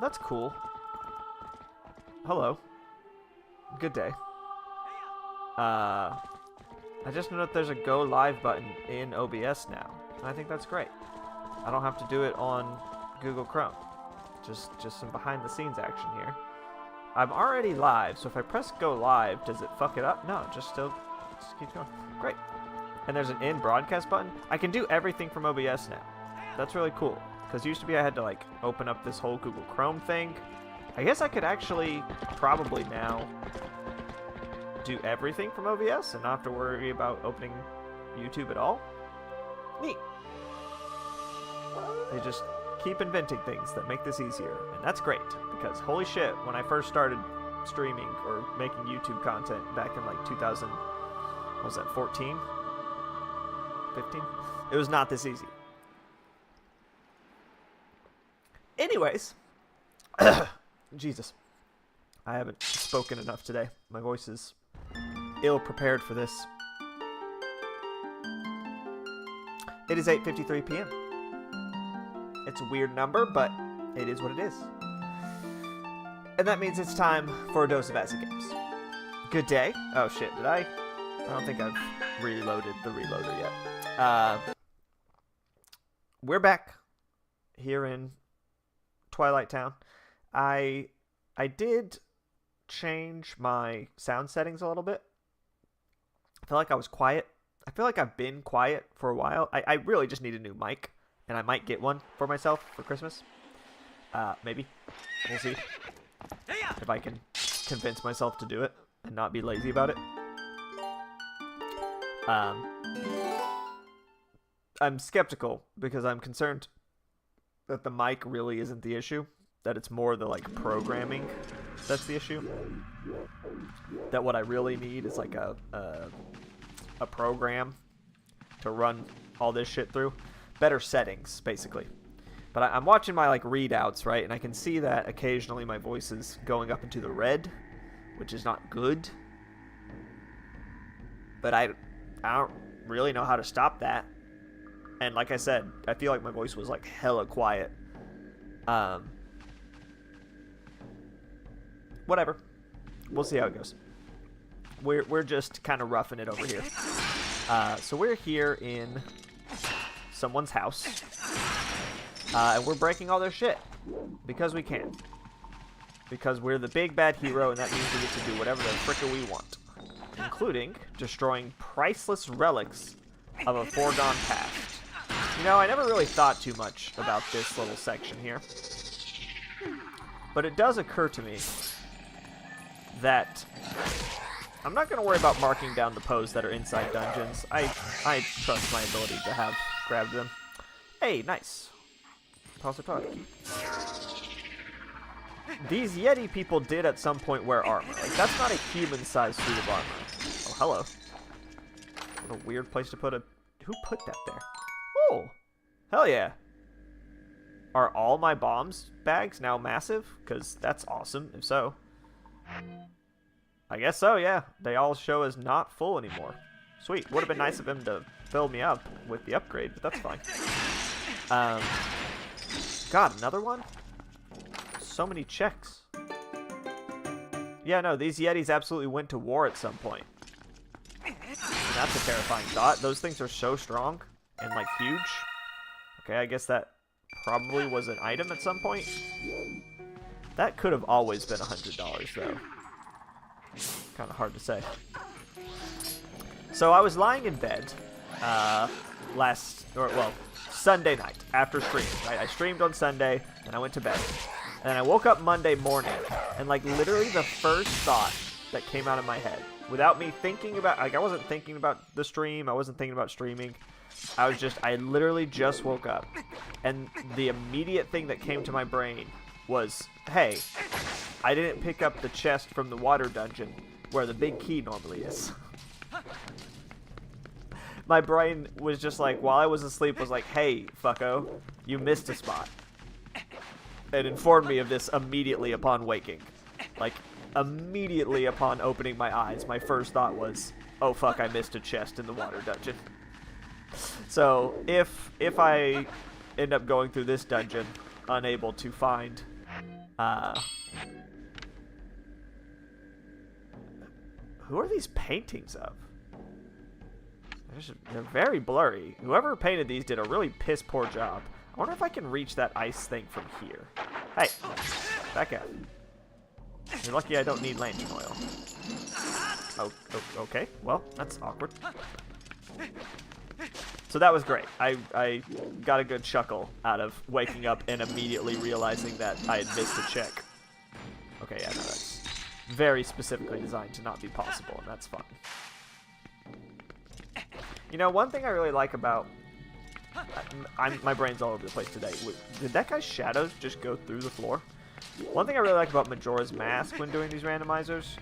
that's cool. Hello. Good day. I just noticed there's a go live button in OBS now. And I think that's great. I don't have to do it on Google Chrome. Just some behind the scenes action here. I'm already live, so if I press go live, does it fuck it up? No, just keeps going. Great. And there's an in broadcast button. I can do everything from OBS now. That's really cool. Because used to be I had to like open up this whole Google Chrome thing. I guess I could actually probably now do everything from OBS and not have to worry about opening YouTube at all. Neat. They just keep inventing things that make this easier, and that's great, because holy shit, when I first started streaming or making YouTube content back in like 2000, what was that, 14? 15? It was not this easy. Anyways, Jesus, I haven't spoken enough today. My voice is ill-prepared for this. It is 8:53 p.m. It's a weird number, but it is what it is. And that means it's time for a dose of acid games. Good day. Oh shit, did I don't think I've reloaded the reloader yet. We're back here in Twilight Town. I did change my sound settings a little bit. I feel like I was quiet. I feel like I've been quiet for a while. I really just need a new mic. And I might get one for myself for Christmas. Maybe. We'll see. If I can convince myself to do it and not be lazy about it. I'm skeptical because I'm concerned that the mic really isn't the issue. That it's more the like programming that's the issue. That what I really need is like a program to run all this shit through. Better settings, basically. But I'm watching my like readouts, right? And I can see that occasionally my voice is going up into the red, which is not good. But I don't really know how to stop that. And like I said, I feel like my voice was like hella quiet. Whatever. We'll see how it goes. We're just kind of roughing it over here. So we're here in someone's house, and we're breaking all their shit because we can, because we're the big bad hero, and that means we get to do whatever the fricka we want, including destroying priceless relics of a foregone past. You know, I never really thought too much about this little section here, but it does occur to me that I'm not going to worry about marking down the pose that are inside dungeons. I trust my ability to have grabbed them. Hey, nice. Toss-a-toss. These Yeti people did at some point wear armor. Like, that's not a human-sized suit of armor. Oh, hello. What a weird place to put a... Who put that there? Oh, hell yeah. Are all my bombs bags now massive? Because that's awesome, if so. I guess so, yeah. They all show as not full anymore. Sweet. Would have been nice of him to fill me up with the upgrade, but that's fine. God, another one? So many checks. Yeah, no, these Yetis absolutely went to war at some point. And that's a terrifying thought. Those things are so strong and, like, huge. Okay, I guess that probably was an item at some point. That could have always been $100, though. Kind of hard to say. So I was lying in bed Sunday night after streaming. Right? I streamed on Sunday, and I went to bed. And then I woke up Monday morning, and like literally the first thought that came out of my head, without me thinking about, like I wasn't thinking about the stream, I wasn't thinking about streaming. I literally just woke up, and the immediate thing that came to my brain was, hey, I didn't pick up the chest from the water dungeon where the big key normally is. My brain was just like, while I was asleep, was like, hey, fucko, you missed a spot. It informed me of this immediately upon waking. Like, immediately upon opening my eyes, my first thought was, oh fuck, I missed a chest in the water dungeon. So, if I end up going through this dungeon unable to find Who are these paintings of? They're very blurry. Whoever painted these did a really piss poor job. I wonder if I can reach that ice thing from here. Hey, back up. You're lucky I don't need lantern oil. Oh, okay. Well, that's awkward. So that was great. I got a good chuckle out of waking up and immediately realizing that I had missed a check. Okay, yeah, no, that's very specifically designed to not be possible, and that's fun. You know, one thing I really like about... my brain's all over the place today. Did that guy's shadows just go through the floor? One thing I really like about Majora's Mask when doing these randomizers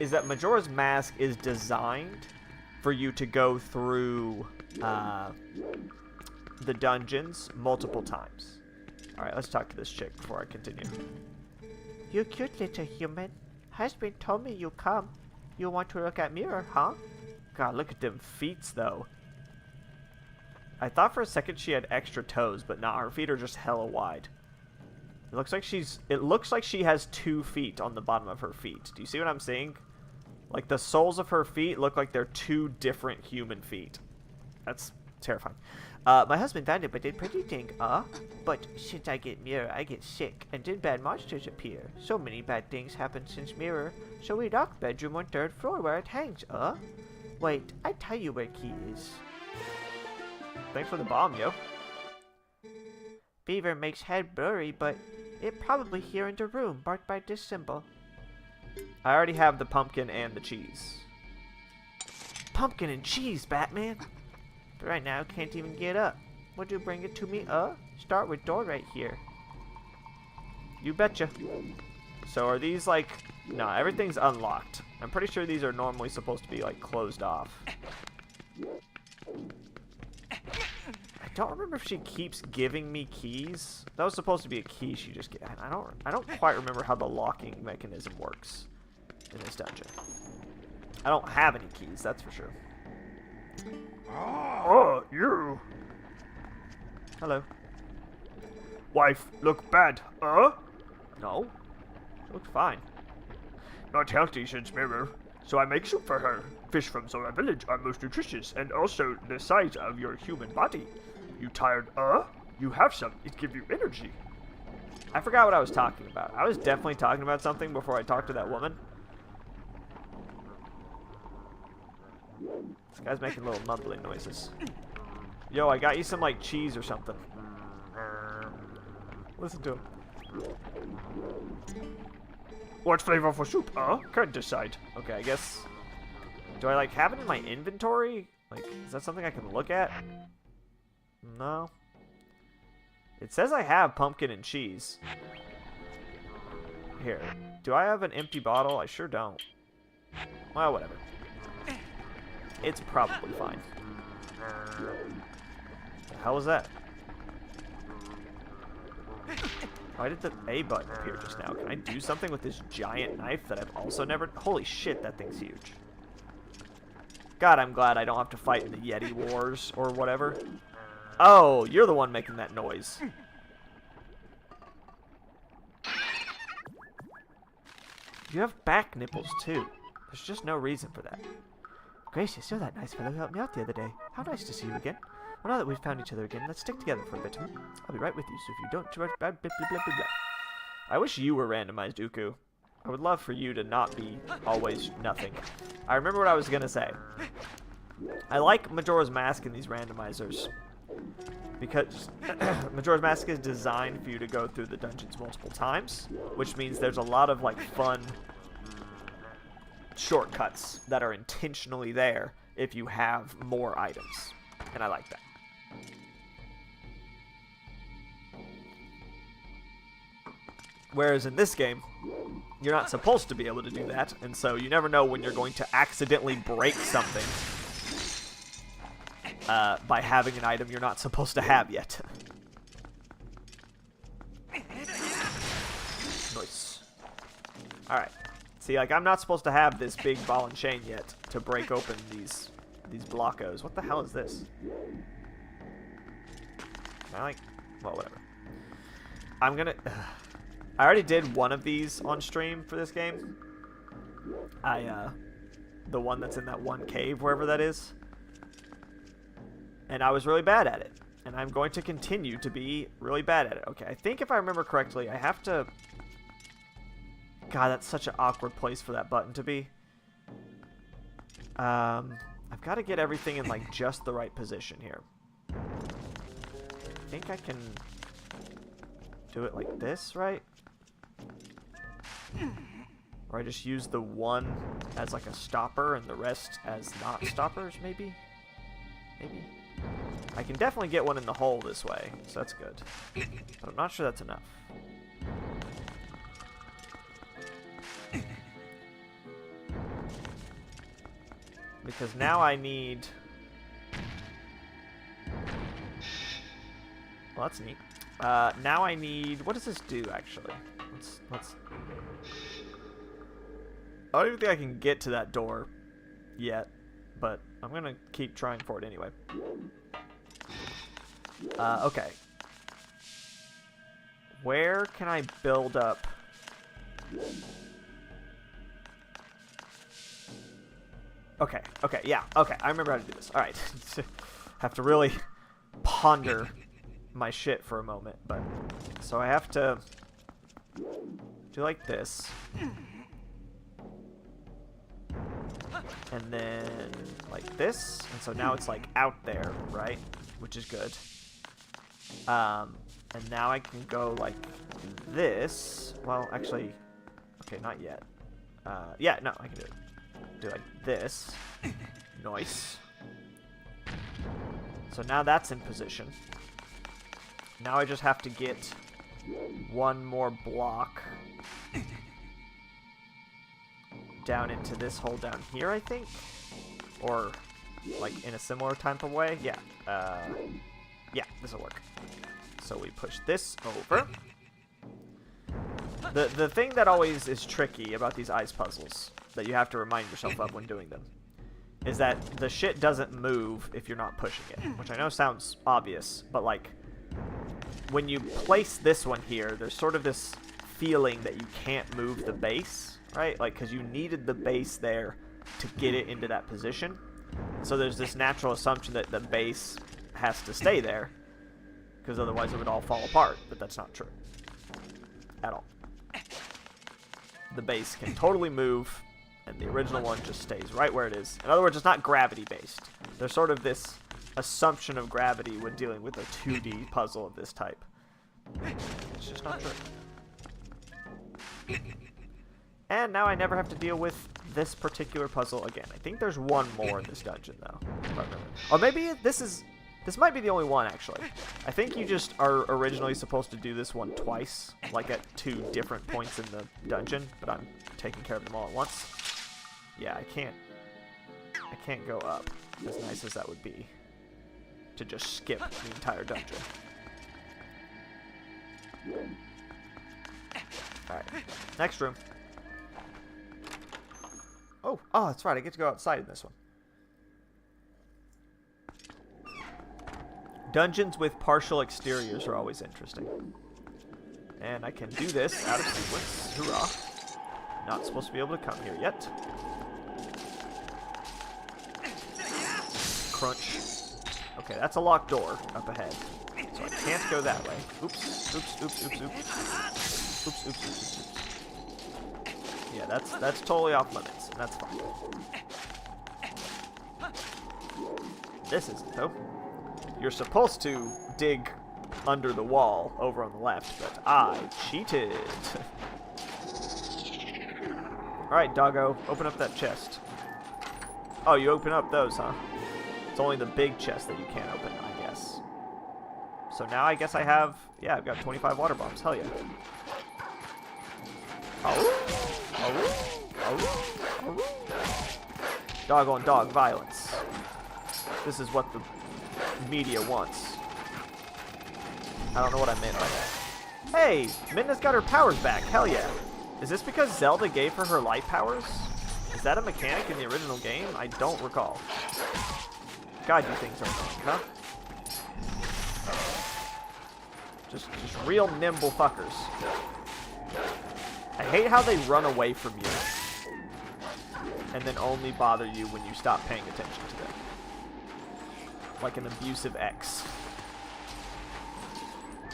is that Majora's Mask is designed for you to go through the dungeons multiple times. Alright, let's talk to this chick before I continue. You cute little human. Husband told me you come. You want to look at mirror, huh? God, look at them feet, though. I thought for a second she had extra toes, but nah, her feet are just hella wide. It looks like she has 2 feet on the bottom of her feet. Do you see what I'm seeing? Like, the soles of her feet look like they're 2 different human feet. That's terrifying. My husband found it, but did pretty thing, But since I get mirror, I get sick, and then bad monsters appear. So many bad things happen since mirror. So we locked bedroom on 3rd floor where it hangs, Wait, I tell you where key is. Thanks for the bomb, yo. Beaver makes head blurry, but it probably here in the room, marked by this symbol. I already have the pumpkin and the cheese. Pumpkin and cheese, Batman! But right now, can't even get up. Would you bring it to me, Start with door right here. You betcha. So are these like... No, everything's unlocked. I'm pretty sure these are normally supposed to be like closed off. I don't remember if she keeps giving me keys. That was supposed to be a key she just gave. I don't quite remember how the locking mechanism works in this dungeon. I don't have any keys, that's for sure. Oh, you. Hello. Wife, look bad, No. She looks fine. Not healthy since mirror. So I make soup for her. Fish from Zora village are most nutritious and also the size of your human body. You tired, You have some. It gives you energy. I forgot what I was talking about. I was definitely talking about something before I talked to that woman. This guy's making little mumbling noises. Yo, I got you some, like, cheese or something. Listen to him. What flavor for soup, Can't decide. Okay, I guess... Do I, like, have it in my inventory? Like, is that something I can look at? No. It says I have pumpkin and cheese. Here. Do I have an empty bottle? I sure don't. Well, whatever. It's probably fine. The hell was that? Why did the A button appear just now? Can I do something with this giant knife that I've also never... Holy shit, that thing's huge. God, I'm glad I don't have to fight in the Yeti Wars or whatever. Oh, you're the one making that noise. You have back nipples, too. There's just no reason for that. Gracious, you're that nice fellow who helped me out the other day. How nice to see you again. Well, now that we've found each other again, let's stick together for a bit. I'll be right with you, so if you don't... Blah, blah, blah, blah. I wish you were randomized, Uku. I would love for you to not be always nothing. I remember what I was going to say. I like Majora's Mask in these randomizers. Because Majora's Mask is designed for you to go through the dungeons multiple times. Which means there's a lot of, like, fun shortcuts that are intentionally there if you have more items. And I like that. Whereas in this game, you're not supposed to be able to do that, and so you never know when you're going to accidentally break something by having an item you're not supposed to have yet. Nice. Alright. See, like, I'm not supposed to have this big ball and chain yet to break open these blockos. What the hell is this? Can I, like... Well, whatever. I'm gonna... I already did one of these on stream for this game. The one that's in that one cave, wherever that is. And I was really bad at it. And I'm going to continue to be really bad at it. Okay, I think if I remember correctly, I have to... God, that's such an awkward place for that button to be. I've got to get everything in, like, just the right position here. I think I can do it like this, right? Or I just use the one as, like, a stopper and the rest as not stoppers, maybe? Maybe? I can definitely get one in the hole this way, so that's good. But I'm not sure that's enough. Because now I need... Well, that's neat. Now I need... What does this do, actually? Let's... I don't even think I can get to that door yet, but I'm gonna keep trying for it anyway. Okay. Where can I build up... Okay, yeah, okay, I remember how to do this. Alright, have to really ponder my shit for a moment, but... So I have to do like this. And then like this, and so now it's like out there, right? Which is good. And now I can go like this. Well, actually, okay, not yet. Yeah, no, I can do it. Do like this. Nice. So now that's in position. Now I just have to get one more block down into this hole down here, I think. Or like in a similar type of way. Yeah. Yeah, this will work. So we push this over. The thing that always is tricky about these ice puzzles that you have to remind yourself of when doing them is that the shit doesn't move if you're not pushing it, which I know sounds obvious, but like when you place this one here, there's sort of this feeling that you can't move the base, right? Like, because you needed the base there to get it into that position. So there's this natural assumption that the base has to stay there, because otherwise it would all fall apart, but that's not true at all. The base can totally move, and the original one just stays right where it is. In other words, it's not gravity-based. There's sort of this assumption of gravity when dealing with a 2D puzzle of this type. It's just not true. And now I never have to deal with this particular puzzle again. I think there's one more in this dungeon, though. If I remember. Or maybe this might be the only one, actually. I think you just are originally supposed to do this one twice, like at 2 different points in the dungeon, but I'm taking care of them all at once. Yeah, I can't go up, as nice as that would be, to just skip the entire dungeon. Alright, next room. Oh, that's right, I get to go outside in this one. Dungeons with partial exteriors are always interesting. And I can do this out of sequence. Hoorah. Not supposed to be able to come here yet. Crunch. Okay, that's a locked door up ahead. So I can't go that way. Oops. Oops. Yeah, that's totally off limits, and that's fine. This isn't, though. You're supposed to dig under the wall over on the left, but I cheated. Alright, doggo, open up that chest. Oh, you open up those, huh? It's only the big chest that you can't open, I guess. So now I guess I have... Yeah, I've got 25 water bombs. Hell yeah. Dog on dog violence. This is what the media wants. I don't know what I meant by that. Hey, Midna's got her powers back. Hell yeah. Is this because Zelda gave her her light powers? Is that a mechanic in the original game? I don't recall. God, you things are annoying, huh? Just real nimble fuckers. I hate how they run away from you and then only bother you when you stop paying attention to them. Like an abusive ex.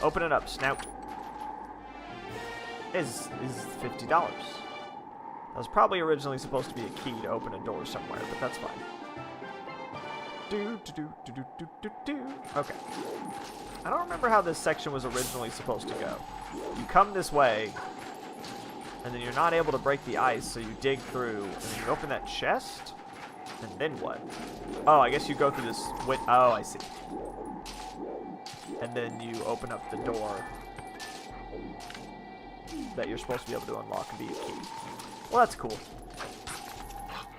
Open it up, snout. Is $50. That was probably originally supposed to be a key to open a door somewhere, but that's fine. Okay. I don't remember how this section was originally supposed to go. You come this way, and then you're not able to break the ice, so you dig through, and then you open that chest, and then what? Oh, I guess you go through this oh, I see. And then you open up the door that you're supposed to be able to unlock via key. Well, that's cool.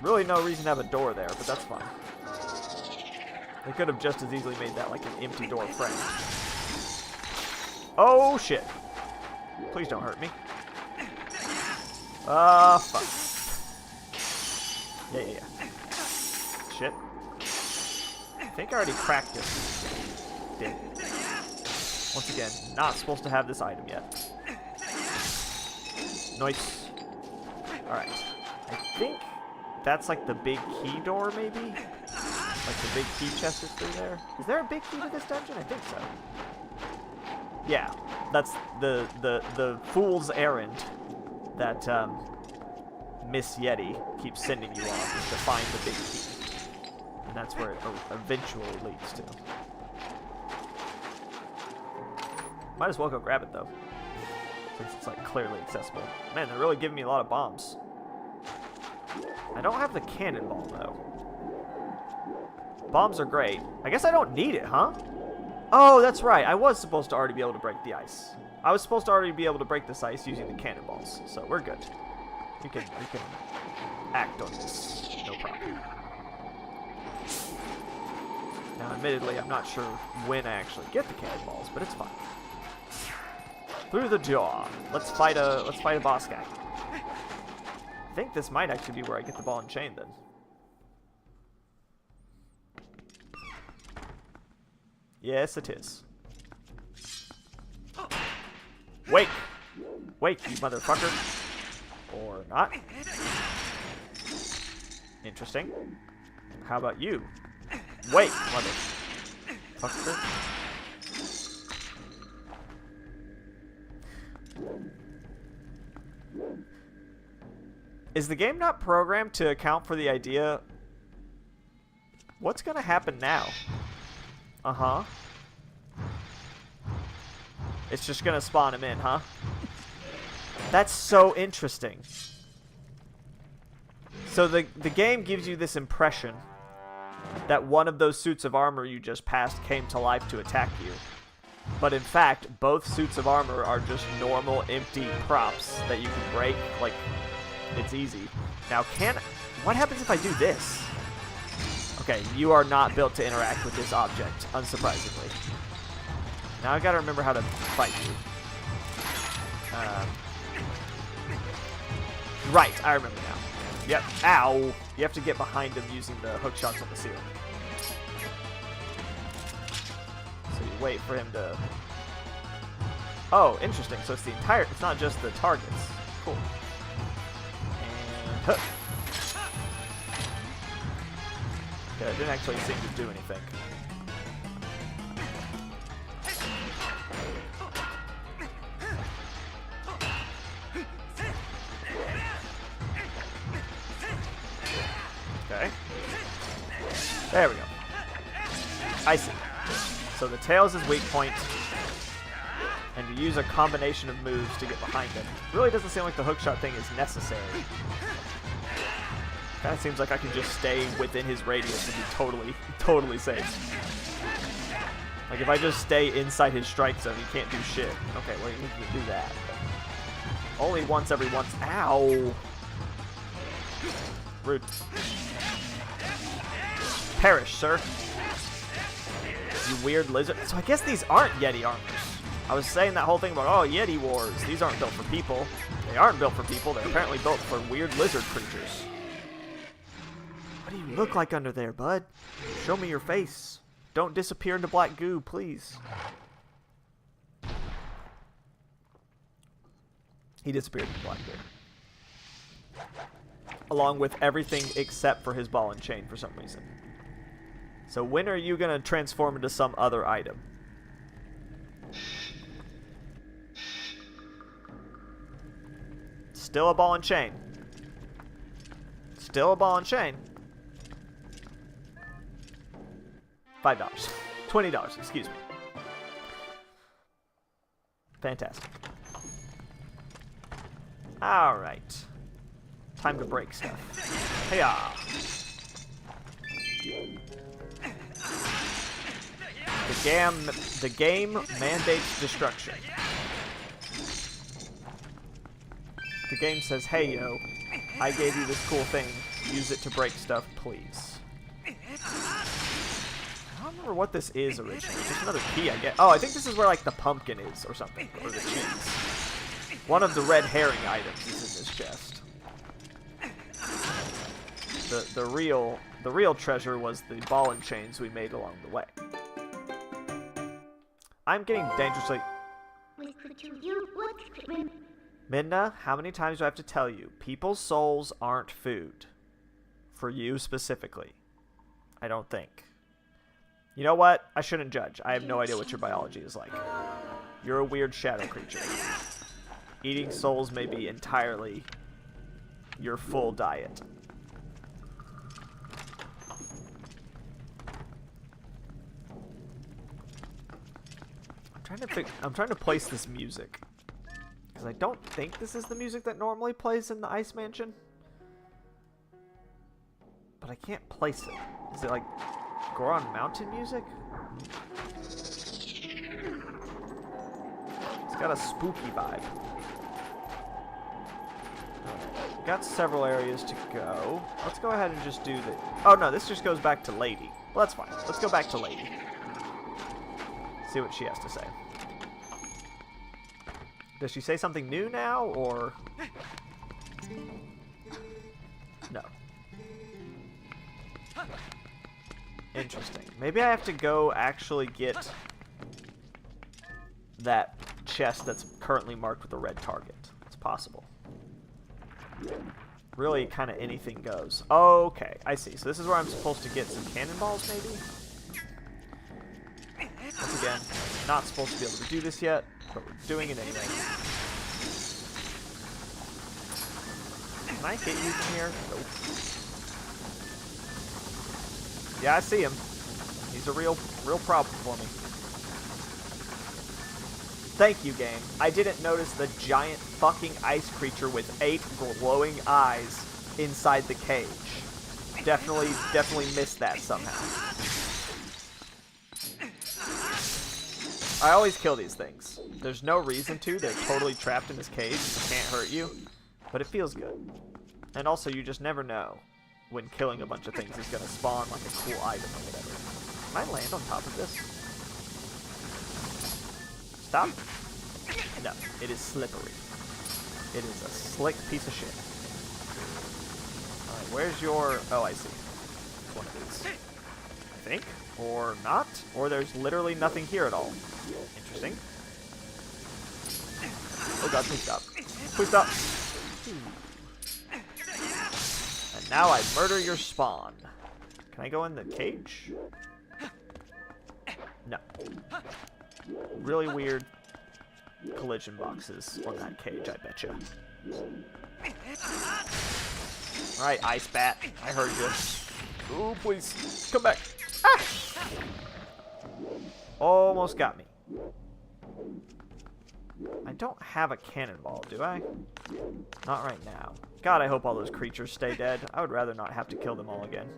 Really no reason to have a door there, but that's fine. They could have just as easily made that like an empty door frame. Oh, shit. Please don't hurt me. Fuck. Yeah. Shit. I think I already cracked it. Did. Once again, not supposed to have this item yet. Nice. Alright. I think that's like the big key door, maybe? Like the big key chest is through there. Is there a big key to this dungeon? I think so. Yeah. That's the fool's errand that Miss Yeti keeps sending you on, is to find the big key. And that's where it eventually leads to. Might as well go grab it, though. Since it's, like, clearly accessible. Man, they're really giving me a lot of bombs. I don't have the cannonball, though. Bombs are great. I guess I don't need it, huh? Oh, that's right. I was supposed to already be able to break the ice. I was supposed to already be able to break this ice using the cannonballs. So we're good. We can act on this. No problem. Now, admittedly, I'm not sure when I actually get the cannonballs, but it's fine. Through the jaw. Let's fight a boss guy. I think this might actually be where I get the ball and chain then. Yes, it is. Wake! Wake, you motherfucker. Or not. Interesting. How about you? Wake, motherfucker. Is the game not programmed to account for the idea? What's gonna happen now? Uh-huh. It's just gonna spawn him in, huh? That's so interesting. So the game gives you this impression that one of those suits of armor you just passed came to life to attack you. But in fact, both suits of armor are just normal, empty props that you can break. Like, it's easy. Now, what happens if I do this? Okay, you are not built to interact with this object, unsurprisingly. Now I've got to remember how to fight you. Right, I remember now. Yep, ow! You have to get behind him using the hook shots on the ceiling. So you wait for him to... Oh, interesting. So it's the entire... It's not just the targets. Cool. And... Huh. Okay, it didn't actually seem to do anything. Okay. There we go. I see. So the tails is weak point, and you use a combination of moves to get behind him. Really doesn't seem like the hookshot thing is necessary. Kind of seems like I can just stay within his radius and be totally safe. Like if I just stay inside his strike zone, he can't do shit. Okay, well you need to do that. Only once every once. Ow! Rude. Perish, sir. You weird lizard. So I guess these aren't Yeti armors. I was saying that whole thing about, oh, Yeti wars. These aren't built for people. They aren't built for people. They're apparently built for weird lizard creatures. What do you look like under there, bud? Show me your face. Don't disappear into black goo, please. He disappeared in Blackbeard. Along with everything except for his ball and chain for some reason. So when are you going to transform into some other item? Still a ball and chain. Still a ball and chain. $5. $20, excuse me. Fantastic. Alright. Time to break stuff. Hey-ya! The game mandates destruction. The game says, hey yo, I gave you this cool thing. Use it to break stuff, please. I don't remember what this is originally. Just another key, I guess. Oh, I think this is where, like, the pumpkin is or something. Or the cheese. One of the red herring items is in this chest. The real treasure was the ball and chains we made along the way. I'm getting dangerously... Midna, how many times do I have to tell you? People's souls aren't food. For you specifically. I don't think. You know what? I shouldn't judge. I have no idea what your biology is like. You're a weird shadow creature. Eating souls may be entirely your full diet. I'm trying to place this music. Because I don't think this is the music that normally plays in the Ice Mansion. But I can't place it. Is it like Goron Mountain music? It's got a spooky vibe. We've got several areas to go. Let's go ahead and just do the... Oh no, this just goes back to Lady. Well, that's fine. Let's go back to Lady. See what she has to say. Does she say something new now, or... No. Interesting. Maybe I have to go actually get that chest that's currently marked with a red target. It's possible. Really, kind of anything goes. Okay, I see. So this is where I'm supposed to get some cannonballs, maybe? Once again, not supposed to be able to do this yet, but we're doing it anyway. Can I hit you from here? Nope. Yeah, I see him. He's a real problem for me. Thank you, game. I didn't notice the giant fucking ice creature with 8 glowing eyes inside the cage. Definitely missed that somehow. I always kill these things. There's no reason to. They're totally trapped in this cage. It can't hurt you. But it feels good. And also, you just never know when killing a bunch of things is going to spawn like a cool item or whatever. Can I land on top of this? Stop. No, it is slippery. It is a slick piece of shit. Alright, where's your... Oh, I see. One of these. I think. Or not. Or there's literally nothing here at all. Interesting. Oh god, please stop. Please stop. And now I murder your spawn. Can I go in the cage? No. Really weird collision boxes on that cage, I betcha. Alright, Ice Bat. I heard you. Oh, please. Come back. Ah! Almost got me. I don't have a cannonball, do I? Not right now. God, I hope all those creatures stay dead. I would rather not have to kill them all again.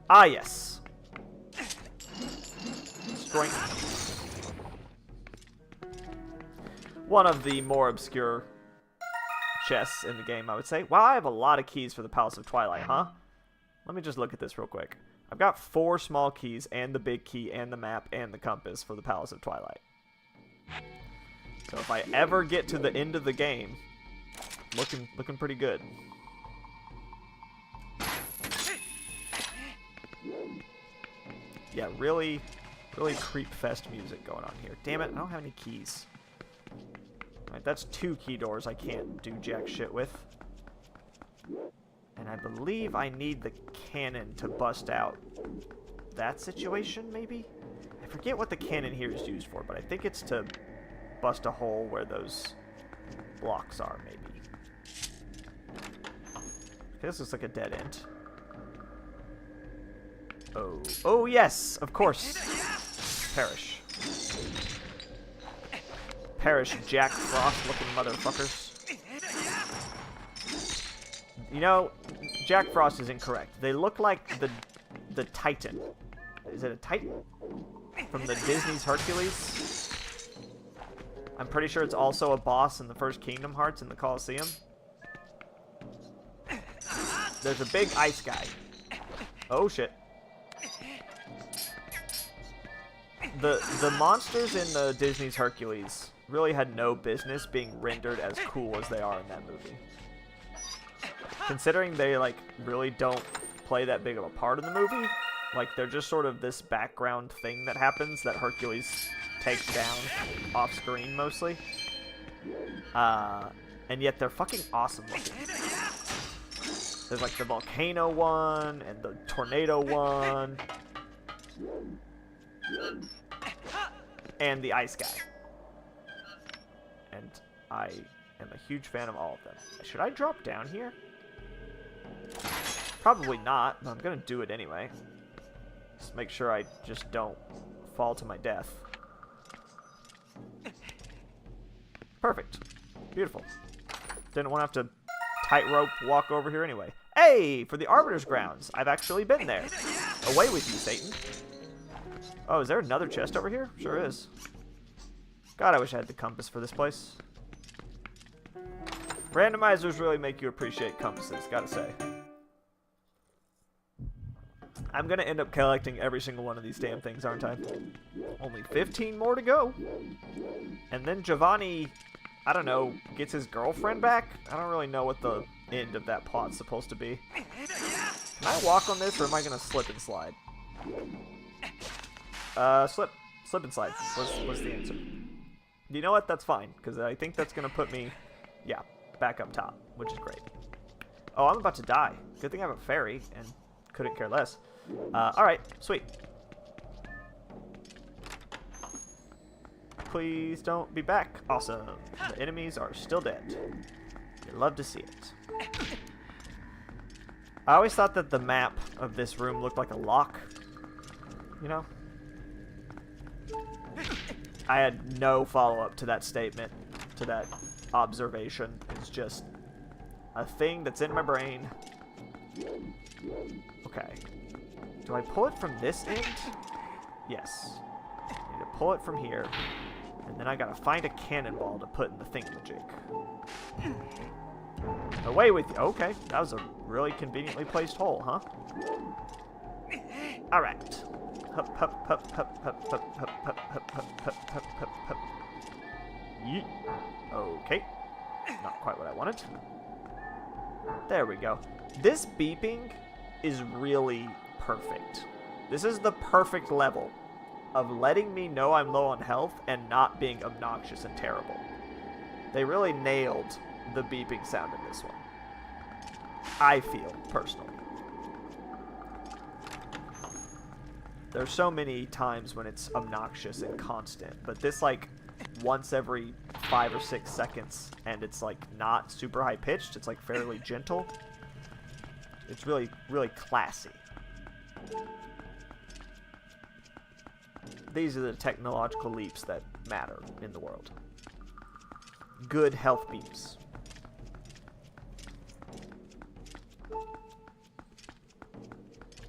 Ah, yes. Strength. One of the more obscure chests in the game, I would say. Wow, I have a lot of keys for the Palace of Twilight, huh? Let me just look at this real quick. I've got 4 small keys and the big key and the map and the compass for the Palace of Twilight. So if I ever get to the end of the game, looking pretty good. Yeah, really creep fest music going on here. Damn it, I don't have any keys. that's 2 key doors I can't do jack shit with. And I believe I need the cannon to bust out that situation, maybe? I forget what the cannon here is used for, but I think it's to bust a hole where those blocks are, maybe. Okay, this looks like a dead end. Oh. Oh, yes! Of course. Perish. Perish, Jack Frost-looking motherfuckers. You know, Jack Frost is incorrect. They look like the Titan. Is it a Titan? From the Disney's Hercules? I'm pretty sure it's also a boss in the first Kingdom Hearts in the Colosseum. There's a big ice guy. Oh, shit. The monsters in the Disney's Hercules really had no business being rendered as cool as they are in that movie. Considering they, like, really don't play that big of a part in the movie, like, they're just sort of this background thing that happens that Hercules takes down off-screen, mostly. And yet they're fucking awesome looking. There's, like, the volcano one, and the tornado one, and the ice guy. And I am a huge fan of all of them. Should I drop down here? Probably not, but I'm gonna do it anyway. Just make sure I just don't fall to my death. Perfect. Beautiful. Didn't want to have to tightrope walk over here anyway. Hey, for the Arbiter's Grounds. I've actually been there. Away with you, Satan. Oh, is there another chest over here? Sure is. God, I wish I had the compass for this place. Randomizers really make you appreciate compasses, gotta say. I'm gonna end up collecting every single one of these damn things, aren't I? Only 15 more to go. And then Giovanni, I don't know, gets his girlfriend back? I don't really know what the end of that plot's supposed to be. Can I walk on this, or am I gonna slip and slide? Slip and slide was the answer. You know what? That's fine, because I think that's gonna put me, yeah, back up top, which is great. Oh, I'm about to die. Good thing I have a fairy, and couldn't care less. Alright, sweet. Please don't be back. Awesome. The enemies are still dead. You love to see it. I always thought that the map of this room looked like a lock. You know? I had no follow-up to that statement, to that observation. It's just a thing that's in my brain. Okay. Do I pull it from this end? Yes. I need to pull it from here. And then I gotta find a cannonball to put in the thingamajig. Away with you. Okay, that was a really conveniently placed hole, huh? Alright. Hup, hup, hup, hup, hup, hup, hup, hup, hup, hup, hup, hup, hup, hup. Yeet. Okay. Not quite what I wanted. There we go. This beeping is really perfect. This is the perfect level of letting me know I'm low on health and not being obnoxious and terrible. They really nailed the beeping sound in this one. I feel, personally. There's so many times when it's obnoxious and constant, but this, like, once every 5 or 6 seconds, and it's, like, not super high-pitched, it's, like, fairly gentle. It's really, really classy. These are the technological leaps that matter in the world. Good health beeps.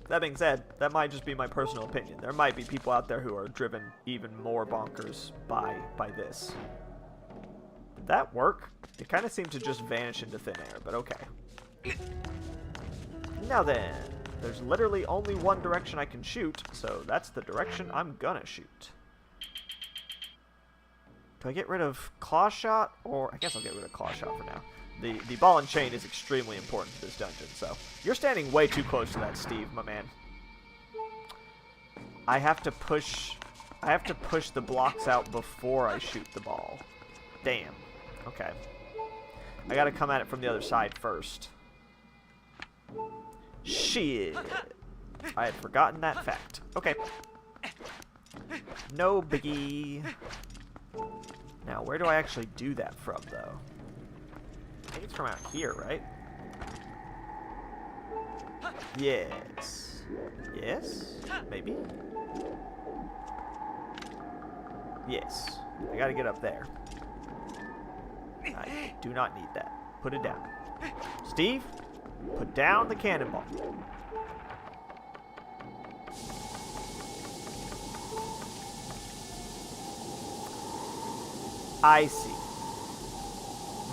That being said, that might just be my personal opinion. There might be people out there who are driven even more bonkers by this. Did that work? It kind of seemed to just vanish into thin air, but okay. Now then, there's literally only one direction I can shoot, so that's the direction I'm gonna shoot. Do I get rid of Claw Shot? Or, I guess I'll get rid of Claw Shot for now. The ball and chain is extremely important to this dungeon, so... You're standing way too close to that, Steve, my man. I have to push the blocks out before I shoot the ball. Damn. Okay. I gotta come at it from the other side first. Shit. I had forgotten that fact. Okay. No biggie. Now, where do I actually do that from, though? I think it's from out here, right? Yes. Yes? Maybe? Yes. I gotta get up there. I do not need that. Put it down. Steve, put down the cannonball. I see.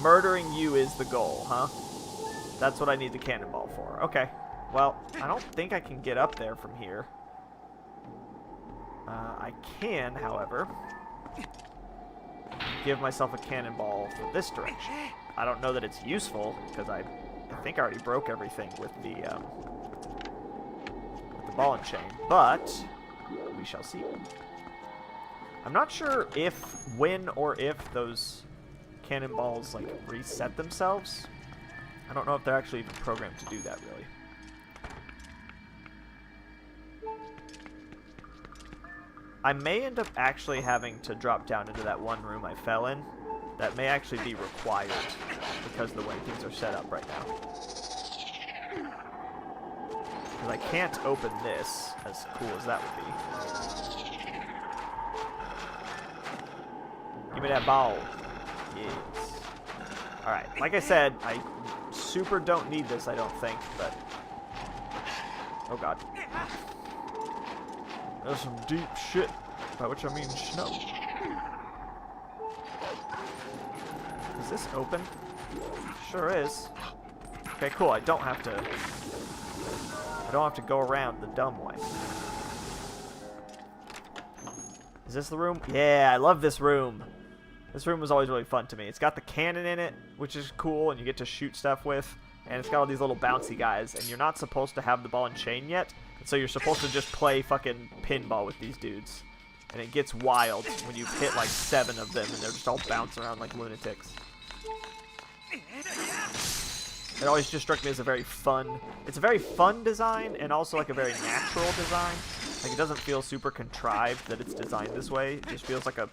Murdering you is the goal, huh? That's what I need the cannonball for. Okay. Well, I don't think I can get up there from here. I can, however, give myself a cannonball for this direction. I don't know that it's useful, because I think I already broke everything with the ball and chain, but we shall see. I'm not sure when or if those cannonballs, like, reset themselves. I don't know if they're actually even programmed to do that, really. I may end up actually having to drop down into that one room I fell in. That may actually be required because of the way things are set up right now. Because I can't open this, as cool as that would be. Give me that ball. Yes. Alright, like I said, I super don't need this, I don't think, but... Oh god. There's some deep shit, by which I mean snow. Is this open? Sure is. Okay, cool. I don't have to go around the dumb way. Is this the room? Yeah, I love this room. This room was always really fun to me. It's got the cannon in it, which is cool, and you get to shoot stuff with. And it's got all these little bouncy guys, and you're not supposed to have the ball and chain yet. So you're supposed to just play fucking pinball with these dudes. And it gets wild when you hit like 7 of them and they're just all bouncing around like lunatics. It always just struck me as a very fun... It's a very fun design and also like a very natural design. Like it doesn't feel super contrived that it's designed this way. It just feels like a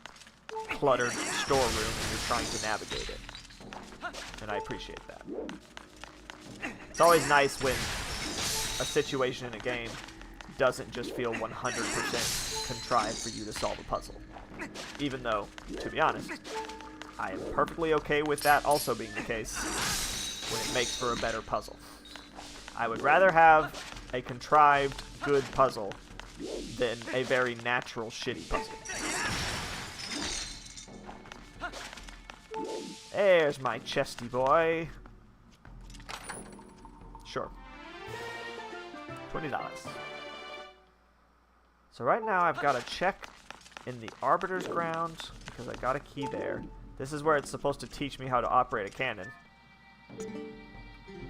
cluttered storeroom and you're trying to navigate it. And I appreciate that. It's always nice when a situation in a game doesn't just feel 100% contrived for you to solve a puzzle. Even though, to be honest, I am perfectly okay with that also being the case when it makes for a better puzzle. I would rather have a contrived, good puzzle than a very natural, shitty puzzle. There's my chesty boy. Sure. $20. So right now I've got to check in the Arbiter's Ground because I got a key there. This is where it's supposed to teach me how to operate a cannon,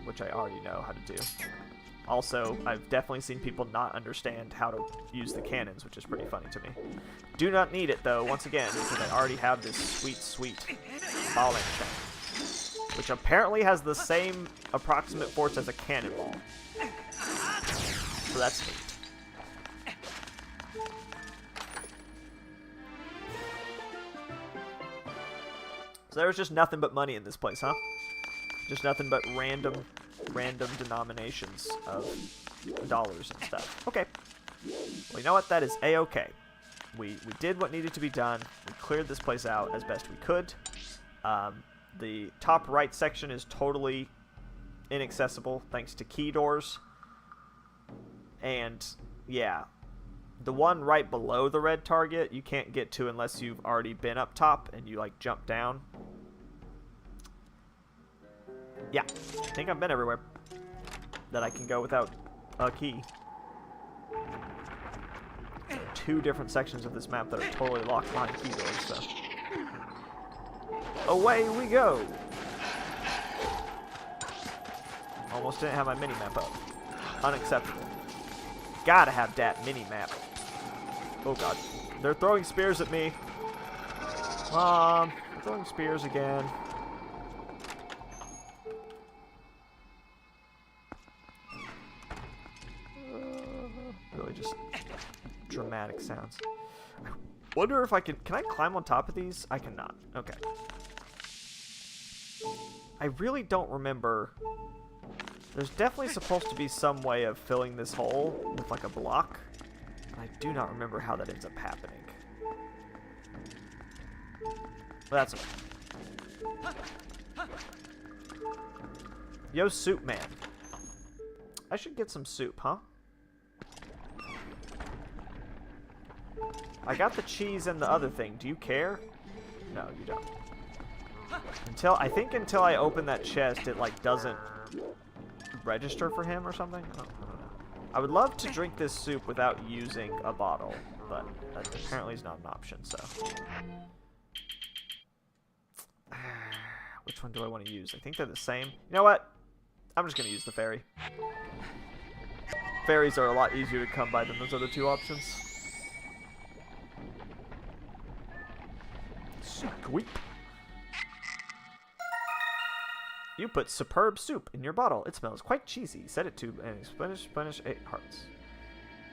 which I already know how to do. Also, I've definitely seen people not understand how to use the cannons, which is pretty funny to me. Do not need it though, once again, because I already have this sweet, sweet ball and chain, which apparently has the same approximate force as a cannonball. So that's neat. So there was just nothing but money in this place, huh? Just nothing but random denominations of dollars and stuff. Okay. Well, you know what? That is A-okay. We did what needed to be done. We cleared this place out as best we could. The top right section is totally inaccessible thanks to key doors. And, yeah, the one right below the red target you can't get to unless you've already been up top and you, like, jump down. Yeah, I think I've been everywhere that I can go without a key. 2 different sections of this map that are totally locked behind key doors, so... Away we go! Almost didn't have my mini-map up. Unacceptable. Gotta have that mini-map. Oh god. They're throwing spears at me. They're throwing spears again. dramatic sounds. I wonder if I can I climb on top of these? I cannot. Okay. I really don't remember. There's definitely supposed to be some way of filling this hole with like a block. I do not remember how that ends up happening. But that's okay. Yo, soup man. I should get some soup, huh? I got the cheese and the other thing. Do you care? No, you don't. I think until I open that chest, it like doesn't register for him or something. I don't know. I would love to drink this soup without using a bottle, but that apparently is not an option, so. Which one do I want to use? I think they're the same. You know what? I'm just going to use the fairy. Fairies are a lot easier to come by than those other two options. Sweet. You put superb soup in your bottle. It smells quite cheesy. Set it to and splenish 8 hearts.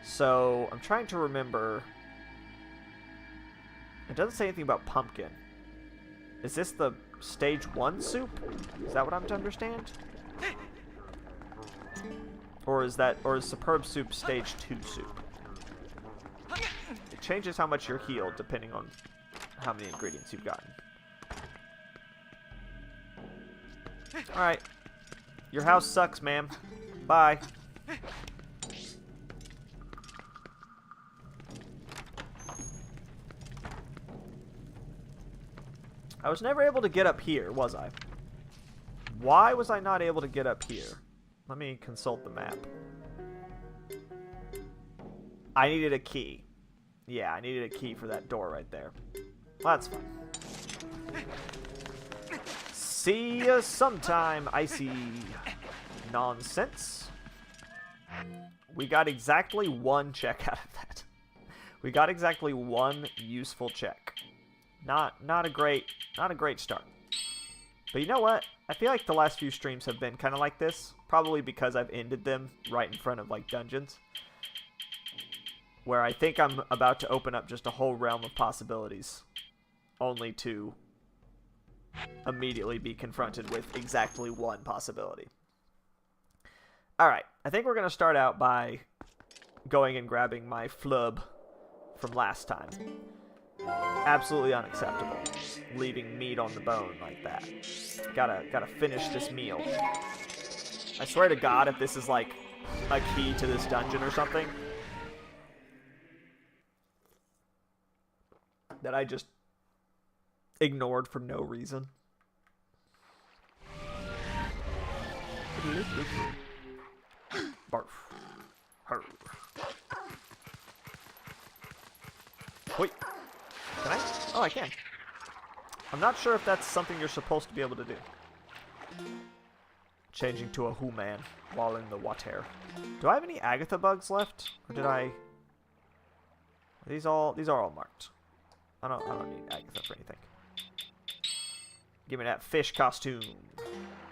So I'm trying to remember. It doesn't say anything about pumpkin. Is this the stage 1 soup? Is that what I'm to understand? Or is superb soup stage 2 soup? It changes how much you're healed depending on how many ingredients you've gotten. Alright. Your house sucks, ma'am. Bye. I was never able to get up here, was I? Why was I not able to get up here? Let me consult the map. I needed a key. Yeah, I needed a key for that door right there. Well, that's fine. See ya sometime, icy nonsense. We got exactly 1 check out of that. We got exactly 1 useful check. Not a great start. But you know what? I feel like the last few streams have been kind of like this. Probably because I've ended them right in front of like dungeons. Where I think I'm about to open up just a whole realm of possibilities. Only to immediately be confronted with exactly 1 possibility. Alright, I think we're going to start out by going and grabbing my flub from last time. Absolutely unacceptable. Leaving meat on the bone like that. Gotta finish this meal. I swear to God, if this is like a key to this dungeon or something, that I just ignored for no reason. Barf. Hurr. Wait. Can I? Oh, I can. I'm not sure if that's something you're supposed to be able to do. Changing to a human while in the water. Do I have any Agatha bugs left? Or did I... These are all marked. I don't need Agatha for anything. Give me that fish costume.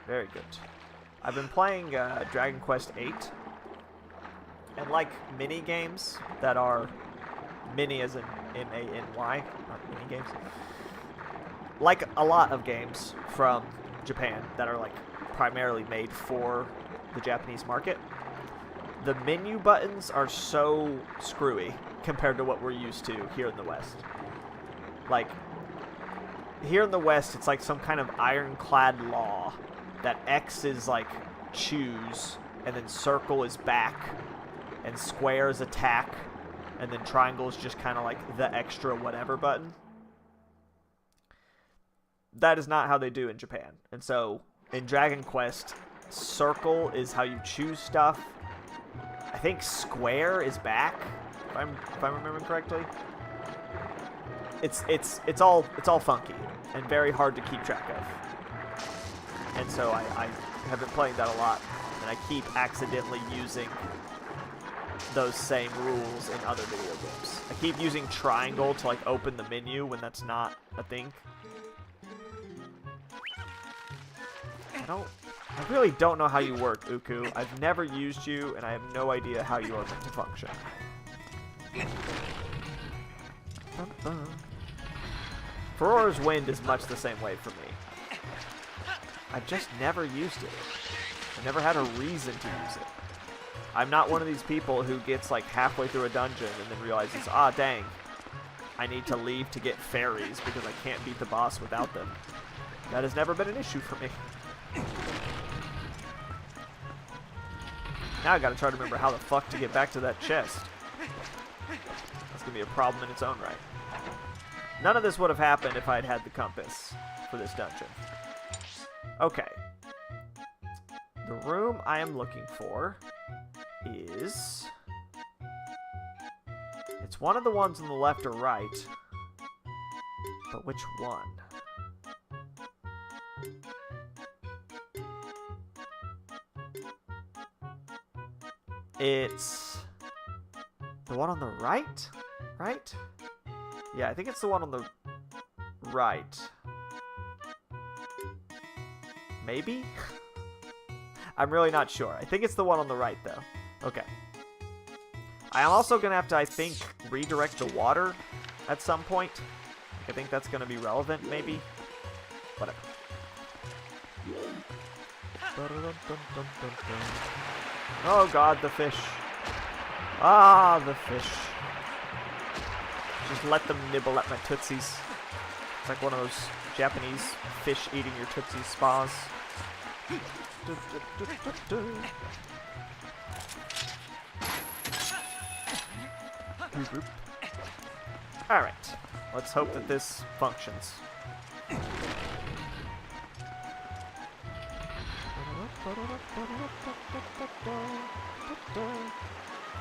Very good. I've been playing Dragon Quest VIII. And like mini games that are mini as in M-A-N-Y, not mini games. Like a lot of games from Japan that are like primarily made for the Japanese market, the menu buttons are so screwy compared to what we're used to here in the West. Like, here in the West, it's like some kind of ironclad law that X is like choose, and then circle is back, and square is attack, and then triangle is just kind of like the extra whatever button. That is not how they do in Japan. And so, in Dragon Quest, circle is how you choose stuff. I think square is back, if I'm remembering correctly. It's all funky and very hard to keep track of. And so I have been playing that a lot, and I keep accidentally using those same rules in other video games. I keep using triangle to like open the menu when that's not a thing. I really don't know how you work, Uku. I've never used you, and I have no idea how you are meant to function. Ferora's Wind is much the same way for me. I've just never used it. I never had a reason to use it. I'm not one of these people who gets like halfway through a dungeon and then realizes, ah, dang, I need to leave to get fairies because I can't beat the boss without them. That has never been an issue for me. Now I gotta try to remember how the fuck to get back to that chest. That's gonna be a problem in its own right. None of this would have happened if I'd had the compass for this dungeon. Okay. The room I am looking for is... It's one of the ones on the left or right. But which one? It's the one on the right? Right? Yeah, I think it's the one on the right. Maybe? I'm really not sure. I think it's the one on the right, though. Okay. I'm also going to have to, I think, redirect the water at some point. I think that's going to be relevant, maybe. Whatever. Oh god, the fish. Ah, the fish. Just let them nibble at my tootsies. It's like one of those Japanese fish eating your tootsies spas. Alright, let's hope that this functions.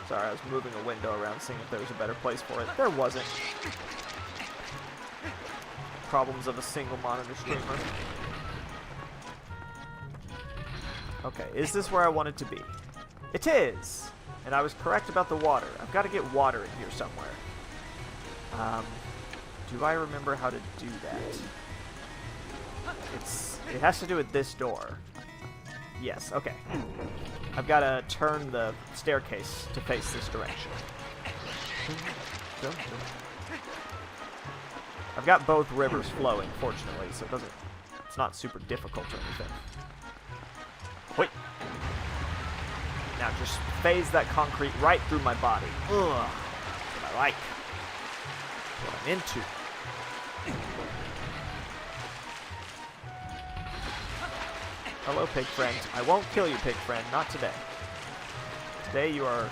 Sorry, I was moving a window around seeing if there was a better place for it. There wasn't. Problems of a single monitor streamer. Okay, is this where I want it to be? It is! And I was correct about the water. I've got to get water in here somewhere. Do I remember how to do that? It has to do with this door. Yes, okay. I've got to turn the staircase to face this direction. I've got both rivers flowing, fortunately, so it's not super difficult or anything. Wait. Now just phase that concrete right through my body. Ugh. That's what I like. That's what I'm into. Hello, pig friend. I won't kill you, pig friend. Not today. Today you are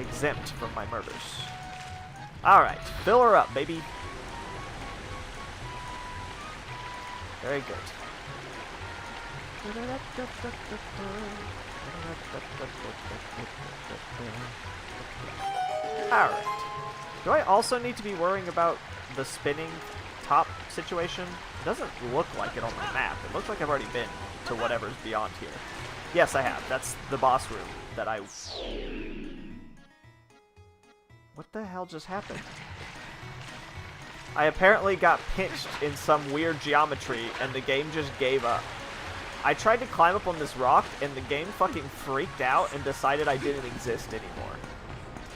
exempt from my murders. Alright. Fill her up, baby. Very good. Alright. Do I also need to be worrying about the spinning top situation? It doesn't look like it on my map. It looks like I've already been to whatever's beyond here. Yes, I have. That's the boss room that I... What the hell just happened? I apparently got pinched in some weird geometry, and the game just gave up. I tried to climb up on this rock, and the game fucking freaked out and decided I didn't exist anymore.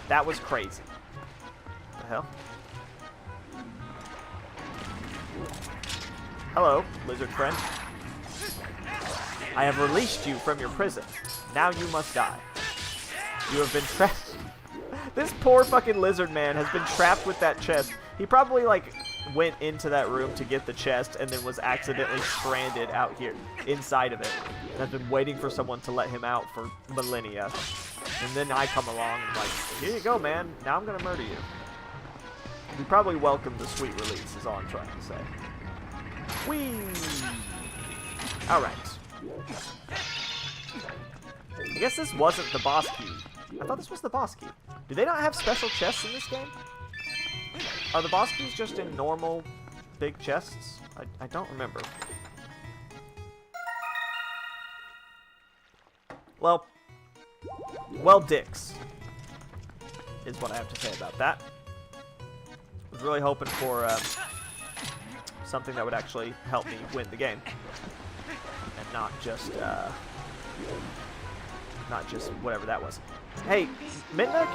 That was crazy. What the hell? Hello, lizard friend. I have released you from your prison. Now you must die. You have been trapped. This poor fucking lizard man has been trapped with that chest. He probably, like, went into that room to get the chest and then was accidentally stranded out here inside of it. And has been waiting for someone to let him out for millennia. And then I come along and like, here you go, man. Now I'm gonna murder you. He probably welcomed the sweet release, is all I'm trying to say. Whee! Alright. I guess this wasn't the boss key. I thought this was the boss key. Do they not have special chests in this game? Are the boss keys just in normal big chests? I don't remember. Well, dicks is what I have to say about that. I was really hoping for something that would actually help me win the game, and not just whatever that was. Hey, Midna,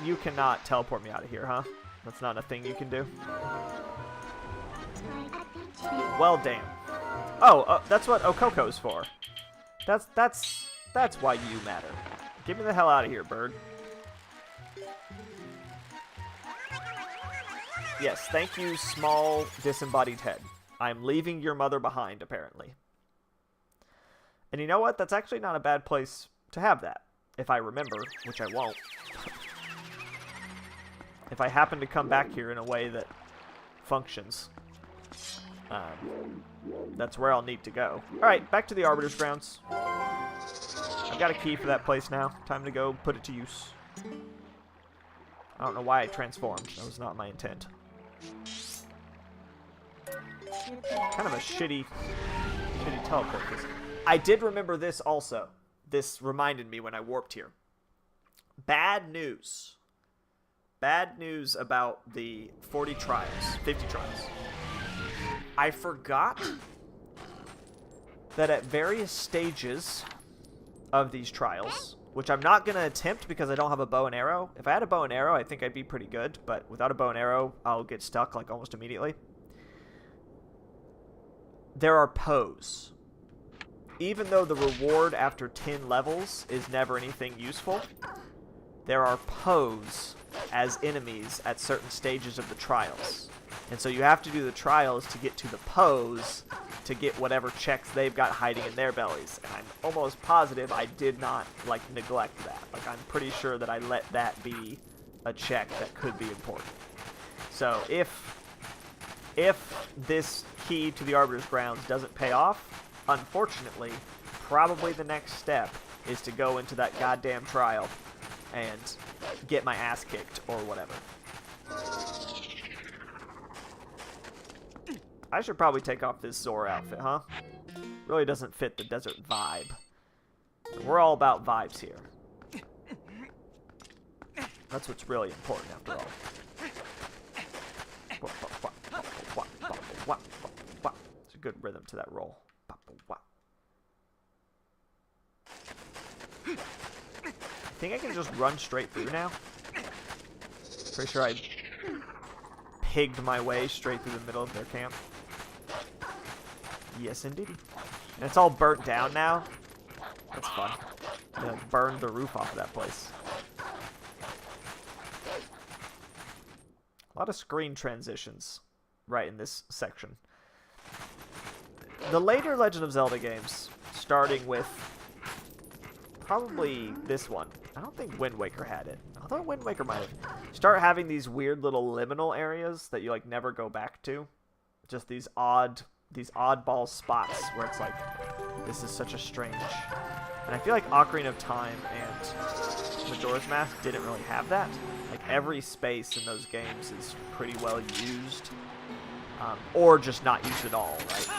you cannot teleport me out of here, huh? That's not a thing you can do. Well, damn. Oh, that's what Okoko's for. That's why you matter. Get me the hell out of here, bird. Yes, thank you, small, disembodied head. I'm leaving your mother behind, apparently. And you know what? That's actually not a bad place to have that. If I remember, which I won't. If I happen to come back here in a way that functions. That's where I'll need to go. Alright, back to the Arbiter's Grounds. I've got a key for that place now. Time to go put it to use. I don't know why I transformed. That was not my intent. Kind of a shitty teleport. I did remember this also. This reminded me when I warped here. Bad news. Bad news about the 50 trials. I forgot that at various stages of these trials, which I'm not going to attempt because I don't have a bow and arrow. If I had a bow and arrow, I think I'd be pretty good, but without a bow and arrow, I'll get stuck like almost immediately. There are pose. Even though the reward after 10 levels is never anything useful, there are pose as enemies at certain stages of the trials. And so you have to do the trials to get to the pose to get whatever checks they've got hiding in their bellies. And I'm almost positive I did not, like, neglect that. Like, I'm pretty sure that I let that be a check that could be important. So if this key to the Arbiter's Grounds doesn't pay off, unfortunately, probably the next step is to go into that goddamn trial and get my ass kicked or whatever. I should probably take off this Zora outfit, huh? Really doesn't fit the desert vibe. We're all about vibes here. That's what's really important after all. It's a good rhythm to that roll. I think I can just run straight through now. Pretty sure I pigged my way straight through the middle of their camp. Yes, indeed. And it's all burnt down now. That's fun. I'm gonna burn the roof off of that place. A lot of screen transitions right in this section. The later Legend of Zelda games, starting with probably this one. I don't think Wind Waker had it. Although Wind Waker might have. Start having these weird little liminal areas that you like never go back to. Just these oddball spots where it's like, this is such a strange. And I feel like Ocarina of Time and Majora's Mask didn't really have that. Like every space in those games is pretty well used, or just not used at all, right?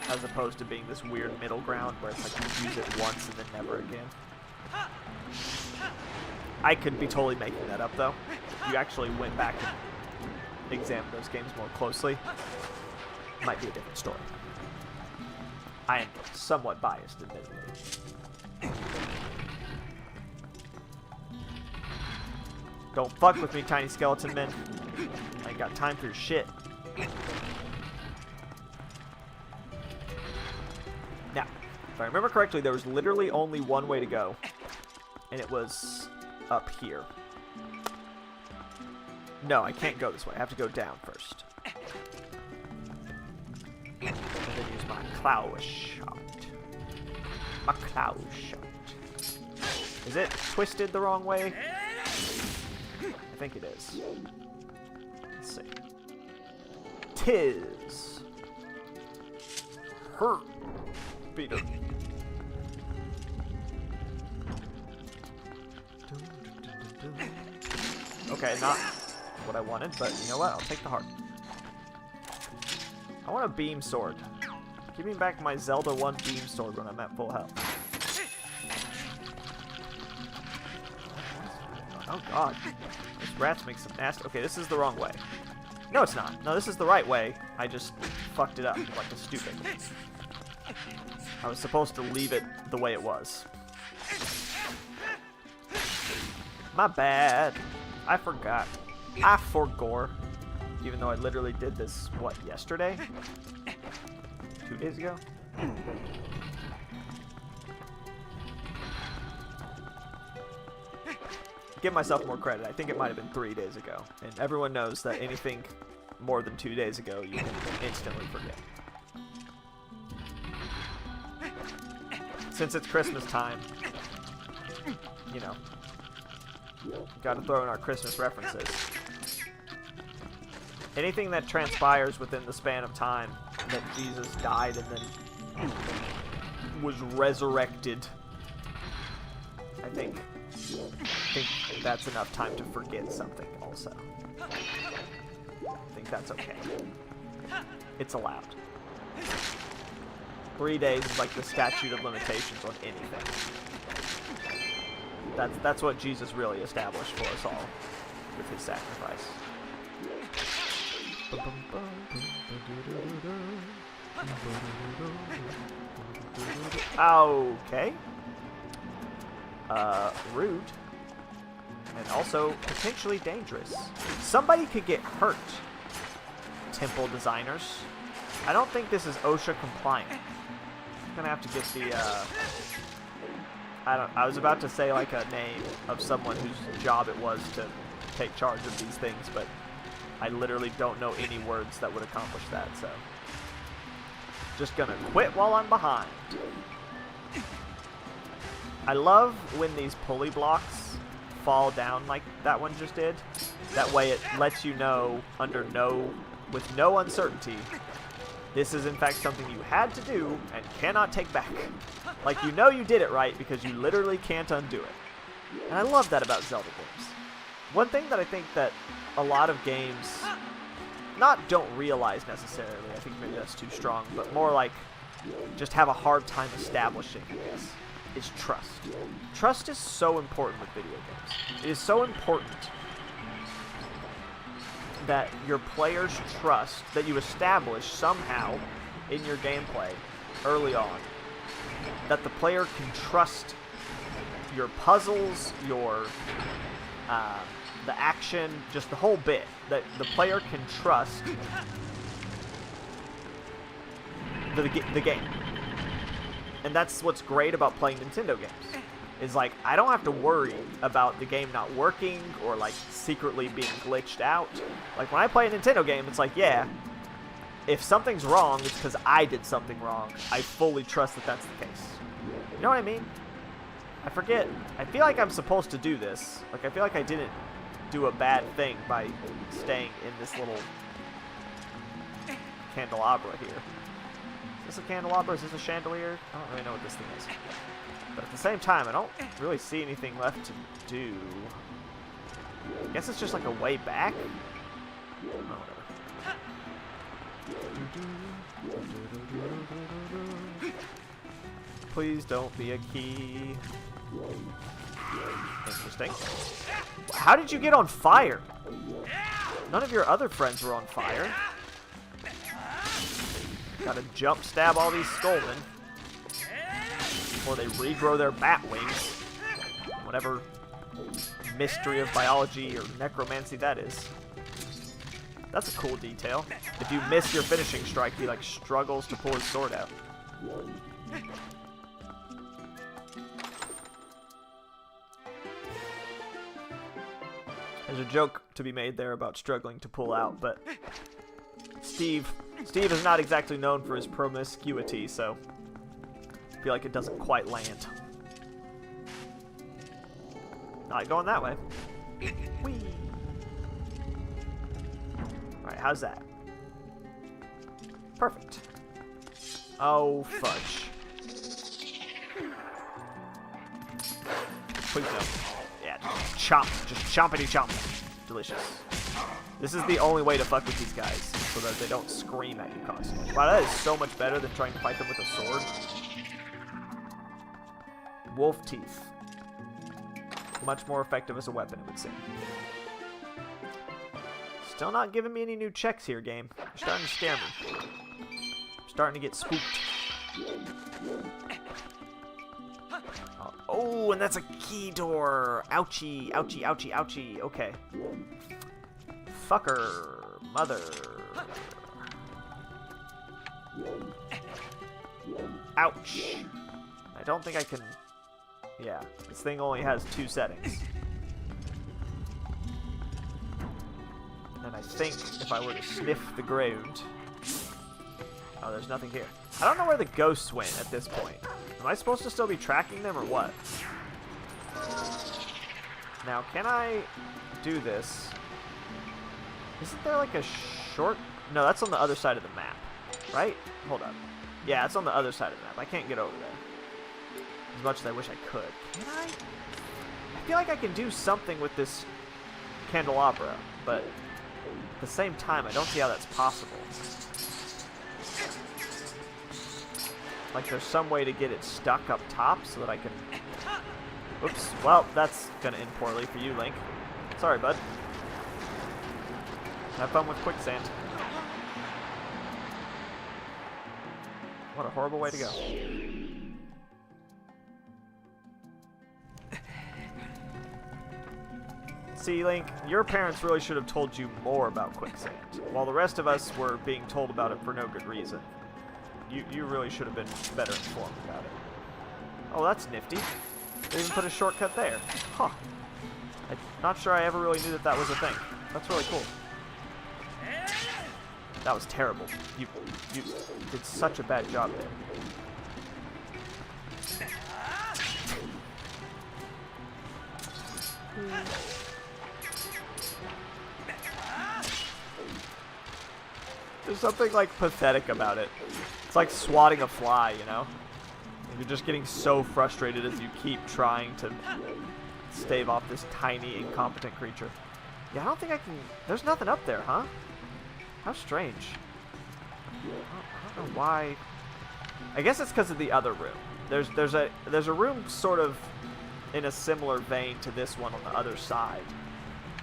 As opposed to being this weird middle ground where it's like you use it once and then never again. I could be totally making that up, though. If you actually went back and examined those games more closely, it might be a different story. I am somewhat biased, admittedly. Don't fuck with me, tiny skeleton men. I ain't got time for your shit. Now, if I remember correctly, there was literally only one way to go, and it was up here. No, I can't go this way. I have to go down first. And then use my cloud shot. My cloud shot. Is it twisted the wrong way? I think it is. Let's see. Tis. Hurt. Peter. Okay, not what I wanted, but you know what? I'll take the heart. I want a beam sword. Give me back my Zelda 1 beam sword when I'm at full health. Oh god. These rats make some nasty... Okay, this is the wrong way. No, it's not. No, this is the right way. I just fucked it up like a stupid. I was supposed to leave it the way it was. My bad. I forgot. For gore. Even though I literally did this, what, yesterday? 2 days ago? Give myself more credit. I think it might have been 3 days ago. And everyone knows that anything more than 2 days ago, you can instantly forget. Since it's Christmas time, you know, gotta throw in our Christmas references. Anything that transpires within the span of time that Jesus died and then was resurrected, I think that's enough time to forget something also. I think that's okay. It's allowed. 3 days is like the statute of limitations on anything. That's what Jesus really established for us all with his sacrifice. Okay. Rude. And also potentially dangerous. Somebody could get hurt. Temple designers. I don't think this is OSHA compliant. I'm gonna have to get the, I was about to say like a name of someone whose job it was to take charge of these things, but I literally don't know any words that would accomplish that, so. Just gonna quit while I'm behind. I love when these pulley blocks fall down like that one just did. That way it lets you know with no uncertainty, this is in fact something you had to do and cannot take back. Like you know you did it right because you literally can't undo it. And I love that about Zelda games. One thing that I think that a lot of games don't realize necessarily, I think maybe that's too strong, but more like just have a hard time establishing, I guess, is trust. Trust is so important with video games. It is so important that your players trust, that you establish somehow in your gameplay early on, that the player can trust your puzzles, your the action, just the whole bit, that the player can trust the game. And that's what's great about playing Nintendo games. Is like, I don't have to worry about the game not working or like secretly being glitched out. Like when I play a Nintendo game, it's like, yeah, if something's wrong, it's because I did something wrong. I fully trust that that's the case. You know what I mean? I forget. I feel like I'm supposed to do this. Like I feel like I didn't do a bad thing by staying in this little candelabra here. Is this a candelabra? Is this a chandelier? I don't really know what this thing is. But at the same time, I don't really see anything left to do. I guess it's just like a way back? Oh, whatever. Please don't be a key. Interesting. How did you get on fire? None of your other friends were on fire. Gotta jump stab all these Skullmen before they regrow their bat wings. Whatever mystery of biology or necromancy that is. That's a cool detail. If you miss your finishing strike, he like struggles to pull his sword out. There's a joke to be made there about struggling to pull out, but Steve is not exactly known for his promiscuity, so I feel like it doesn't quite land. Not going that way. Whee! Alright, how's that? Perfect. Oh, fudge. Please no. Yeah, just chompity chomp. Delicious. This is the only way to fuck with these guys, so that they don't scream at you constantly. Wow, that is so much better than trying to fight them with a sword. Wolf teeth. Much more effective as a weapon, it would seem. Still not giving me any new checks here, game. You're starting to scare me. I'm starting to get spooked. Oh, and that's a key door. Ouchie, ouchie, ouchie, ouchie. Okay. fucker. Mother. Ouch. I don't think I can... Yeah, this thing only has 2 settings. And I think if I were to sniff the ground... Oh, there's nothing here. I don't know where the ghosts went at this point. Am I supposed to still be tracking them or what? Now, can I do this? Isn't there like a short... No, that's on the other side of the map, right? Hold up. Yeah, it's on the other side of the map. I can't get over there. As much as I wish I could. Can I? I feel like I can do something with this candelabra, but at the same time, I don't see how that's possible. Like there's some way to get it stuck up top so that I can... Oops. Well, that's gonna end poorly for you, Link. Sorry, bud. Have fun with quicksand. What a horrible way to go. See, Link, your parents really should have told you more about quicksand, while the rest of us were being told about it for no good reason. You really should have been better informed about it. Oh, that's nifty. They even put a shortcut there. Huh. I'm not sure I ever really knew that that was a thing. That's really cool. That was terrible. You did such a bad job there. There's something like pathetic about it. It's like swatting a fly, you know? You're just getting so frustrated as you keep trying to stave off this tiny, incompetent creature. Yeah, I don't think I can... There's nothing up there, huh? How strange. I don't know why... I guess it's because of the other room. There's a room sort of in a similar vein to this one on the other side,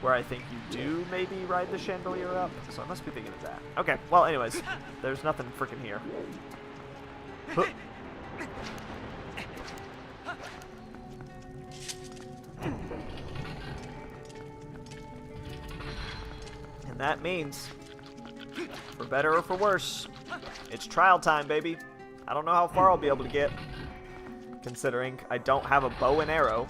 where I think you do maybe ride the chandelier up. So I must be thinking of that. Okay, well, anyways, there's nothing freaking here. Huh. And that means, for better or for worse, it's trial time, baby. I don't know how far I'll be able to get, considering I don't have a bow and arrow.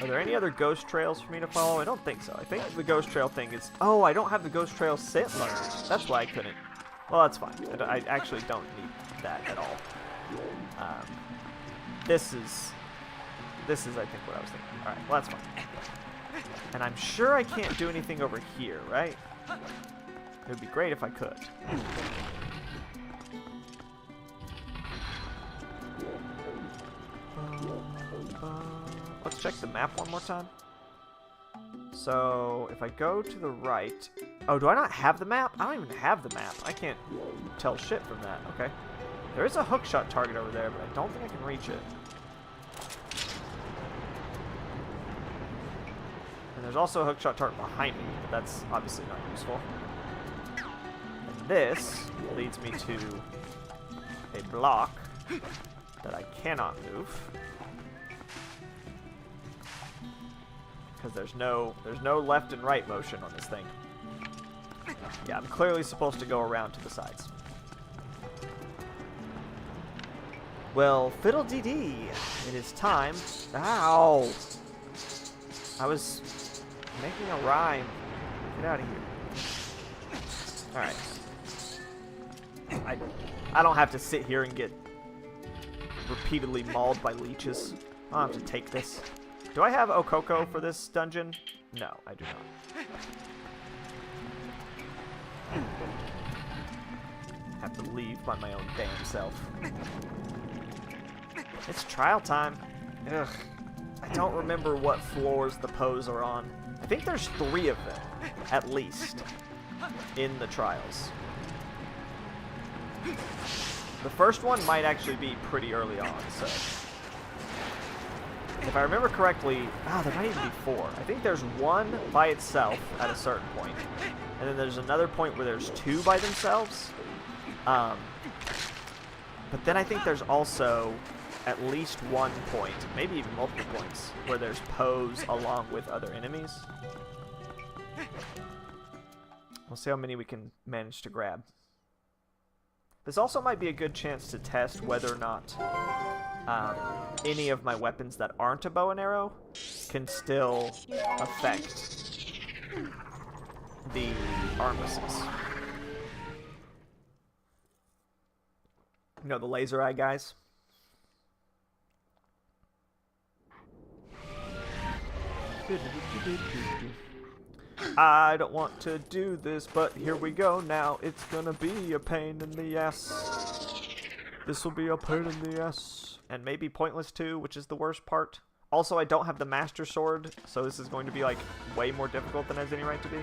Are there any other ghost trails for me to follow? I don't think so. I think the ghost trail thing is... Oh, I don't have the ghost trail set learned. That's why I couldn't. Well, that's fine. I actually don't need that at all. This is, I think, what I was thinking. Alright, well, that's fine. And I'm sure I can't do anything over here, right? It would be great if I could. Let's check the map one more time. So, if I go to the right... Oh, do I not have the map? I don't even have the map. I can't tell shit from that. Okay. There is a hookshot target over there, but I don't think I can reach it. And there's also a hookshot target behind me, but that's obviously not useful. And this leads me to a block that I cannot move. Because there's no left and right motion on this thing. Yeah, I'm clearly supposed to go around to the sides. Well, fiddle-dee-dee, it is time. Ow! I was making a rhyme. Get out of here. Alright. I don't have to sit here and get repeatedly mauled by leeches. I'll have to take this. Do I have Okoko for this dungeon? No, I do not. Have to leave by my own damn self. It's trial time. Ugh. I don't remember what floors the Poes are on. I think there's 3 of them, at least, in the trials. The first one might actually be pretty early on, so... If I remember correctly, there might even be 4. I think there's 1 by itself at a certain point, and then there's another point where there's 2 by themselves. But then I think there's also at least 1 point, maybe even multiple points, where there's Poes along with other enemies. We'll see how many we can manage to grab. This also might be a good chance to test whether or not any of my weapons that aren't a bow and arrow can still affect the armlesses. You know, the laser eye guys? I don't want to do this, but here we go now. It's gonna be a pain in the ass. This will be a pain in the ass. And maybe pointless too, which is the worst part. Also, I don't have the Master Sword, so this is going to be, like, way more difficult than it has any right to be.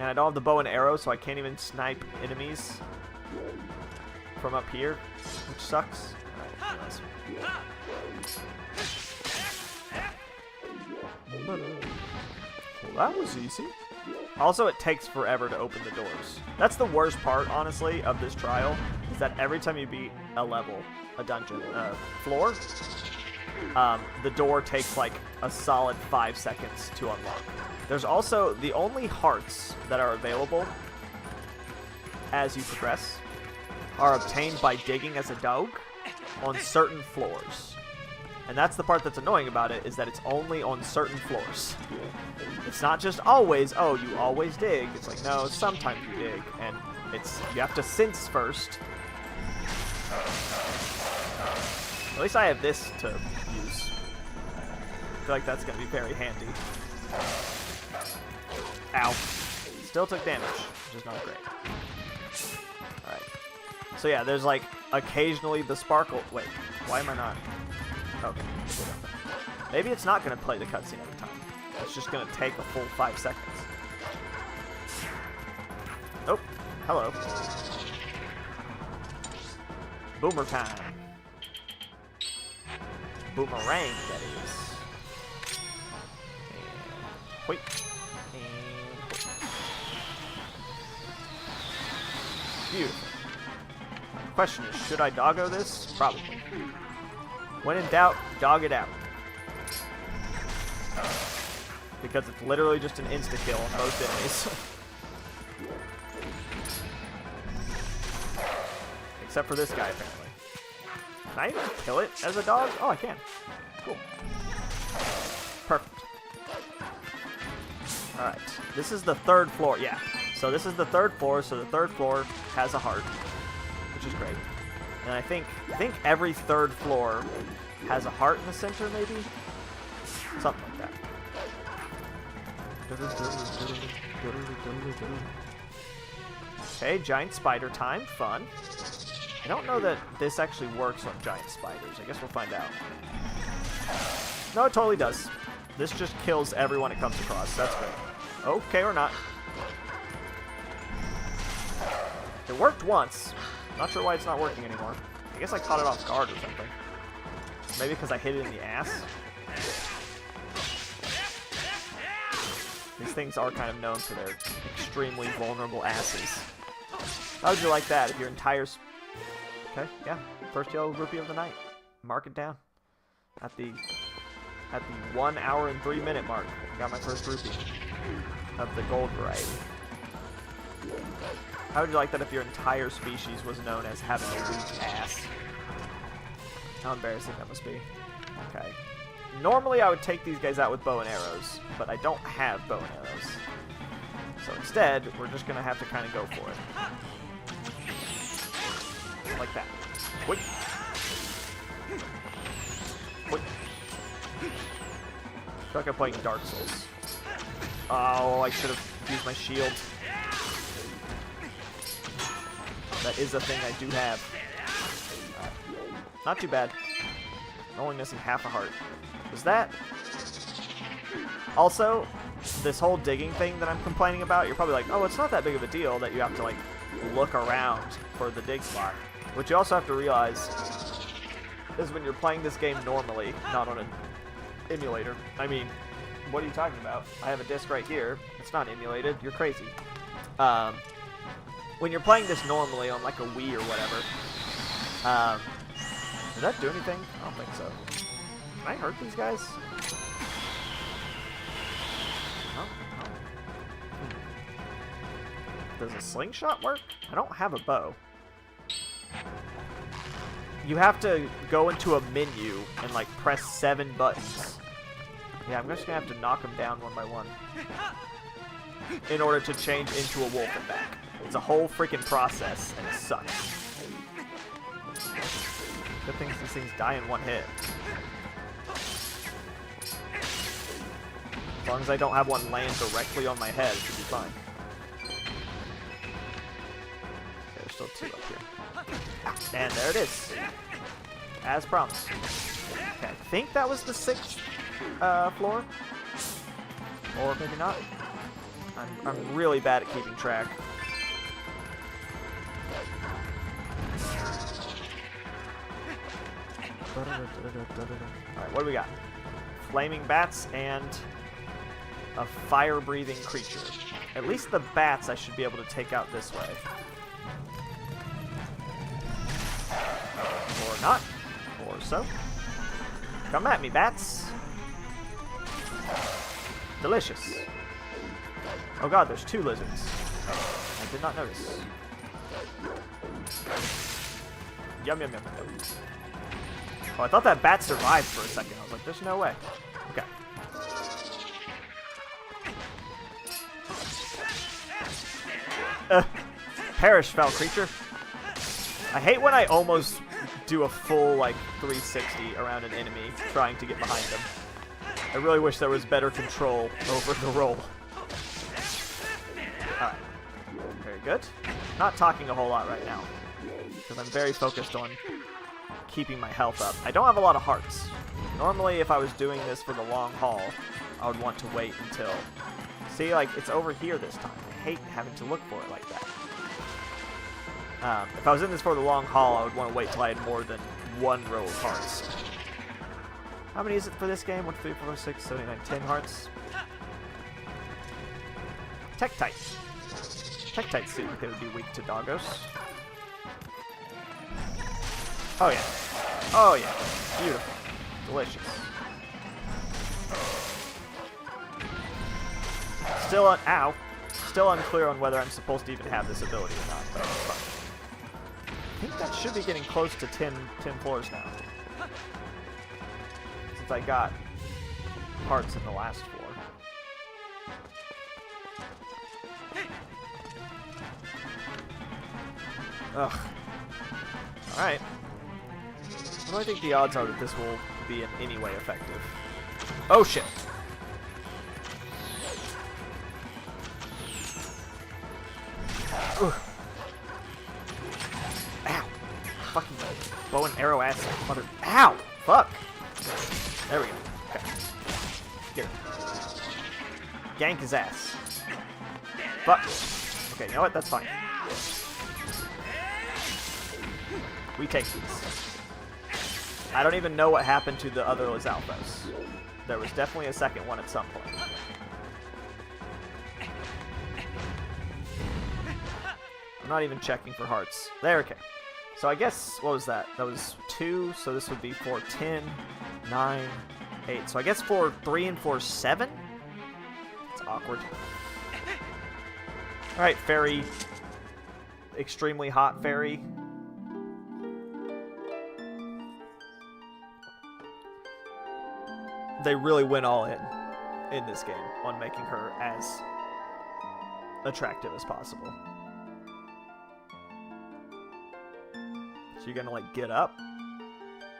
And I don't have the bow and arrow, so I can't even snipe enemies from up here, which sucks. Alright, nice. Well, that was easy. Also, it takes forever to open the doors. That's the worst part, honestly, of this trial, is that every time you beat a level, a dungeon, a floor, the door takes like a solid 5 seconds to unlock. There's also the only hearts that are available as you progress are obtained by digging as a dog on certain floors. And that's the part that's annoying about it, is that it's only on certain floors. It's not just always, oh, you always dig. It's like, no, sometimes you dig. And it's, you have to sense first. At least I have this to use. I feel like that's going to be very handy. Ow. Still took damage, which is not great. Alright. So yeah, there's like, occasionally the sparkle... Wait, why am I not... Okay. Maybe it's not going to play the cutscene every time. It's just going to take a full 5 seconds. Oh, hello. Boomer time. Boomerang, that is. And wait. And wait. Beautiful. The question is, should I doggo this? Probably. When in doubt, dog it out. Because it's literally just an insta-kill on most enemies. Except for this guy, apparently. Can I even kill it as a dog? Oh, I can. Cool. Perfect. Alright. This is the 3rd floor. Yeah. So this is the 3rd floor, so the 3rd floor has a heart. Which is great. And I think every 3rd floor has a heart in the center, maybe? Something like that. Okay, giant spider time. Fun. I don't know that this actually works on giant spiders. I guess we'll find out. No, it totally does. This just kills everyone it comes across. That's good. Okay, or not. It worked once. Not sure why it's not working anymore. I guess I caught it off guard or something. Maybe because I hit it in the ass. These things are kind of known for their extremely vulnerable asses. How would you like that if your entire... Okay, yeah. First yellow rupee of the night. Mark it down. At the 1 hour and 3 minute mark, I got my first rupee of the gold variety. How would you like that if your entire species was known as having a weak ass? How embarrassing that must be. Okay. Normally I would take these guys out with bow and arrows, but I don't have bow and arrows. So instead, we're just going to have to kind of go for it. Like that. Wait. Wait. I feel like I'm playing Dark Souls. Oh, I should have used my shield. That is a thing I do have. Not too bad. I'm only missing half a heart. Was that? Also, this whole digging thing that I'm complaining about, you're probably like, oh, it's not that big of a deal that you have to, like, look around for the dig slot. What you also have to realize is when you're playing this game normally, not on an emulator. I mean, what are you talking about? I have a disc right here. It's not emulated. You're crazy. When you're playing this normally on, like, a Wii or whatever, did that do anything? I don't think so. Can I hurt these guys? No? No. Does a slingshot work? I don't have a bow. You have to go into a menu and, like, press 7 buttons. Yeah, I'm just gonna have to knock them down one by one in order to change into a wolf and back. It's a whole freaking process, and it sucks. Good thing these things die in one hit. As long as I don't have one land directly on my head, it should be fine. There's still 2 up here. And there it is. As promised. Okay, I think that was the 6th floor. Or maybe not. I'm really bad at keeping track. Alright, what do we got? Flaming bats and a fire-breathing creature. At least the bats I should be able to take out this way. Or not. Or so. Come at me, bats. Delicious. Oh god, there's 2 lizards. I did not notice. Yum, yum, yum, yum. Oh, I thought that bat survived for a second. I was like, there's no way. Okay. Perish, foul creature. I hate when I almost do a full, like, 360 around an enemy trying to get behind them. I really wish there was better control over the roll. Alright. Very good. Not talking a whole lot right now, because I'm very focused on keeping my health up. I don't have a lot of hearts. Normally, if I was doing this for the long haul, I would want to wait until... See, like, it's over here this time. I hate having to look for it like that. If I was in this for the long haul, I would want to wait till I had more than 1 row of hearts. How many is it for this game? 1, 2, 3, 4, 5, 6, 7, 8, 9, 10 hearts. Tektite. Tektites seem like they would be weak to doggos. Oh yeah. Oh yeah. Beautiful. Delicious. Ow. Still unclear on whether I'm supposed to even have this ability or not, but it's fine. I think that should be getting close to 10 floors now. Since I got hearts in the last floor. Ugh. Alright. What do I think the odds are that this will be in any way effective? Oh shit! Ugh. Ow! Fucking bow and arrow ass mother. Ow! Fuck! There we go. Okay. Get him. Gank his ass. Fuck! Okay, you know what? That's fine. We take these. I don't even know what happened to the other Lizalfos. There was definitely a second one at some point. I'm not even checking for hearts. There, okay. So I guess, what was that? That was 2, so this would be 4, 10, 9, 8. So I guess 4, 3, and 4, 7? It's awkward. Alright, fairy. Extremely hot fairy. They really went all in this game on making her as attractive as possible. So you're gonna like get up?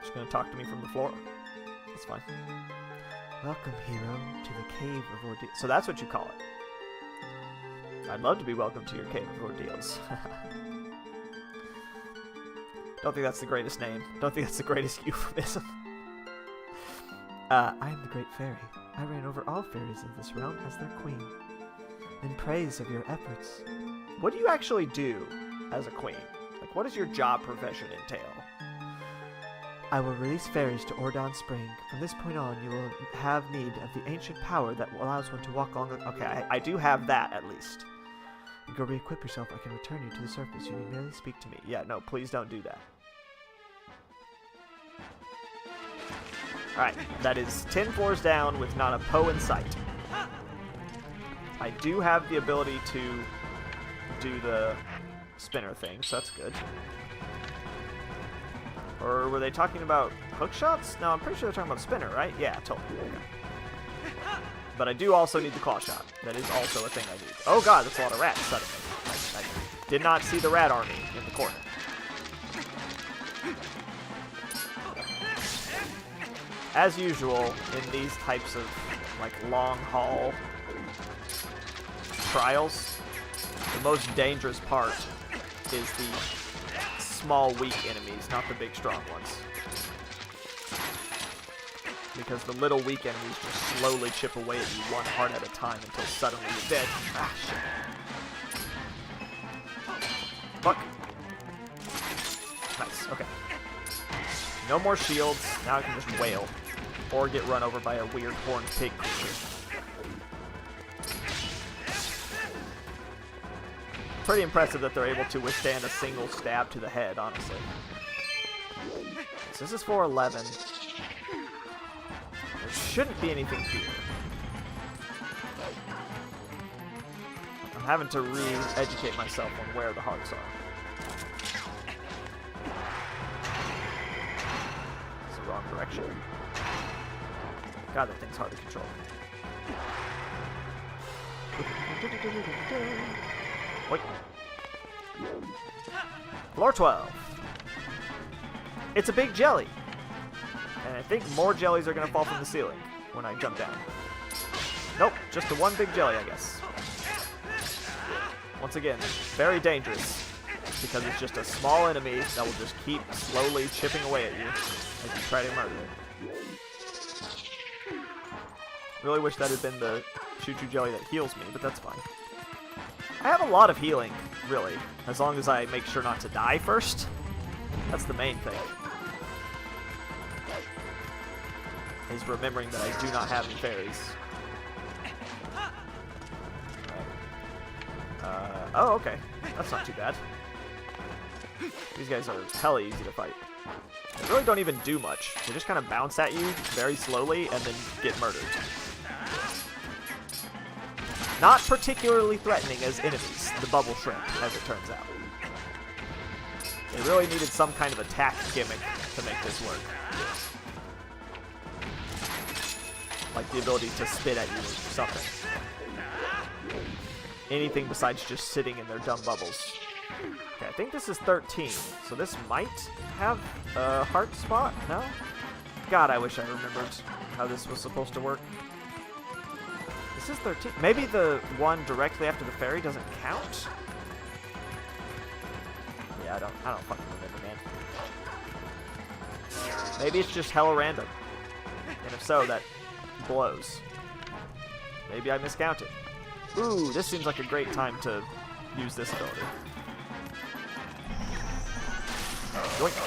Just gonna talk to me from the floor? That's fine. Welcome, hero, to the Cave of Ordeals. So that's what you call it. I'd love to be welcomed to your Cave of Ordeals. Don't think that's the greatest name. Don't think that's the greatest euphemism. I am the Great Fairy. I reign over all fairies of this realm as their queen. In praise of your efforts. What do you actually do as a queen? Like, what does your job profession entail? I will release fairies to Ordon Spring. From this point on, you will have need of the ancient power that allows one to walk along the... Okay, I do have that, at least. You go re-equip yourself, I can return you to the surface. You need merely speak to me. Yeah, no, please don't do that. Alright, that is 10 floors down with not a Poe in sight. I do have the ability to do the spinner thing, so that's good. Or were they talking about hook shots? No, I'm pretty sure they're talking about spinner, right? Yeah, totally. Okay. But I do also need the claw shot. That is also a thing I need. Oh god, that's a lot of rats suddenly. I did not see the rat army in the corner. As usual, in these types of like long haul trials, the most dangerous part is the small, weak enemies, not the big, strong ones. Because the little weak enemies just slowly chip away at you one heart at a time until suddenly you're dead. Ah, shit. Fuck. Nice, okay. No more shields, now I can just wail. Or get run over by a weird horned pig creature. Pretty impressive that they're able to withstand a single stab to the head, honestly. So this is 411. There shouldn't be anything here. I'm having to re-educate myself on where the hearts are. It's the wrong direction. God, that thing's hard to control. Wait. Floor 12. It's a big jelly. And I think more jellies are going to fall from the ceiling when I jump down. Nope, just the one big jelly, I guess. Once again, very dangerous. Because it's just a small enemy that will just keep slowly chipping away at you as you try to murder it. Really wish that had been the choo-choo jelly that heals me, but that's fine. I have a lot of healing, really, as long as I make sure not to die first. That's the main thing. Is remembering that I do not have any fairies. Right. Oh, okay. That's not too bad. These guys are hella easy to fight. They really don't even do much. They just kind of bounce at you very slowly and then get murdered. Not particularly threatening as enemies, the bubble shrimp, as it turns out. They really needed some kind of attack gimmick to make this work. Like the ability to spit at you or something. Anything besides just sitting in their dumb bubbles. Okay, I think this is 13, so this might have a heart spot, no? God, I wish I remembered how this was supposed to work. This is 13. Maybe the one directly after the fairy doesn't count? Yeah, I don't fucking remember, man. Maybe it's just hella random. And if so, that blows. Maybe I miscounted. Ooh, this seems like a great time to use this ability. Yoink.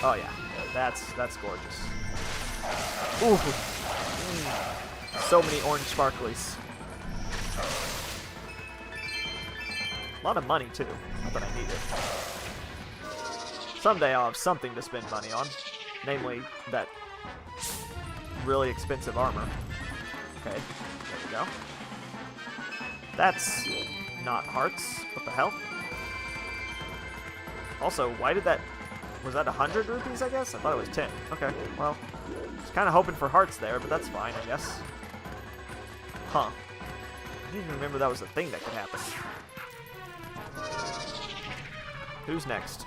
Oh yeah, that's gorgeous. Ooh. So many orange sparklies. A lot of money too. Not that I need it. Someday I'll have something to spend money on. Namely, that really expensive armor. Okay, there we go. That's not hearts. What the hell? Also, why did that... Was that 100 rupees, I guess? I thought it was 10. Okay, well, I was kind of hoping for hearts there, but that's fine, I guess. Huh. I didn't even remember that was a thing that could happen. Who's next?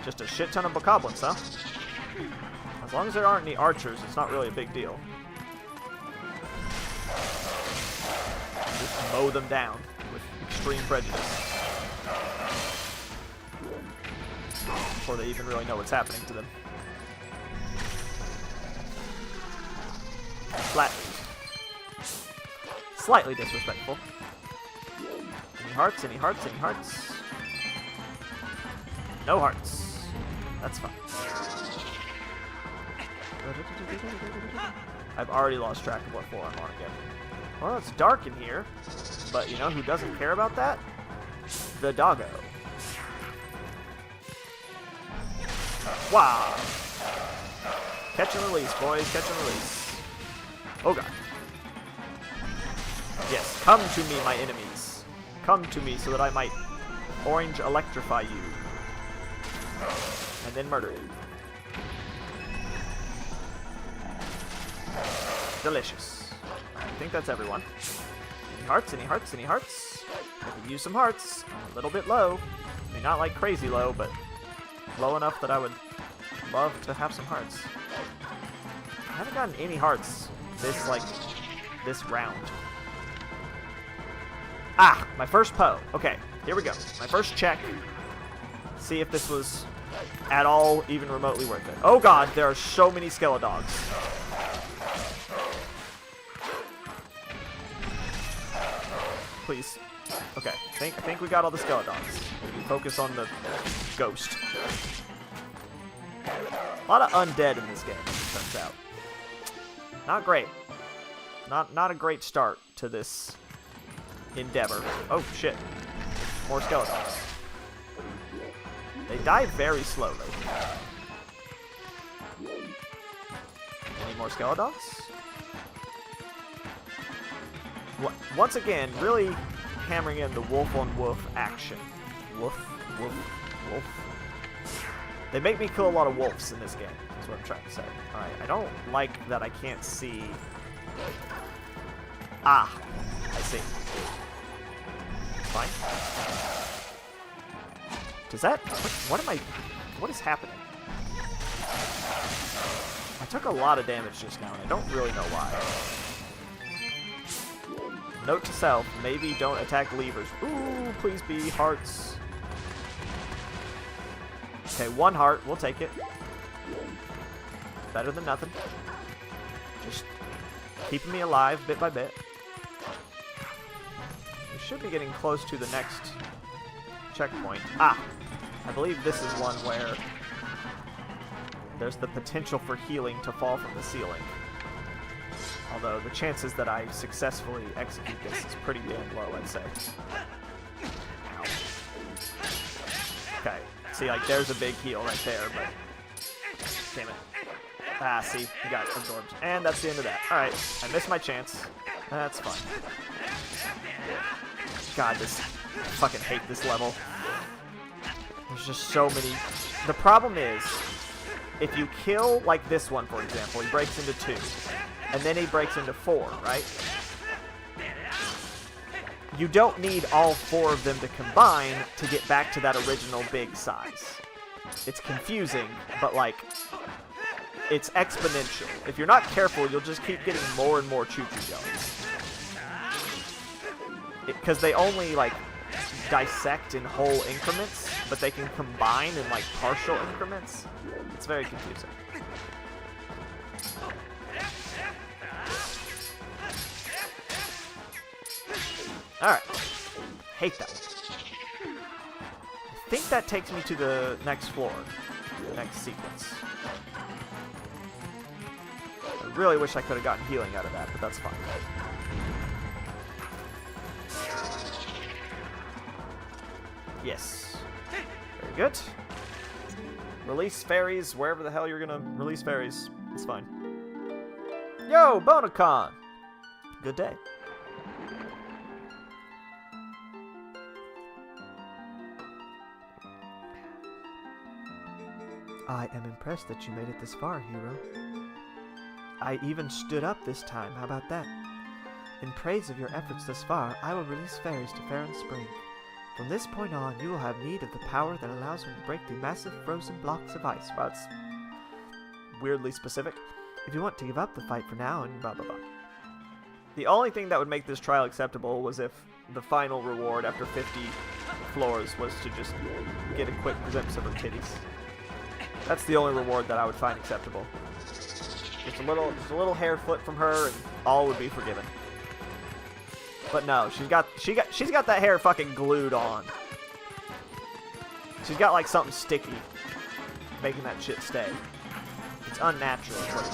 Just a shit ton of bokoblins, huh? As long as there aren't any archers, it's not really a big deal. Just mow them down with extreme prejudice. Before they even really know what's happening to them. Slightly disrespectful. Any hearts? Any hearts? Any hearts? No hearts. That's fine. I've already lost track of what floor I'm on again. Well, it's dark in here, but you know who doesn't care about that? The doggo. Wow. Catch and release, boys. Catch and release. Oh god. Yes, come to me, my enemies. come to me so that I might orange electrify you. And then murder you. Delicious. I think that's everyone. Any hearts? Any hearts? Any hearts? I could use some hearts. I'm a little bit low. I mean, not like crazy low, but low enough that I would love to have some hearts. I haven't gotten any hearts this round. Ah, my first Poe. Okay, here we go. My first check. See if this was at all even remotely worth it. Oh god, there are so many Skeledogs. Please. Okay, I think we got all the Skeledogs. We focus on the ghost. A lot of undead in this game, as it turns out. Not great. Not a great start to this endeavor. Oh shit. More Skeledogs. They die very slowly. Any more Skeledogs? Once again, really hammering in the wolf on wolf action. Wolf, wolf, wolf. They make me kill a lot of wolves in this game, is what I'm trying to say. Alright, I don't like that I can't see. Ah, I see. Fine. Does that... What is happening? I took a lot of damage just now, and I don't really know why. Note to self, maybe don't attack levers. Ooh, please be hearts. Okay, 1 heart, we'll take it. Better than nothing. Just keeping me alive bit by bit. We should be getting close to the next checkpoint. Ah! I believe this is one where there's the potential for healing to fall from the ceiling. Although the chances that I successfully execute this is pretty damn low, I'd say. Ow. Okay, see, like, there's a big heal right there, but... Damn it. Ah, see, you got absorbed. And that's the end of that. Alright, I missed my chance. That's fine. God, I fucking hate this level. There's just so many... The problem is, if you kill, like this one, for example, he breaks into 2. And then he breaks into 4, right? You don't need all 4 of them to combine to get back to that original big size. It's confusing, but, like, it's exponential. If you're not careful, you'll just keep getting more and more choo-choo jellies. Because they only, like, dissect in whole increments, but they can combine in, like, partial increments. It's very confusing. Alright. Hate that one. I think that takes me to the next floor. The next sequence. I really wish I could have gotten healing out of that, but that's fine. Yes. Very good. Release fairies wherever the hell you're gonna release fairies. It's fine. Yo, Bonacon! Good day. I am impressed that you made it this far, hero. I even stood up this time, how about that? In praise of your efforts thus far, I will release fairies to Farron Spring. From this point on, you will have need of the power that allows one to break through massive frozen blocks of ice. Well, it's weirdly specific. If you want to give up the fight for now, and blah blah blah. The only thing that would make this trial acceptable was if the final reward after 50 floors was to just get a quick glimpse of her titties. That's the only reward that I would find acceptable. Just a little hair flip from her, and all would be forgiven. But no, she's got that hair fucking glued on. She's got like something sticky, making that shit stay. It's unnatural, is what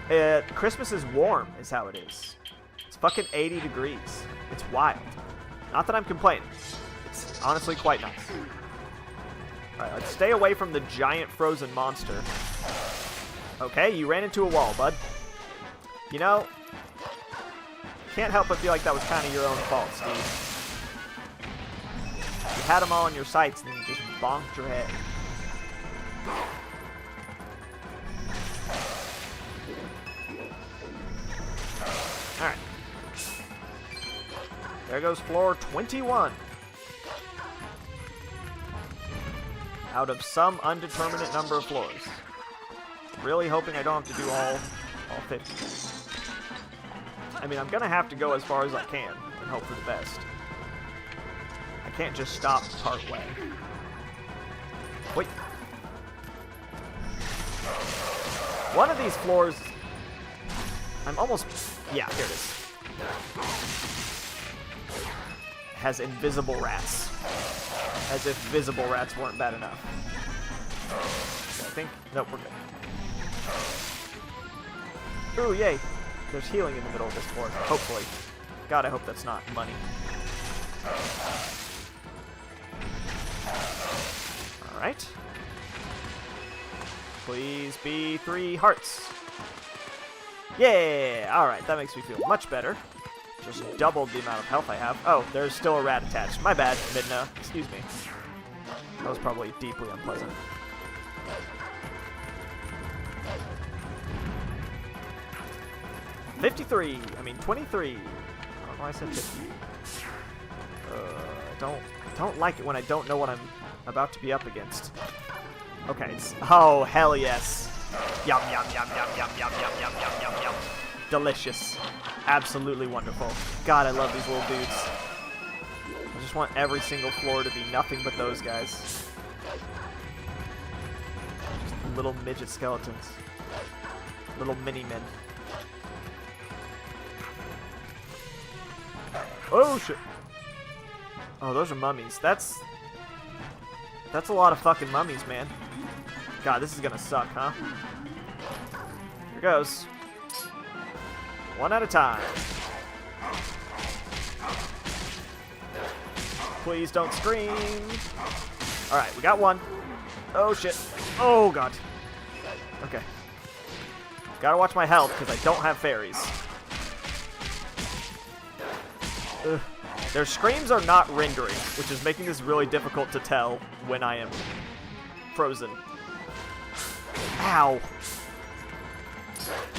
it is. Christmas is warm, is how it is. It's fucking 80 degrees. It's wild. Not that I'm complaining. It's honestly quite nice. Alright, let's stay away from the giant frozen monster. Okay, you ran into a wall, bud. You know, can't help but feel like that was kind of your own fault, Steve. You had them all in your sights, and then you just bonked your head. Alright. There goes floor 21. Out of some undeterminate number of floors. Really hoping I don't have to do all 50. I mean, I'm going to have to go as far as I can and hope for the best. I can't just stop part way. Wait. One of these floors... I'm almost... Yeah, here it is. Has invisible rats. As if visible rats weren't bad enough. I think... Nope, we're good. Ooh, yay. There's healing in the middle of this floor. Hopefully. God, I hope that's not money. Alright. Please be 3 hearts. Yeah! Alright, that makes me feel much better. Just doubled the amount of health I have. Oh, there's still a rat attached. My bad, Midna. Excuse me. That was probably deeply unpleasant. $53. I mean, 23. I don't know why I said 50. I don't like it when I don't know what I'm about to be up against. Okay. Oh, hell yes. Yum, yum, yum, yum, yum, yum, yum, yum, yum, yum, yum. Delicious. Absolutely wonderful. God, I love these little dudes. I just want every single floor to be nothing but those guys. Just little midget skeletons. Little mini-men. Oh, shit. Oh, those are mummies. That's a lot of fucking mummies, man. God, this is gonna suck, huh? Here goes. One at a time. Please don't scream. Alright, we got one. Oh, shit. Oh, God. Okay. Gotta watch my health, because I don't have fairies. Ugh. Their screams are not rendering, which is making this really difficult to tell when I am frozen. Ow.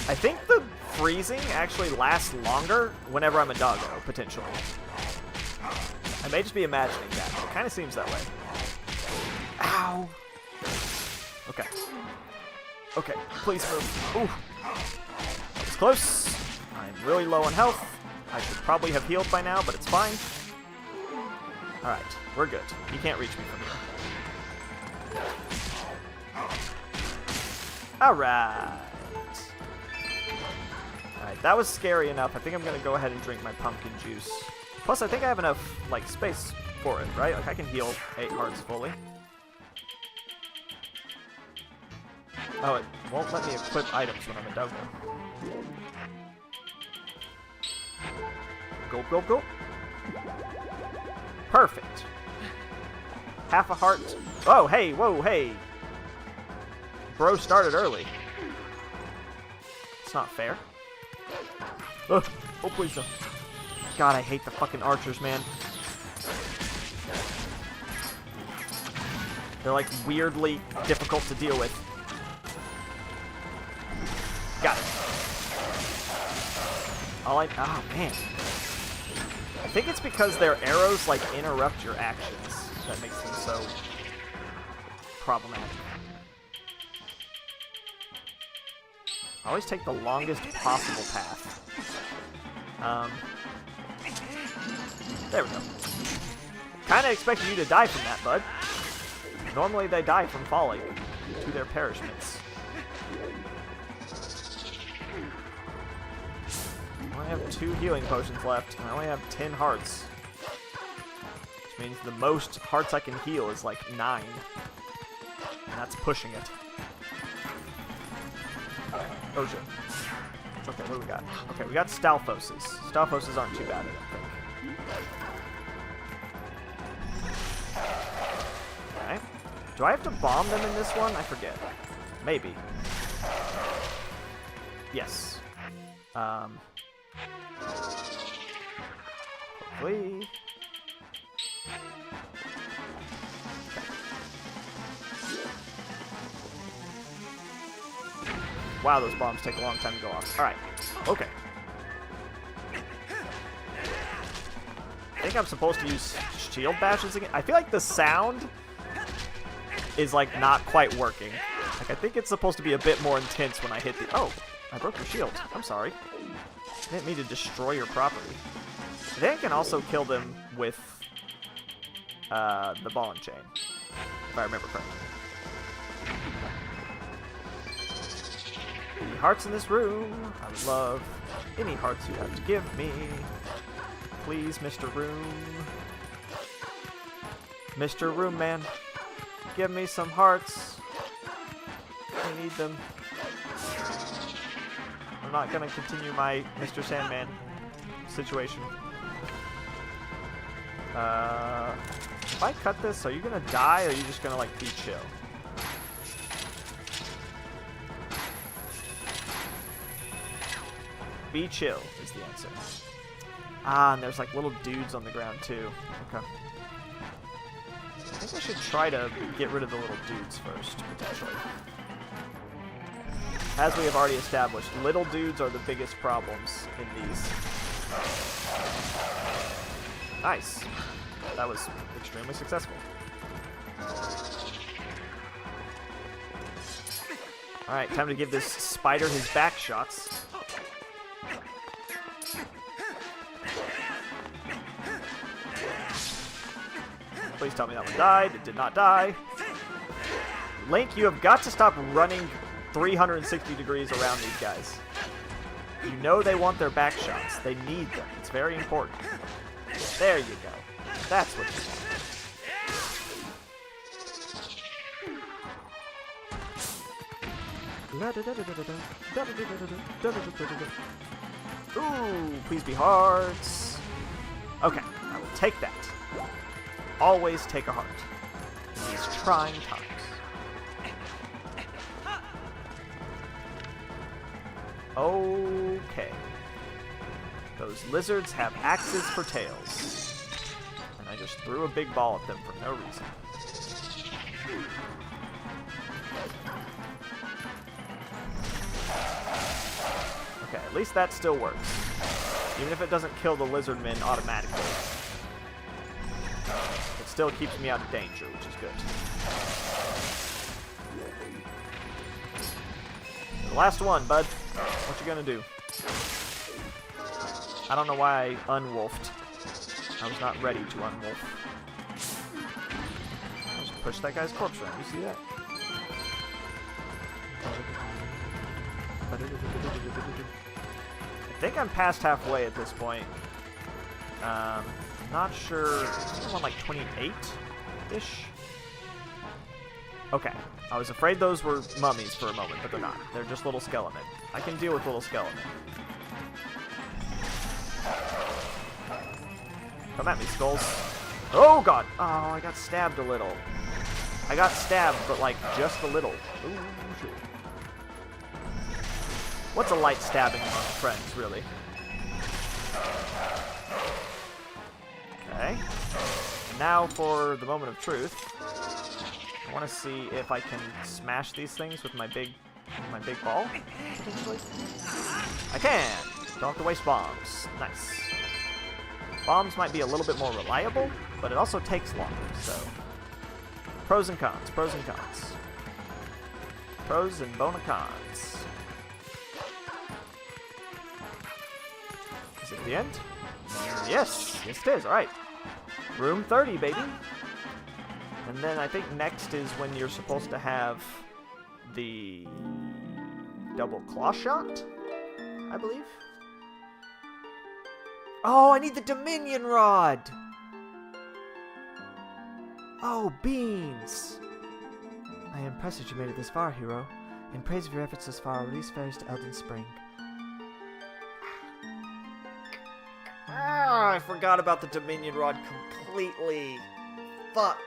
I think the freezing actually lasts longer whenever I'm a doggo, potentially. I may just be imagining that, but it kind of seems that way. Ow. Okay. Okay, please move. Ooh. That was close. I'm really low on health. I should probably have healed by now, but it's fine. Alright, we're good. You can't reach me from here. Alright. Alright, that was scary enough. I think I'm going to go ahead and drink my pumpkin juice. Plus, I think I have enough, like, space for it, right? Like, I can heal 8 hearts fully. Oh, it won't let me equip items when I'm a doggo. Go, go, go. Perfect. Half a heart. Oh, hey, whoa, hey. Bro started early. It's not fair. Oh, please don't. God, I hate the fucking archers, man. They're like weirdly difficult to deal with. Got it. Oh, man. I think it's because their arrows, like, interrupt your actions. That makes them so problematic. I always take the longest possible path. There we go. Kinda expected you to die from that, bud. Normally they die from falling to their perishments. I only have 2 healing potions left, and I only have 10 hearts. Which means the most hearts I can heal is like 9. And that's pushing it. Oh shit. Okay, what do we got? Okay, we got Stalfoses. Stalfoses aren't too bad, I don't think. Okay. Do I have to bomb them in this one? I forget. Maybe. Yes. Flee. Wow, those bombs take a long time to go off. Alright. Okay. I think I'm supposed to use shield bashes again. I feel like the sound is like not quite working. Like I think it's supposed to be a bit more intense when I hit the... Oh, I broke your shield. I'm sorry. I didn't mean to destroy your property. I think I can also kill them with the ball and chain, if I remember correctly. Any hearts in this room? I would love any hearts you have to give me. Please, Mr. Room. Mr. Room Man, give me some hearts. I need them. I'm not gonna continue my Mr. Sandman situation. If I cut this, are you gonna die, or are you just gonna, like, be chill? Be chill is the answer. Ah, and there's, like, little dudes on the ground, too. Okay. I think I should try to get rid of the little dudes first, potentially. As we have already established, little dudes are the biggest problems in these. Nice. That was extremely successful. Alright, time to give this spider his back shots. Please tell me that one died. It did not die. Link, you have got to stop running 360 degrees around these guys. You know they want their back shots. They need them. It's very important. There you go. That's what you want. Ooh, please be hearts. Okay, I will take that. Always take a heart in these trying times. Okay. Those lizards have axes for tails. And I just threw a big ball at them for no reason. Okay, at least that still works. Even if it doesn't kill the lizard men automatically. It still keeps me out of danger, which is good. The last one, bud. What you gonna do? I don't know why I unwolfed. I was not ready to unwolf. I'll just push that guy's corpse around. You see that? I think I'm past halfway at this point. Not sure. I'm on like 28-ish. Okay. I was afraid those were mummies for a moment, but they're not. They're just little skeleton. I can deal with little skeleton. Come at me, skulls. Oh, God. Oh, I got stabbed a little. I got stabbed, but like just a little. Ooh, shit. What's a light stabbing among friends, really? Okay. Now for the moment of truth. I want to see if I can smash these things with my big ball, potentially. I can! Don't have to waste bombs. Nice. Bombs might be a little bit more reliable, but it also takes longer, so... Pros and cons, pros and cons. Pros and bona cons. Is it the end? Yes! Yes it is, alright. Room 30, baby! And then I think next is when you're supposed to have the double claw shot, I believe. Oh, I need the Dominion Rod! Oh, beans! I am impressed that you made it this far, hero. In praise of your efforts thus far, release fairies to Elden Spring. Ah, I forgot about the Dominion Rod completely. Fuck.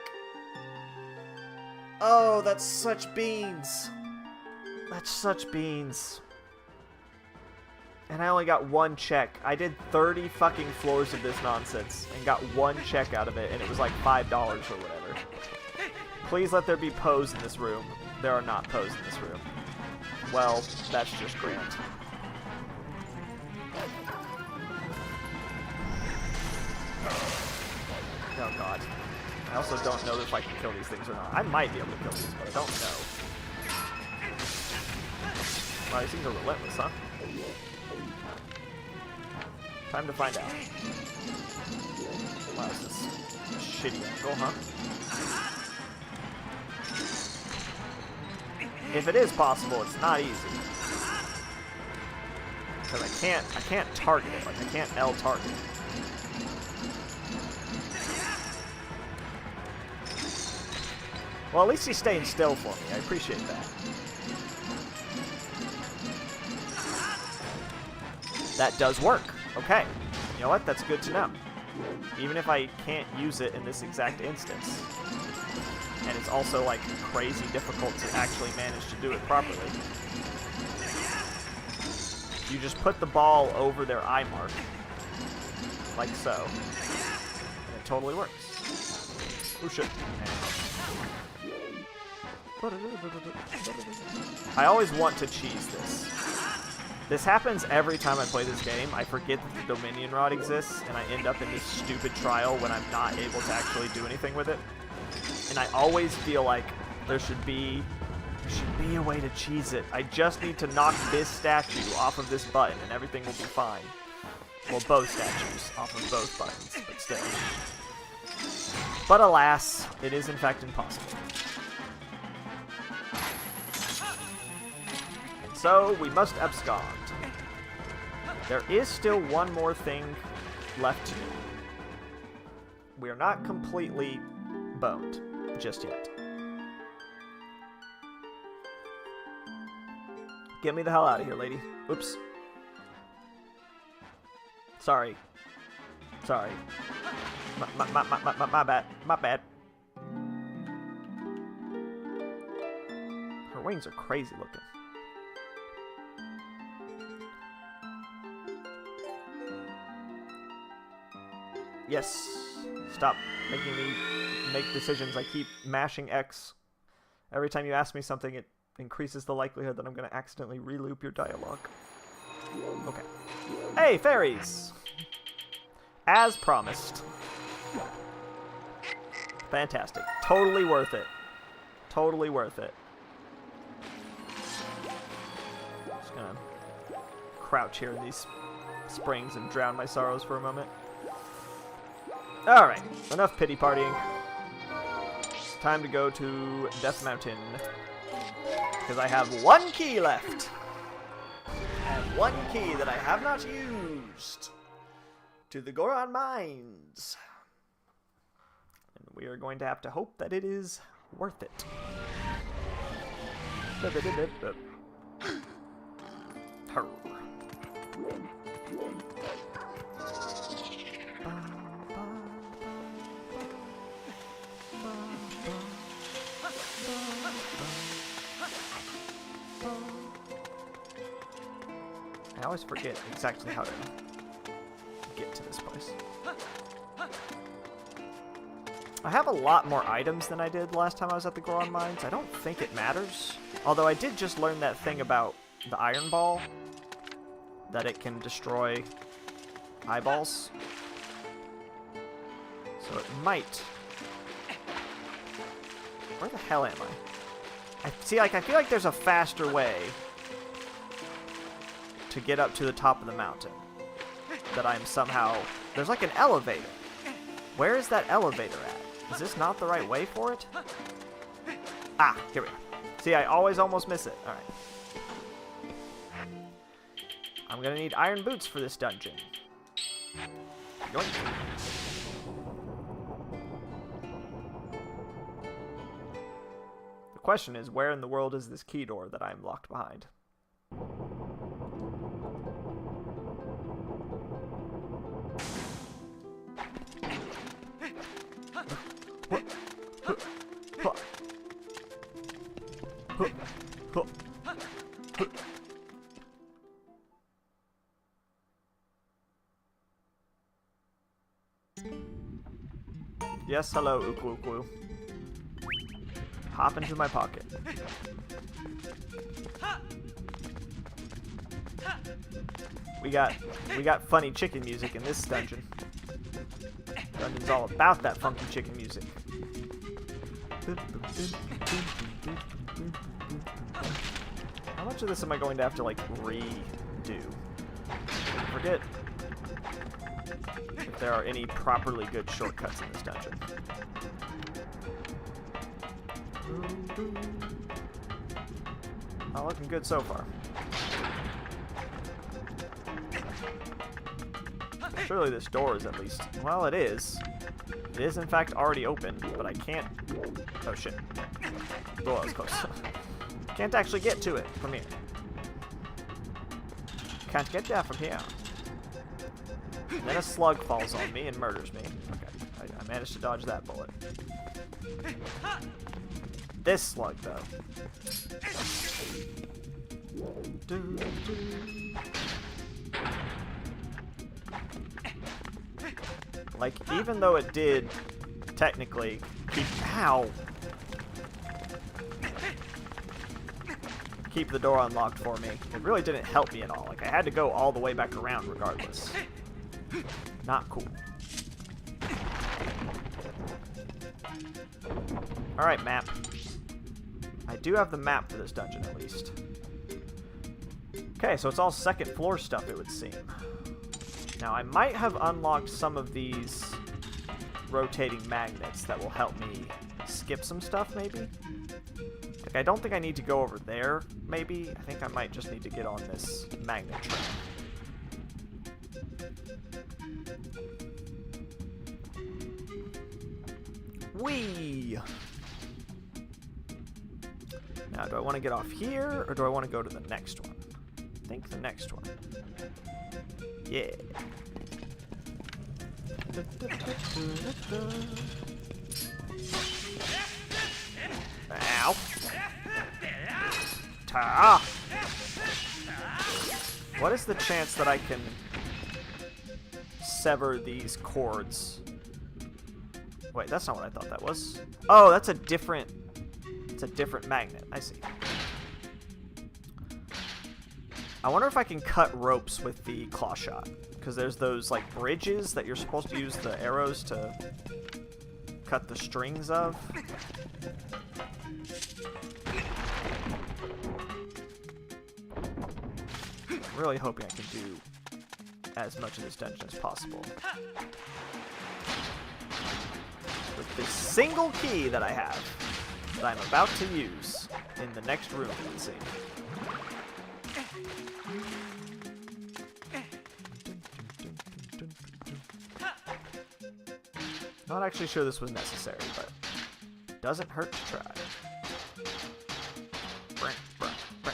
Oh, that's such beans. That's such beans. And I only got one check. I did 30 fucking floors of this nonsense and got one check out of it, and it was like $5 or whatever. Please let there be pose in this room. There are not pose in this room. Well, that's just grand. Oh god. I also don't know if I can kill these things or not. I might be able to kill these, but I don't know. Wow, these things are relentless, huh? Time to find out. Wow, this is a shitty angle, huh? If it is possible, it's not easy. Because I can't target it. Like, I can't L target it. Well, at least he's staying still for me. I appreciate that. That does work. Okay. You know what? That's good to know. Even if I can't use it in this exact instance. And it's also, like, crazy difficult to actually manage to do it properly. You just put the ball over their eye mark. Like so. And it totally works. Oh, shit. I always want to cheese this. This happens every time I play this game. I forget that the Dominion Rod exists, and I end up in this stupid trial when I'm not able to actually do anything with it. And I always feel like there should be a way to cheese it. I just need to knock this statue off of this button, and everything will be fine. Well, both statues off of both buttons, but still. But alas, it is in fact impossible. So, we must abscond. There is still one more thing left to do. We are not completely boned just yet. Get me the hell out of here, lady. Oops. Sorry. Sorry. My bad. My bad. Her wings are crazy looking. Yes. Stop making me make decisions. I keep mashing X. Every time you ask me something, it increases the likelihood that I'm going to accidentally re-loop your dialogue. Okay. Hey, fairies! As promised. Fantastic. Totally worth it. Totally worth it. Just gonna crouch here in these springs and drown my sorrows for a moment. Alright, enough pity partying. It's time to go to Death Mountain. Because I have one key left. And one key that I have not used. To the Goron Mines. And we are going to have to hope that it is worth it. Hurr. I always forget exactly how to get to this place. I have a lot more items than I did last time I was at the Goron Mines. I don't think it matters. Although I did just learn that thing about the Iron Ball. That it can destroy eyeballs. So it might... Where the hell am I? I feel like there's a faster way to get up to the top of the mountain. That I'm somehow... There's like an elevator. Where is that elevator at? Is this not the right way for it? Ah, here we go. See, I always almost miss it. Alright. I'm gonna need iron boots for this dungeon. Yoink. The question is, where in the world is this key door that I'm locked behind? Yes, hello, Ukwu Ukwu. Hop into my pocket. We got funny chicken music in this dungeon. Dungeon's all about that funky chicken music. How much of this am I going to have to like redo? Forget if there are any properly good shortcuts in this dungeon. Not looking good so far. Surely this door is at least... Well, it is. It is, in fact, already open, but I can't... Oh, shit. Oh, that was close. Can't actually get to it from here. Can't get there from here. And then a slug falls on me and murders me. Okay, I managed to dodge that bullet. This slug, though. Like, even though it did technically keep the door unlocked for me, it really didn't help me at all. Like, I had to go all the way back around regardless. Not cool. Alright, map. I do have the map for this dungeon, at least. Okay, so it's all second floor stuff, it would seem. Now, I might have unlocked some of these rotating magnets that will help me skip some stuff, maybe? Like, I don't think I need to go over there, maybe. I think I might just need to get on this magnet train. Whee! Now, do I want to get off here, or do I want to go to the next one? I think the next one. Yeah. Ow. Ta. What is the chance that I can sever these cords? Wait, that's not what I thought that was. Oh, that's a different... It's a different magnet. I see. I wonder if I can cut ropes with the claw shot. Because there's those, like, bridges that you're supposed to use the arrows to cut the strings of. I'm really hoping I can do as much of this dungeon as possible. With this single key that I have, that I'm about to use in the next room, let's see. Not actually sure this was necessary, but doesn't hurt to try.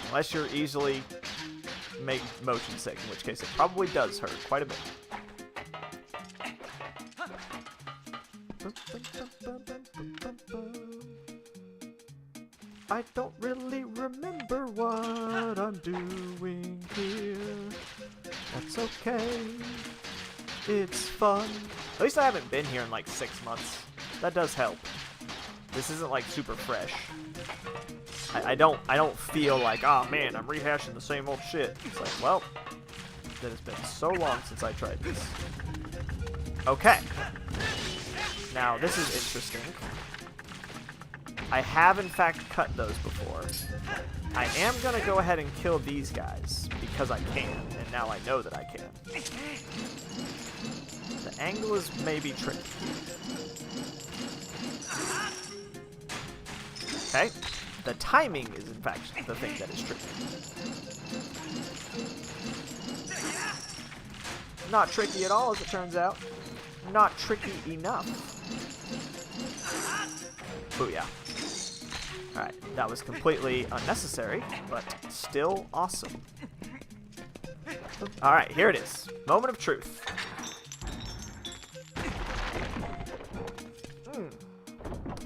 Unless you're easily made motion sick, in which case it probably does hurt quite a bit. I don't really remember what I'm doing here. That's okay. It's fun. At least I haven't been here in like 6 months. That does help. This isn't like super fresh. I don't feel like, oh man, I'm rehashing the same old shit. It's like, well, it has been so long since I tried this. Okay. Now this is interesting. I have in fact cut those before. I am gonna go ahead and kill these guys because I can, and now I know that I can. The angle is maybe tricky. Okay. The timing is in fact the thing that is tricky. Not tricky at all, as it turns out. Not tricky enough. Booyah. Alright, that was completely unnecessary, but still awesome. Alright, here it is. Moment of truth.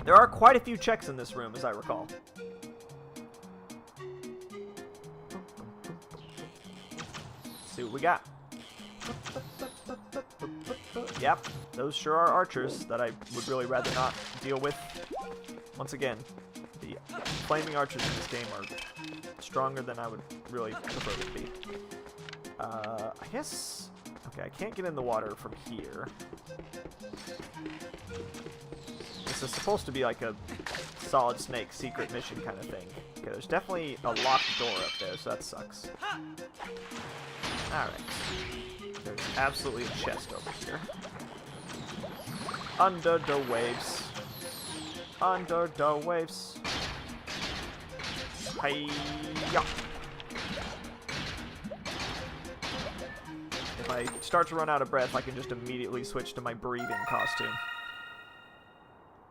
There are quite a few checks in this room, as I recall. Let's see what we got. Yep, those sure are archers that I would really rather not deal with. Once again, the flaming archers in this game are stronger than I would really prefer to be. I guess... Okay, I can't get in the water from here. This is supposed to be like a Solid Snake secret mission kind of thing. Okay, there's definitely a locked door up there, so that sucks. Alright. There's absolutely a chest over here. Under the waves. Under the waves. Hi-ya! If I start to run out of breath, I can just immediately switch to my breathing costume.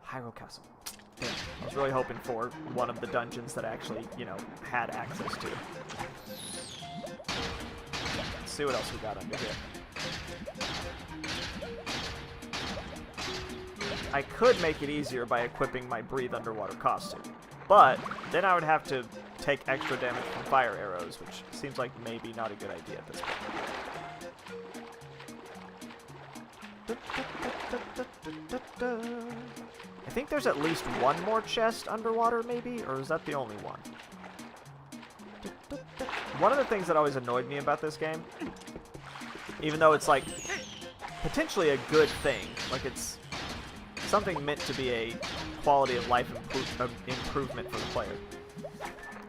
Hyrule Castle. Damn, I was really hoping for one of the dungeons that I actually, you know, had access to. Let's see what else we got under here. I could make it easier by equipping my Breathe Underwater costume, but then I would have to take extra damage from fire arrows, which seems like maybe not a good idea at this point. I think there's at least one more chest underwater, maybe? Or is that the only one? One of the things that always annoyed me about this game, even though it's, like, potentially a good thing, like, it's something meant to be a quality of life improvement for the player,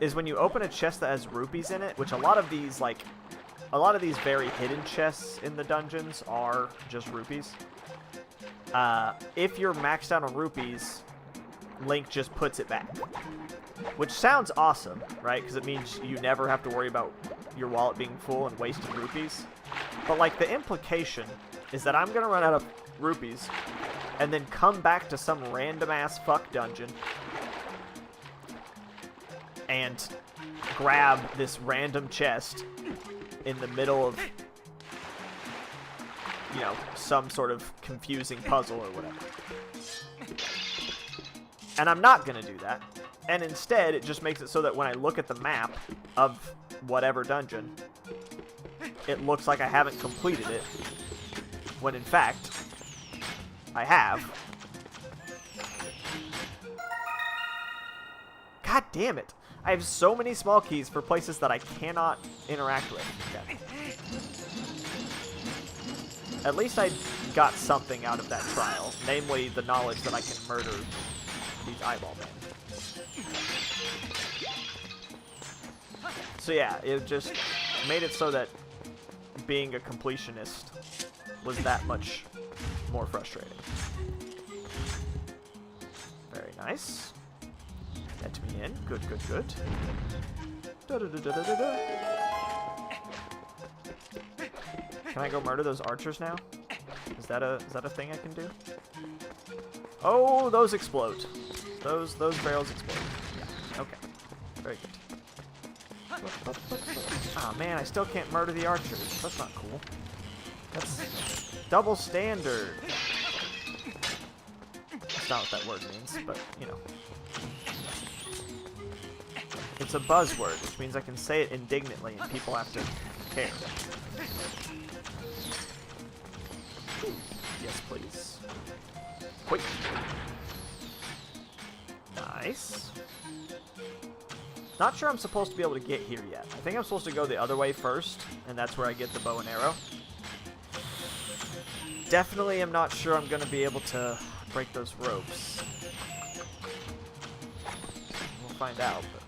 is when you open a chest that has rupees in it, which a lot of these very hidden chests in the dungeons are just rupees. If you're maxed out on rupees, Link just puts it back. Which sounds awesome, right? Because it means you never have to worry about your wallet being full and wasting rupees. But, like, the implication is that I'm going to run out of rupees and then come back to some random-ass fuck dungeon and grab this random chest in the middle of, you know, some sort of confusing puzzle or whatever. And I'm not going to do that. And instead, it just makes it so that when I look at the map of whatever dungeon, it looks like I haven't completed it, when in fact, I have. God damn it. I have so many small keys for places that I cannot interact with. Okay. At least I got something out of that trial, namely the knowledge that I can murder these eyeball men. So yeah, it just made it so that being a completionist was that much more frustrating. Very nice. Let me in. Good, good, good. Da-da-da-da-da-da. Can I go murder those archers now? Is that a thing I can do? Oh, those explode. Those barrels explode. Yeah. Okay. Very good. Ah, oh, man, I still can't murder the archers. That's not cool. That's double standard. That's not what that word means, but, you know. It's a buzzword, which means I can say it indignantly and people have to care. Yes, please. Quick. Nice. Not sure I'm supposed to be able to get here yet. I think I'm supposed to go the other way first, and that's where I get the bow and arrow. Definitely am not sure I'm going to be able to break those ropes. We'll find out. But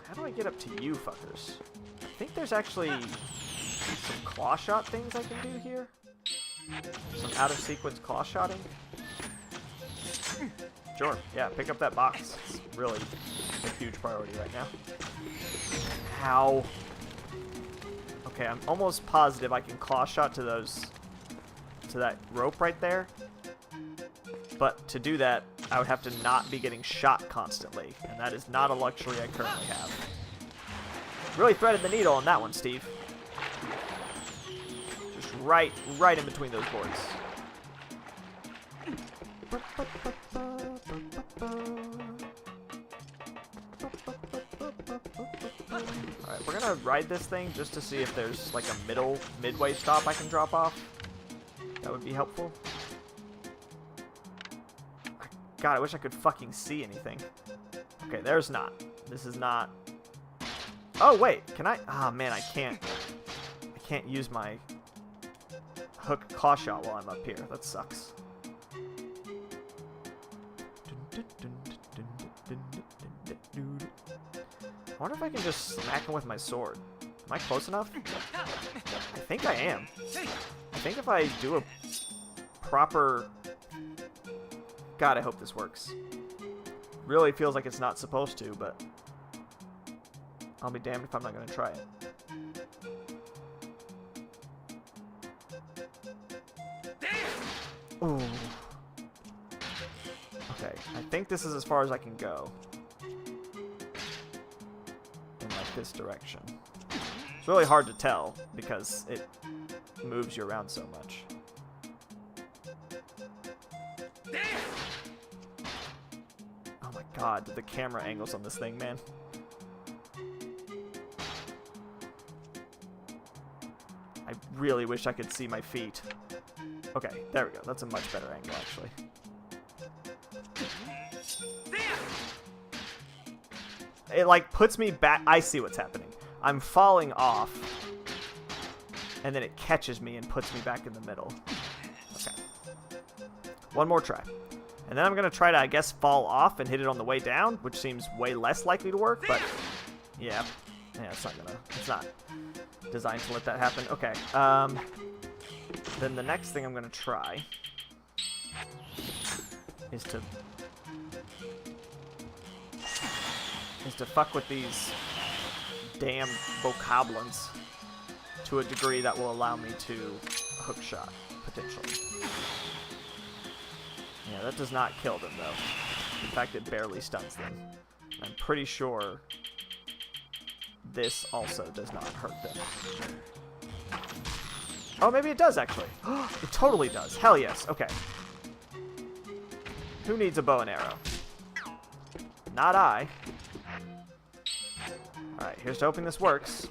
how do I get up to you fuckers? I think there's actually some claw shot things I can do here. Some out-of-sequence claw shotting. Sure, yeah, pick up that box. It's really a huge priority right now. How? Okay, I'm almost positive I can claw shot to that rope right there. But to do that, I would have to not be getting shot constantly, and that is not a luxury I currently have. Really threaded the needle on that one, Steve. Just right in between those boards. Alright, we're gonna gonna ride this thing just to see if there's like a midway stop I can drop off. That would be helpful. God, I wish I could fucking see anything. Okay, there's not. This is not. Oh wait, can I? Ah, man, I can't. I can't use my hook claw shot while I'm up here. That sucks. I wonder if I can just smack him with my sword. Am I close enough? I think I am. I think if I do a proper... God, I hope this works. Really feels like it's not supposed to, but I'll be damned if I'm not going to try it. Ooh. Okay, I think this is as far as I can go. In like this direction. It's really hard to tell because it moves you around so much. Oh my god, the camera angles on this thing, man. I really wish I could see my feet. Okay, there we go. That's a much better angle, actually. It, like, puts me back. I see what's happening. I'm falling off, and then it catches me and puts me back in the middle. Okay. One more try. And then I'm going to try to, I guess, fall off and hit it on the way down, which seems way less likely to work, but yeah. Yeah, it's not designed to let that happen. Okay. Then the next thing I'm going to try is to fuck with these damn bokoblins to a degree that will allow me to hook shot, potentially. Yeah, that does not kill them, though. In fact, it barely stuns them. I'm pretty sure this also does not hurt them. Oh, maybe it does, actually. It totally does. Hell yes. Okay. Who needs a bow and arrow? Not I. Alright, here's to hoping this works.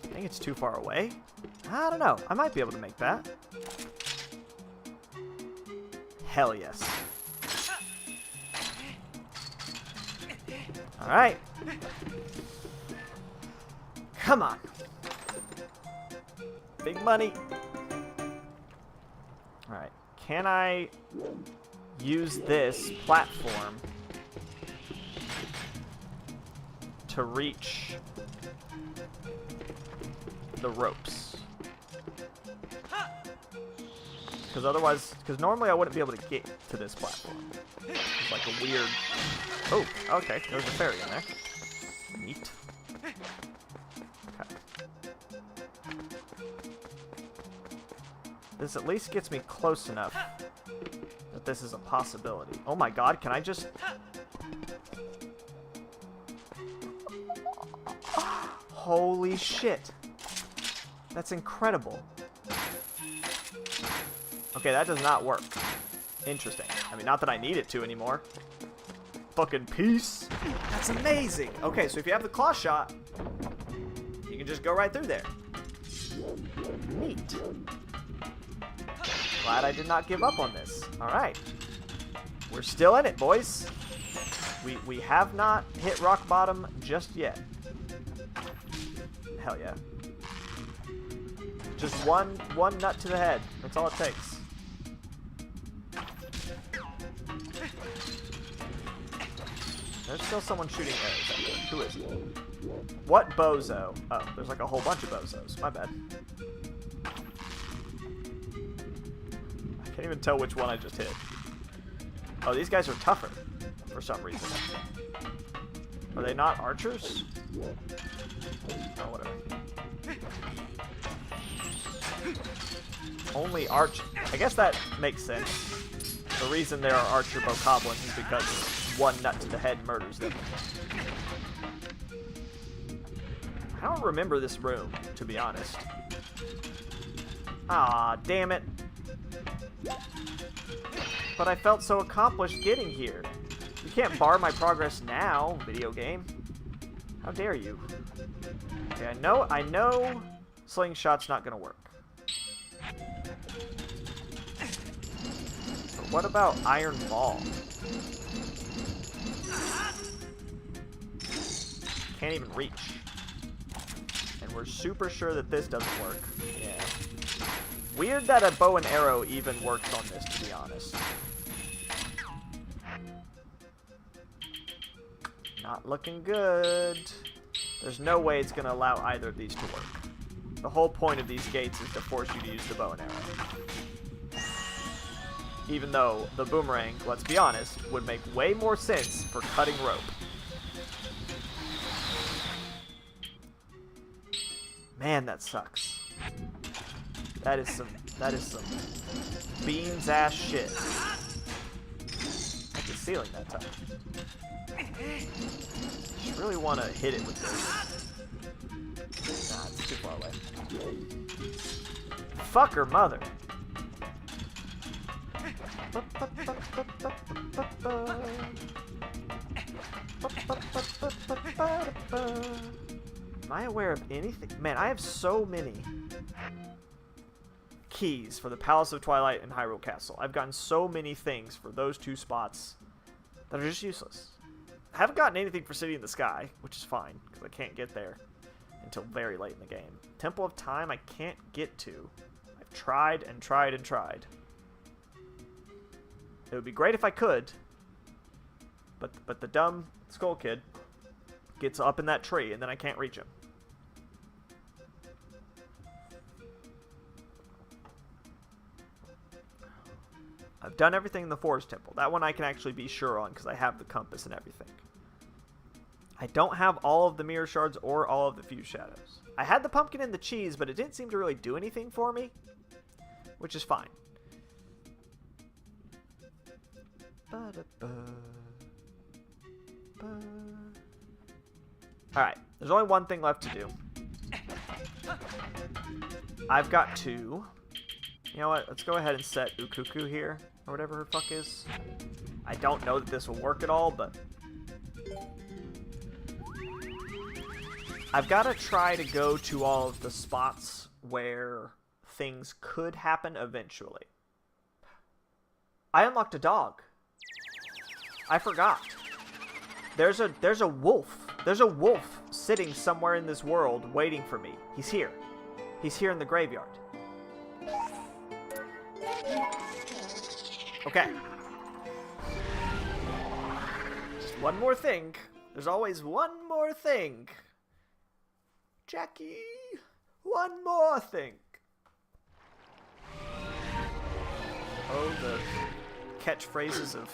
I think it's too far away. I don't know. I might be able to make that. Hell yes. Alright. Come on. Big money. Alright. Can I use this platform to reach the ropes? Because normally I wouldn't be able to get to this platform. It's like a weird... Oh, okay. There's a fairy in there. Neat. Okay. This at least gets me close enough that this is a possibility. Oh my god, can I just... Holy shit. That's incredible. Okay, that does not work. Interesting. I mean, not that I need it to anymore. Fucking peace. That's amazing. Okay, so if you have the claw shot, you can just go right through there. Neat. Glad I did not give up on this. Alright. We're still in it, boys. We have not hit rock bottom just yet. Hell yeah. Just one nut to the head. That's all it takes. There's still someone shooting arrows up there. Who is it? What bozo? Oh, there's like a whole bunch of bozos. My bad. I can't even tell which one I just hit. Oh, these guys are tougher for some reason. Are they not archers? Oh, whatever. Only arch... I guess that makes sense. The reason there are archer bokoblins is because one nut to the head murders them. I don't remember this room, to be honest. Ah, damn it. But I felt so accomplished getting here. You can't bar my progress now, video game. How dare you? Okay, I know slingshot's not gonna work. But what about iron ball? Can't even reach. And we're super sure that this doesn't work. Yeah. Weird that a bow and arrow even works on this, to be honest. Not looking good. There's no way it's going to allow either of these to work. The whole point of these gates is to force you to use the bow and arrow. Even though the boomerang, let's be honest, would make way more sense for cutting rope. Man, that sucks. That is some beans ass shit. Hit the ceiling that time. Just really want to hit it with this. Nah, it's too far away. Fucker mother. Am I aware of anything? Man, I have so many keys for the Palace of Twilight and Hyrule Castle. I've gotten so many things for those two spots that are just useless. I haven't gotten anything for City in the Sky, which is fine, because I can't get there until very late in the game. Temple of Time, I can't get to. I've tried and tried and tried. It would be great if I could, but the dumb Skull Kid gets up in that tree, and then I can't reach him. I've done everything in the Forest Temple. That one I can actually be sure on, because I have the compass and everything. I don't have all of the mirror shards or all of the fuse shadows. I had the pumpkin and the cheese, but it didn't seem to really do anything for me, which is fine. Alright, there's only one thing left to do. I've got to... You know what? Let's go ahead and set Ukuku here, or whatever her fuck is. I don't know that this will work at all, but... I've got to try to go to all of the spots where things could happen eventually. I unlocked a dog. I forgot. There's a wolf. There's a wolf sitting somewhere in this world waiting for me. He's here. He's here in the graveyard. Okay. Just one more thing. There's always one more thing. Jackie, one more thing. Oh, the catchphrases of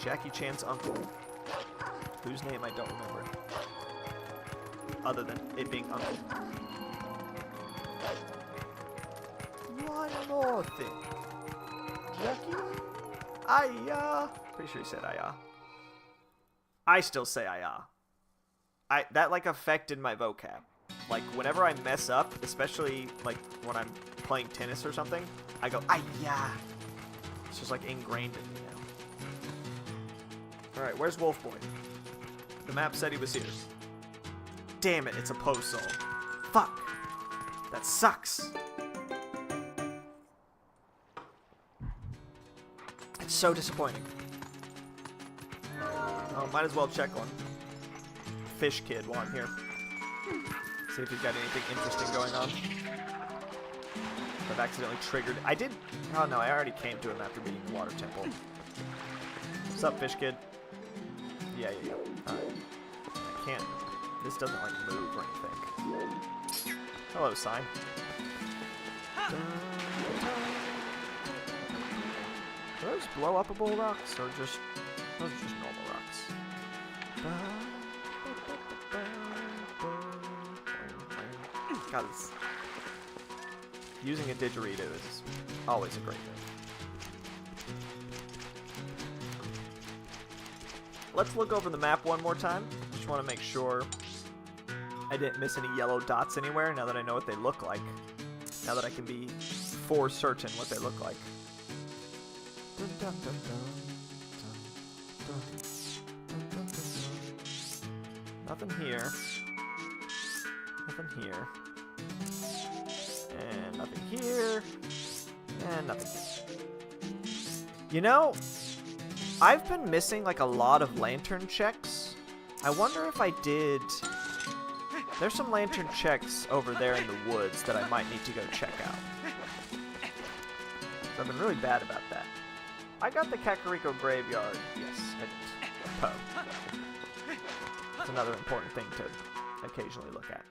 Jackie Chan's uncle, whose name I don't remember, other than it being uncle. One more thing. Jackie? Aya. Pretty sure he said aya. I still say aya. That like affected my vocab. Like whenever I mess up, especially like when I'm playing tennis or something, I go aya. It's just like ingrained in me now. Alright, where's Wolf Boy? The map said he was here. Damn it, it's a post soul. Fuck. That sucks. It's so disappointing. Oh, might as well check on Fish Kid while I'm here. See if he's got anything interesting going on. I've accidentally triggered. I did. Oh no, I already came to him after beating the Water Temple. What's up, Fish Kid? Yeah. Alright. I can't. This doesn't like move or anything. Hello, sign. Are those blow-upable rocks, or just... Those are just normal rocks. God, using a didgeridoo is always a great thing. Let's look over the map one more time. Just want to make sure I didn't miss any yellow dots anywhere, now that I know what they look like. Now that I can be for certain what they look like. Nothing here. Nothing here. And nothing here. And nothing here. You know, I've been missing like a lot of lantern checks. I wonder if I did... There's some lantern checks over there in the woods that I might need to go check out. I've been really bad about that. I got the Kakariko Graveyard. Yes, I did. Poe. It's another important thing to occasionally look at.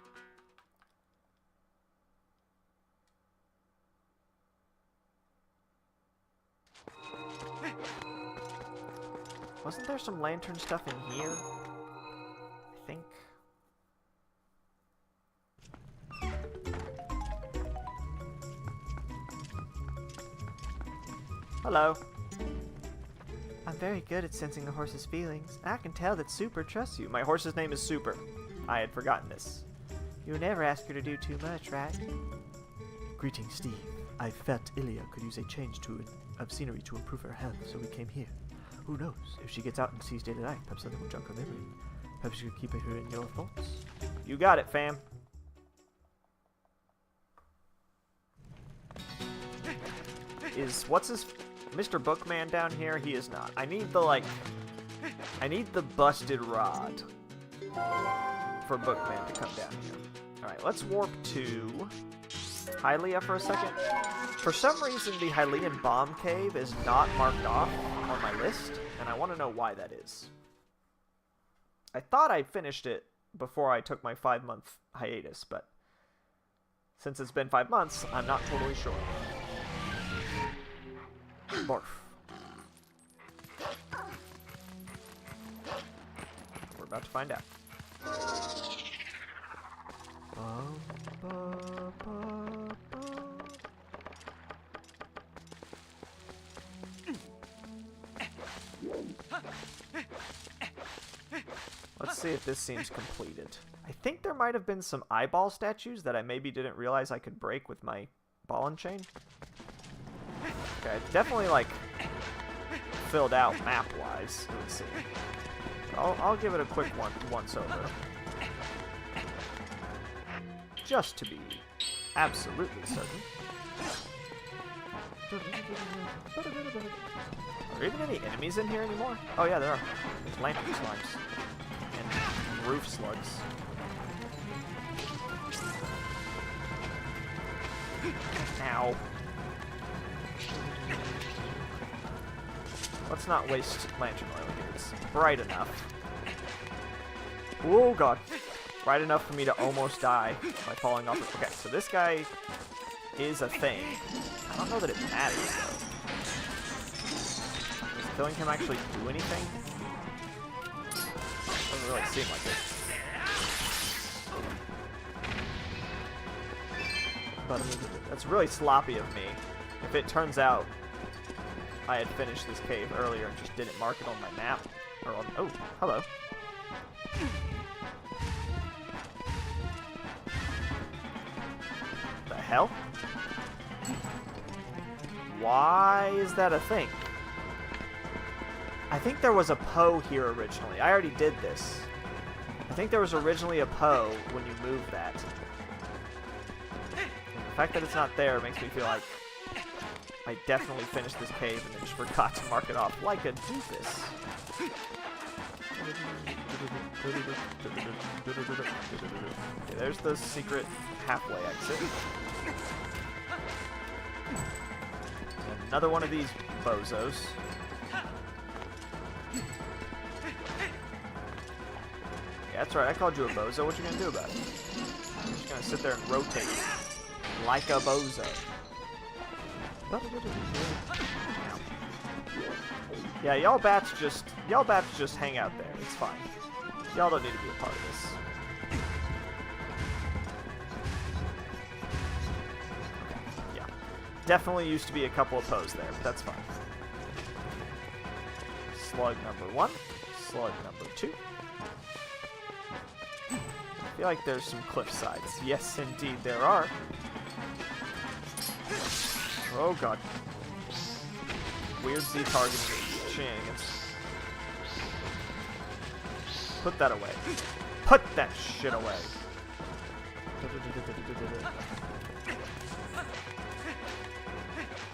Wasn't there some lantern stuff in here? I think. Hello. I'm very good at sensing a horse's feelings. I can tell that Super trusts you. My horse's name is Super. I had forgotten this. You'll never ask her to do too much, right? Greetings, Steve. I felt Ilya could use a change of scenery to improve her health, so we came here. Who knows? If she gets out and sees day to night, perhaps something will jog her memory. Perhaps you could keep her in your thoughts. You got it, fam. Is what's his Mr. Bookman down here? He is not. I need the busted rod for Bookman to come down here. Alright, let's warp to Hylia for a second. For some reason, the Hylian Bomb Cave is not marked off on my list, and I want to know why that is. I thought I finished it before I took my 5-month hiatus, but since it's been 5 months, I'm not totally sure. Barf. We're about to find out. Let's see if this seems completed. I think there might have been some eyeball statues that I maybe didn't realize I could break with my ball and chain. Okay, definitely like filled out map-wise, it would seem. I'll give it a quick once-over. Just to be absolutely certain. Are there even any enemies in here anymore? Oh yeah, there are. There's lantern slimes. And roof slugs. Ow. Let's not waste lantern oil here. It's bright enough. Oh god. Bright enough for me to almost die by falling off it. Okay, so this guy is a thing. I don't know that it matters, though. Does killing him actually do anything? Doesn't really seem like it. But that's really sloppy of me. If it turns out I had finished this cave earlier and just didn't mark it on my map. Or on... Oh, hello. The hell? Why is that a thing? I think there was a Poe here originally. I already did this. I think there was originally a Poe when you moved that. And the fact that it's not there makes me feel like I definitely finished this cave and then just forgot to mark it off like a doofus. Okay, there's the secret halfway exit. And another one of these bozos. Yeah, that's right, I called you a bozo. What you gonna do about it? You're just gonna sit there and rotate like a bozo. Yeah, y'all bats just hang out there. It's fine. Y'all don't need to be a part of this. Okay, yeah. Definitely used to be a couple of Poes there, but that's fine. Slug number 1. Slug number 2. I feel like there's some cliff sides. Yes, indeed there are. Oh god. Weird Z targeting shenanigans. Put that away. Put that shit away.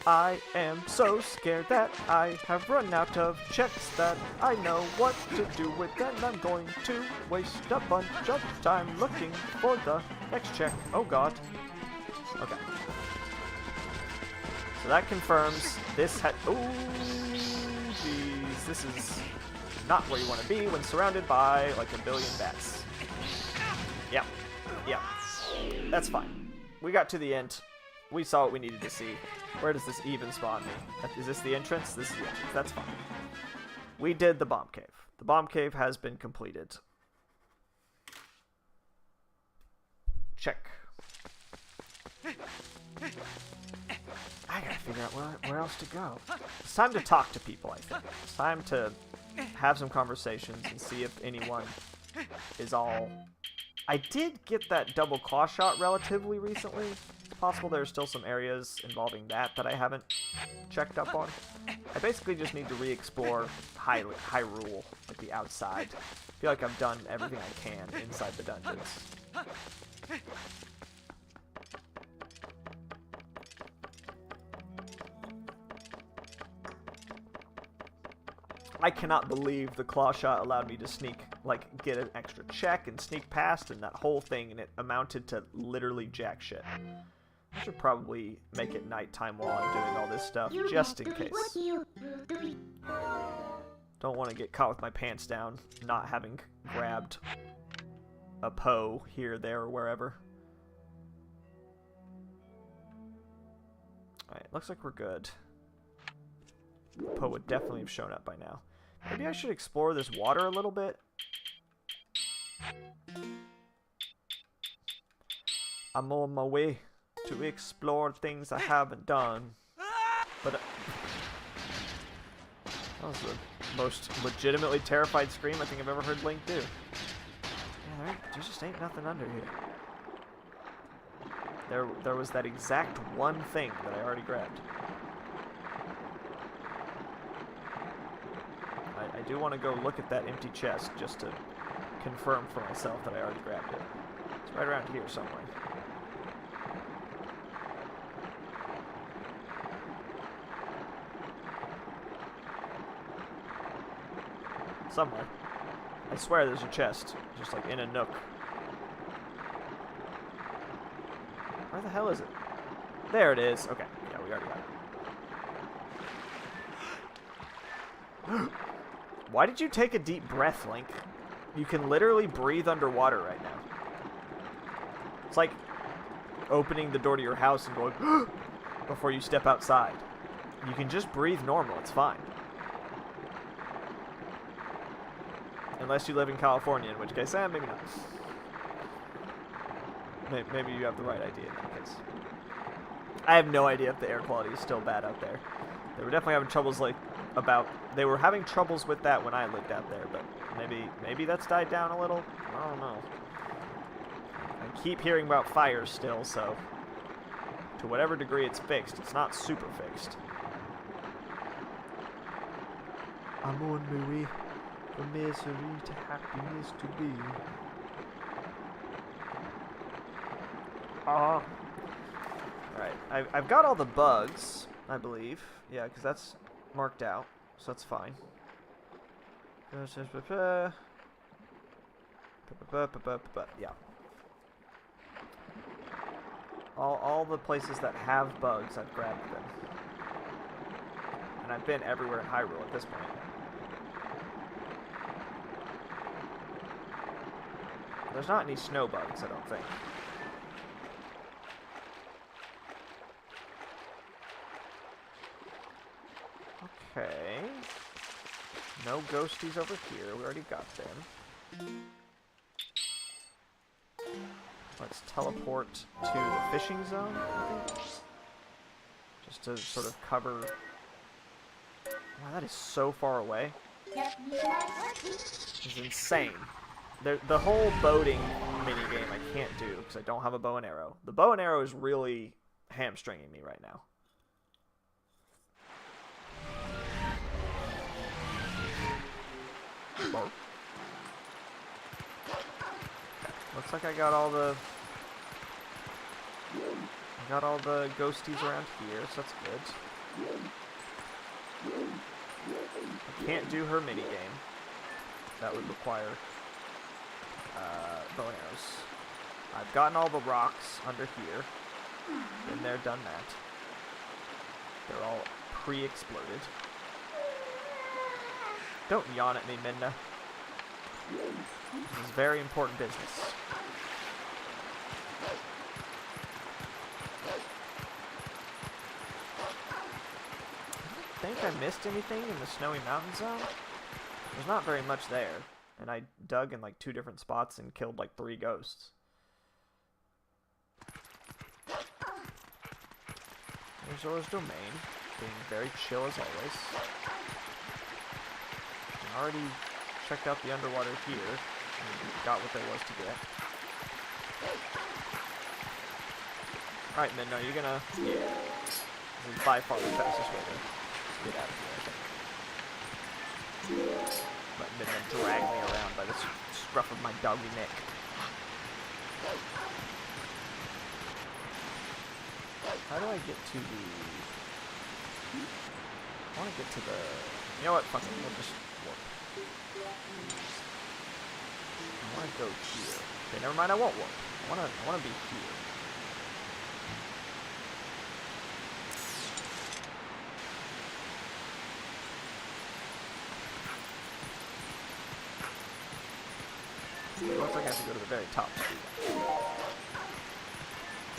I am so scared that I have run out of checks that I know what to do with, and I'm going to waste a bunch of time looking for the next check. Oh god. Okay. So that confirms this had. Ooh, jeez. This is not where you want to be when surrounded by like a billion bats. Yep. Yep. That's fine. We got to the end. We saw what we needed to see. Where does this even spawn me? Is this the entrance? This is the entrance. That's fine. We did the bomb cave. The bomb cave has been completed. Check. I gotta figure out where else to go. It's time to talk to people, I think. It's time to have some conversations and see if anyone is all... I did get that double claw shot relatively recently. It's possible there's still some areas involving that I haven't checked up on. I basically just need to re-explore Hyrule, like the outside. I feel like I've done everything I can inside the dungeons. I cannot believe the claw shot allowed me to sneak, like, get an extra check and sneak past and that whole thing, and it amounted to literally jack shit. I should probably make it nighttime while I'm doing all this stuff, just in case. Don't want to get caught with my pants down, not having grabbed a Poe here, there, or wherever. Alright, looks like we're good. Poe would definitely have shown up by now. Maybe I should explore this water a little bit. I'm on my way to explore things I haven't done. But that was the most legitimately terrified scream I think I've ever heard Link do. Yeah, there just ain't nothing under here. There was that exact one thing that I already grabbed. I do want to go look at that empty chest just to confirm for myself that I already grabbed it. It's right around here somewhere. Somewhere. I swear there's a chest, just like in a nook. Where the hell is it? There it is. Okay, yeah, we already got it. Why did you take a deep breath, Link? You can literally breathe underwater right now. It's like opening the door to your house and going before you step outside. You can just breathe normal, it's fine. Unless you live in California, in which case, maybe not. Maybe you have the right idea in that case. I have no idea if the air quality is still bad out there. They were definitely having troubles they were having troubles with that when I lived out there, but maybe that's died down a little. I don't know. I keep hearing about fires still, so to whatever degree it's fixed, it's not super fixed. I'm on my way from misery to happiness to be. Alright, I've got all the bugs, I believe. Yeah, because that's marked out, so that's fine. Yeah. All the places that have bugs, I've grabbed them. And I've been everywhere in Hyrule at this point. There's not any snow bugs, I don't think. Okay. No ghosties over here. We already got them. Let's teleport to the fishing zone, I think. Just to sort of cover... Wow, that is so far away. It's insane. The whole boating minigame I can't do because I don't have a bow and arrow. The bow and arrow is really hamstringing me right now. Looks like I got all the ghosties around here, so that's good. I can't do her minigame. That would require bow and arrows. I've gotten all the rocks under here. Been there, done that. They're all pre-exploded. Don't yawn at me, Midna. This is very important business. I think I missed anything in the Snowy Mountain Zone. There's not very much there. And I dug in like 2 different spots and killed like 3 ghosts. There's Zora's Domain, being very chill as always. I already checked out the underwater here, and got what there was to get. Alright, Midna, you're gonna... Yeah. This is by far the fastest way to get out of here, I think. Let Midna drag me around by the scruff of my doggy neck. How do I get to the... I want to get to the... You know what? Fuck it. We'll just warp. I want to go here. Okay, never mind. I won't warp. I want to be here. It looks like I have to go to the very top to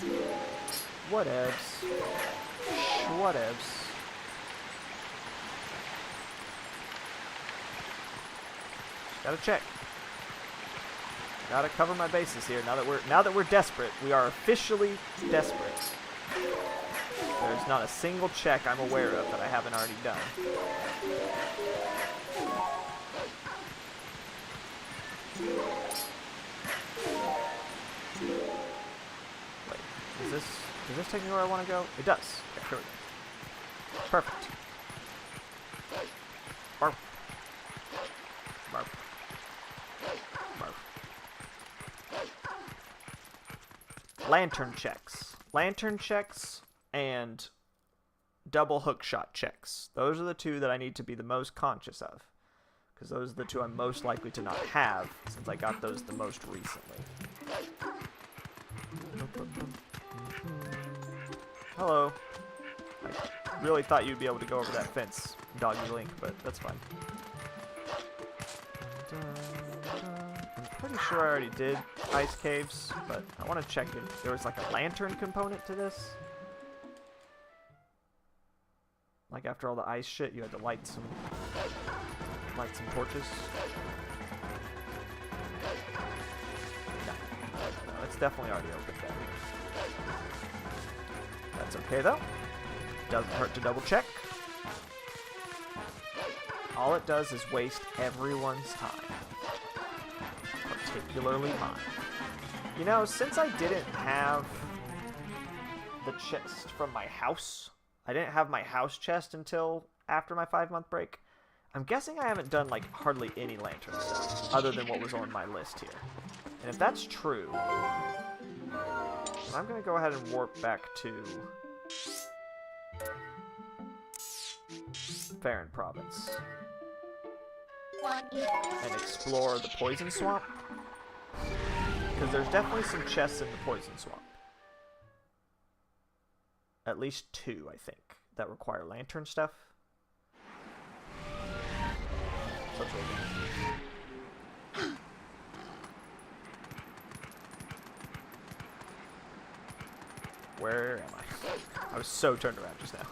do that. Whatevs. Whatevs. Gotta check. Gotta cover my bases here. Now that we're desperate, we are officially desperate. There's not a single check I'm aware of that I haven't already done. Wait, does this take me where I want to go? It does. Okay, here we go. Perfect. Barf. Barf. Barf. Lantern checks. Lantern checks and double hookshot checks. Those are the 2 that I need to be the most conscious of. Because those are the 2 I'm most likely to not have, since I got those the most recently. Hello. I really thought you'd be able to go over that fence, Doggy Link, but that's fine. I'm pretty sure I already did ice caves, but I want to check if there was like a lantern component to this. Like after all the ice shit, you had to light some torches. No, it's definitely already open then. That's okay though. Doesn't hurt to double check. All it does is waste everyone's time. Particularly mine. You know, since I didn't have the chest from my house, I didn't have my house chest until after my 5-month break, I'm guessing I haven't done, like, hardly any lantern stuff, other than what was on my list here. And if that's true, I'm going to go ahead and warp back to Farron Province and explore the Poison Swamp, because there's definitely some chests in the Poison Swamp. At least 2, I think, that require lantern stuff. So that's what we're doing. Where am I? I was so turned around just now.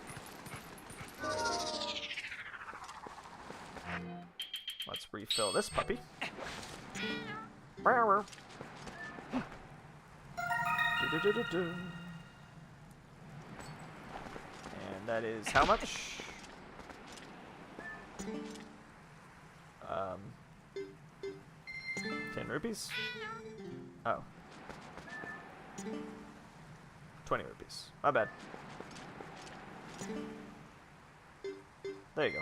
Let's refill this puppy. And that is how much? 10 rupees? Oh. 20 rupees. My bad. There you go.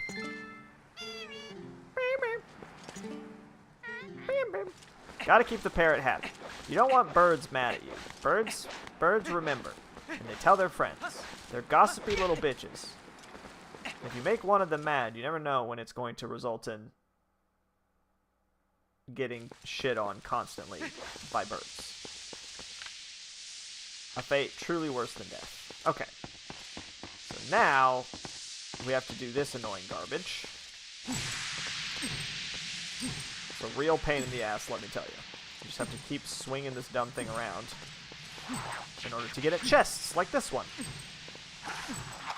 Gotta keep the parrot happy. You don't want birds mad at you. Birds remember, and they tell their friends. They're gossipy little bitches. If you make one of them mad, you never know when it's going to result in getting shit on constantly by birds. A fate truly worse than death. Okay. So now, we have to do this annoying garbage. It's a real pain in the ass, let me tell you. You just have to keep swinging this dumb thing around in order to get at chests like this one.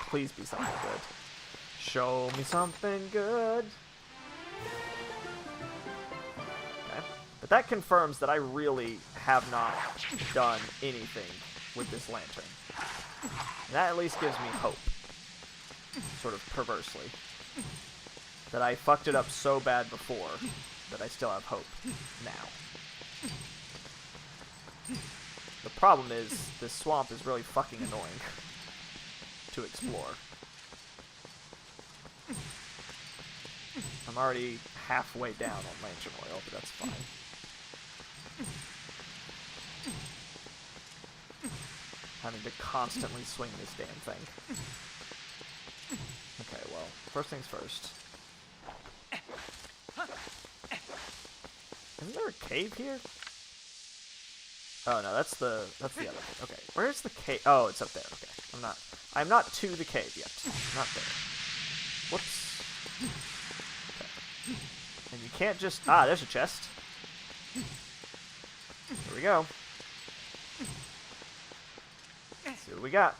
Please be something good. Show me something good. Okay. But that confirms that I really have not done anything with this lantern. And that at least gives me hope. Sort of perversely. That I fucked it up so bad before that I still have hope now. The problem is, this swamp is really fucking annoying to explore. I'm already halfway down on lantern oil, but that's fine. Having to constantly swing this damn thing. Okay, well, first things first. Isn't there a cave here? Oh no, that's the other thing. Okay, where's the cave? Oh, it's up there. Okay, I'm not to the cave yet. Not there. Whoops. Okay. And you can't just there's a chest. Here we go. Let's see what we got.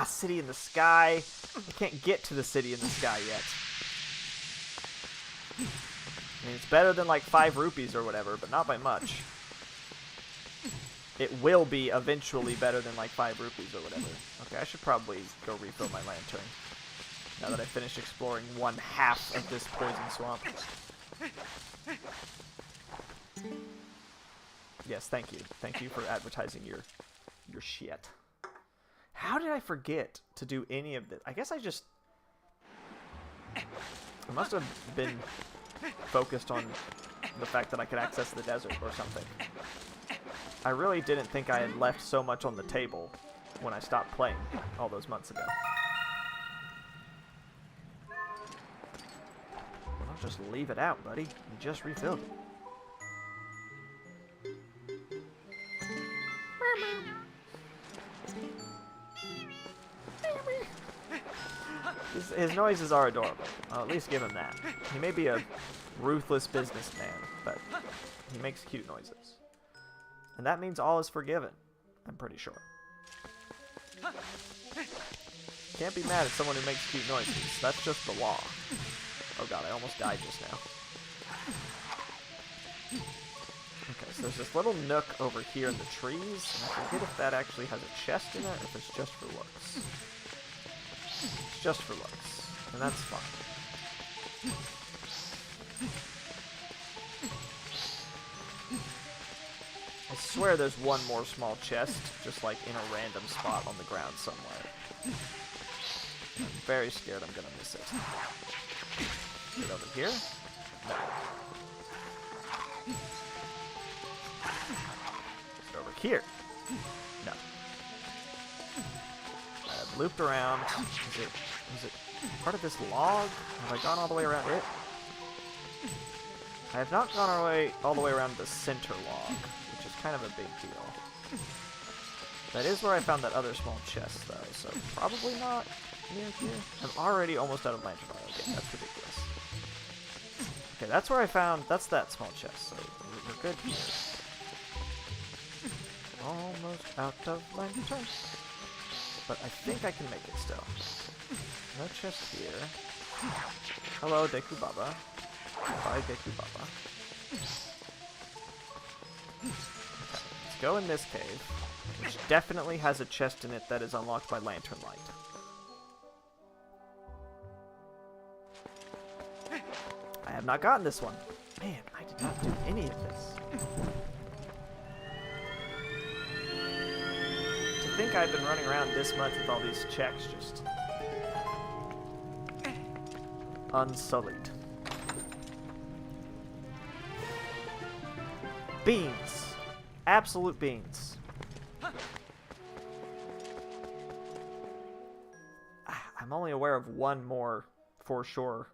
City in the sky. I can't get to the city in the sky yet. I mean, it's better than like 5 rupees or whatever, but not by much. It will be eventually better than like 5 rupees or whatever. Okay, I should probably go refill my lantern. Now that I finished exploring 1/2 of this poison swamp. Yes, thank you. Thank you for advertising your shit. How did I forget to do any of this? I guess I must have been focused on the fact that I could access the desert or something. I really didn't think I had left so much on the table when I stopped playing all those months ago. I'll just leave it out, buddy. You just refilled it. His noises are adorable. I'll at least give him that. He may be a ruthless businessman, but he makes cute noises. And that means all is forgiven, I'm pretty sure. Can't be mad at someone who makes cute noises. That's just the law. Oh god, I almost died just now. Okay, so there's this little nook over here in the trees, and I forget if that actually has a chest in it, or if it's just for looks. It's just for looks, and that's fine. I swear there's one more small chest, just like in a random spot on the ground somewhere. I'm very scared I'm gonna miss it. Is it over here? No. Is it over here? No. I've looped around. Is it part of this log? Have I gone all the way around it? I have not gone all the way around the center log, which is kind of a big deal. That is where I found that other small chest, though, so probably not near here. I'm already almost out of lantern oil again. That's ridiculous. Okay, that's where I found... That's that small chest, so we're good here. Almost out of lantern. But I think I can make it still. No chest here. Hello, Deku Baba. Bye, Deku Baba. Okay, let's go in this cave, which definitely has a chest in it that is unlocked by lantern light. I have not gotten this one. Man, I did not do any of this. To think I've been running around this much with all these checks just... Unsullied. Beans. Absolute beans. I'm only aware of one more for sure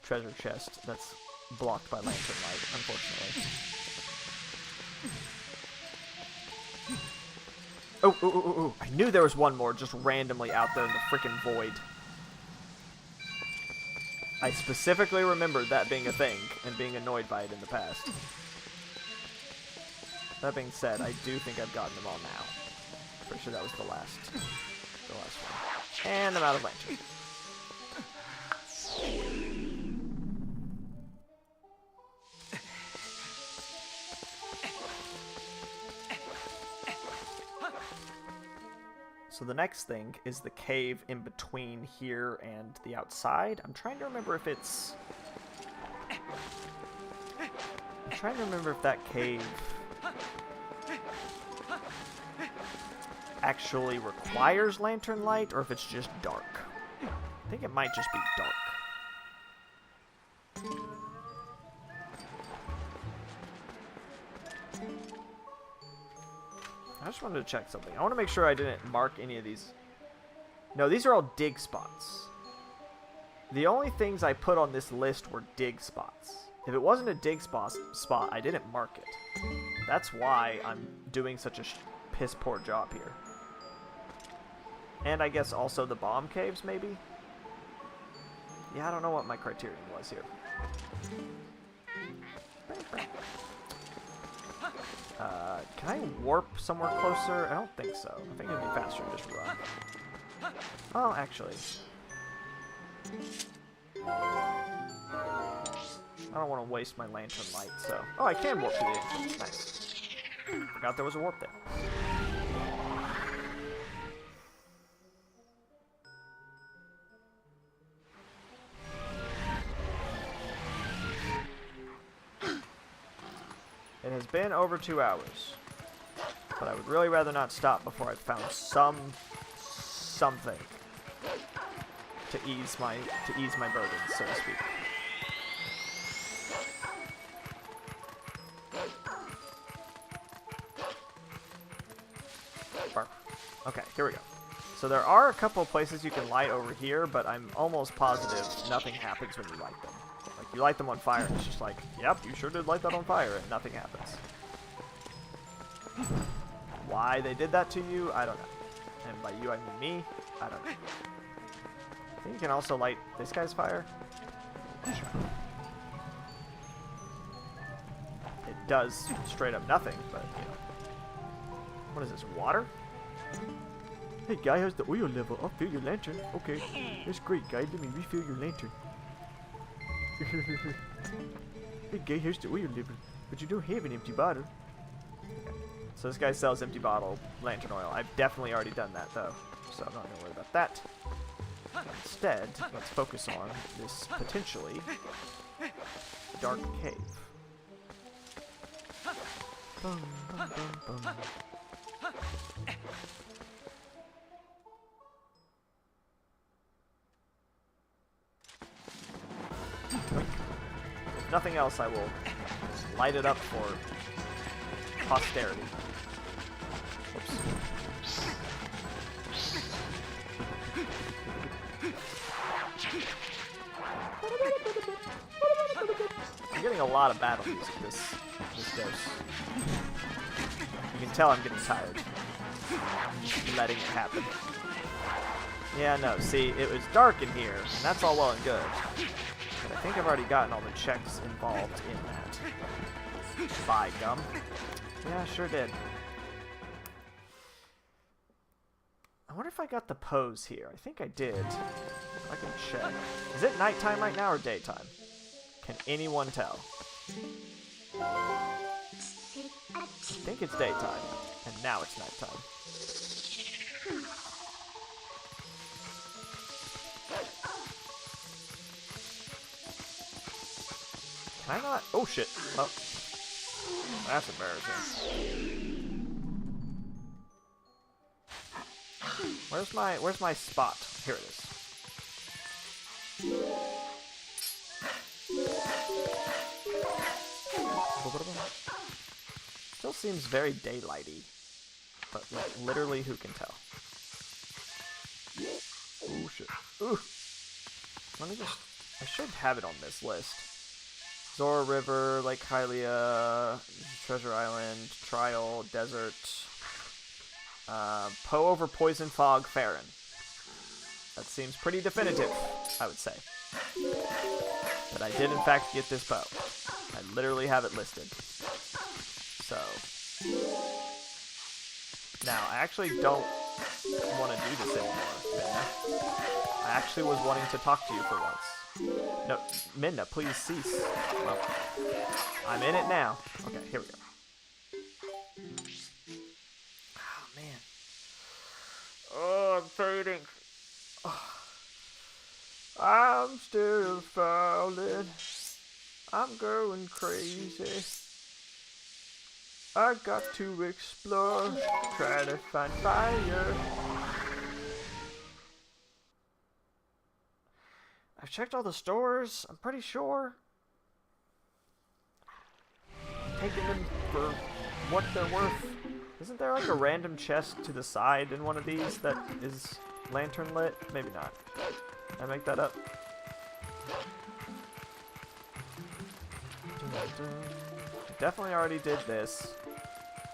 treasure chest that's blocked by lantern light, unfortunately. Oh, I knew there was one more just randomly out there in the frickin' void. I specifically remembered that being a thing and being annoyed by it in the past. That being said, I do think I've gotten them all now. Pretty sure that was the last one. And I'm out of lantern. So the next thing is the cave in between here and the outside. I'm trying to remember if it's... I'm trying to remember if that cave actually requires lantern light or if it's just dark. I think it might just be dark. I just wanted to check something. I want to make sure I didn't mark any of these. No, these are all dig spots. The only things I put on this list were dig spots. If it wasn't a dig spot, I didn't mark it. That's why I'm doing such a piss poor job here. And I guess also the bomb caves, maybe? Yeah, I don't know what my criterion was here. Can I warp somewhere closer? I don't think so. I think it'd be faster to just run. Oh, actually. I don't want to waste my lantern light, so... Oh, I can warp to the entrance. Nice. Forgot there was a warp there. It has been over 2 hours, but I would really rather not stop before I've found something to ease my burdens, so to speak. Bark. Okay, here we go. So there are a couple of places you can light over here, but I'm almost positive nothing happens when you light them. Like, you light them on fire, and it's just like, yep, you sure did light that on fire, and nothing happens. Why they did that to you, I don't know. And by you, I mean me, I don't know. I think you can also light this guy's fire. Sure. It does straight up nothing, but, you know. What is this, water? Hey, guy, how's the oil level? I'll fill your lantern. Okay, that's great, guy. Let me refill your lantern. Hey, guy, here's the oil level, but you don't have an empty bottle. Okay. So this guy sells empty bottle lantern oil. I've definitely already done that, though, so I'm not going to worry about that. Instead, let's focus on this potentially dark cave. Bum, bum, bum, bum. If nothing else, I will light it up for posterity. Whoops. I'm getting a lot of battle music this dose. You can tell I'm getting tired. Just letting it happen. Yeah, no, see, it was dark in here, and that's all well and good. But I think I've already gotten all the checks involved in that. Bye, gum. Yeah, sure did. I wonder if I got the pose here. I think I did. I can check. Is it nighttime right now or daytime? Can anyone tell? I think it's daytime, and now it's nighttime. Can I not? Oh shit! Oh, that's embarrassing. Where's my spot? Here it is. Still seems very daylighty. But, like, literally, who can tell? Oh, shit. Ooh. Let me just... I should have it on this list. Zora River, Lake Hylia, Treasure Island, Trial, Desert, Poe over Poison Fog, Farron. That seems pretty definitive, I would say. That I did, in fact, get this bow. I literally have it listed. So... Now, I actually don't want to do this anymore, Minna. I actually was wanting to talk to you for once. No, Minna, please cease. Well, I'm in it now. Okay, here we go. Oh, man. Oh, I'm fading. Oh. I'm still falling. I'm going crazy. I got to explore, try to find fire. I've checked all the stores, I'm pretty sure. Taking them for what they're worth. Isn't there like a random chest to the side in one of these that is lantern lit? Maybe not. Did I make that up? Definitely already did this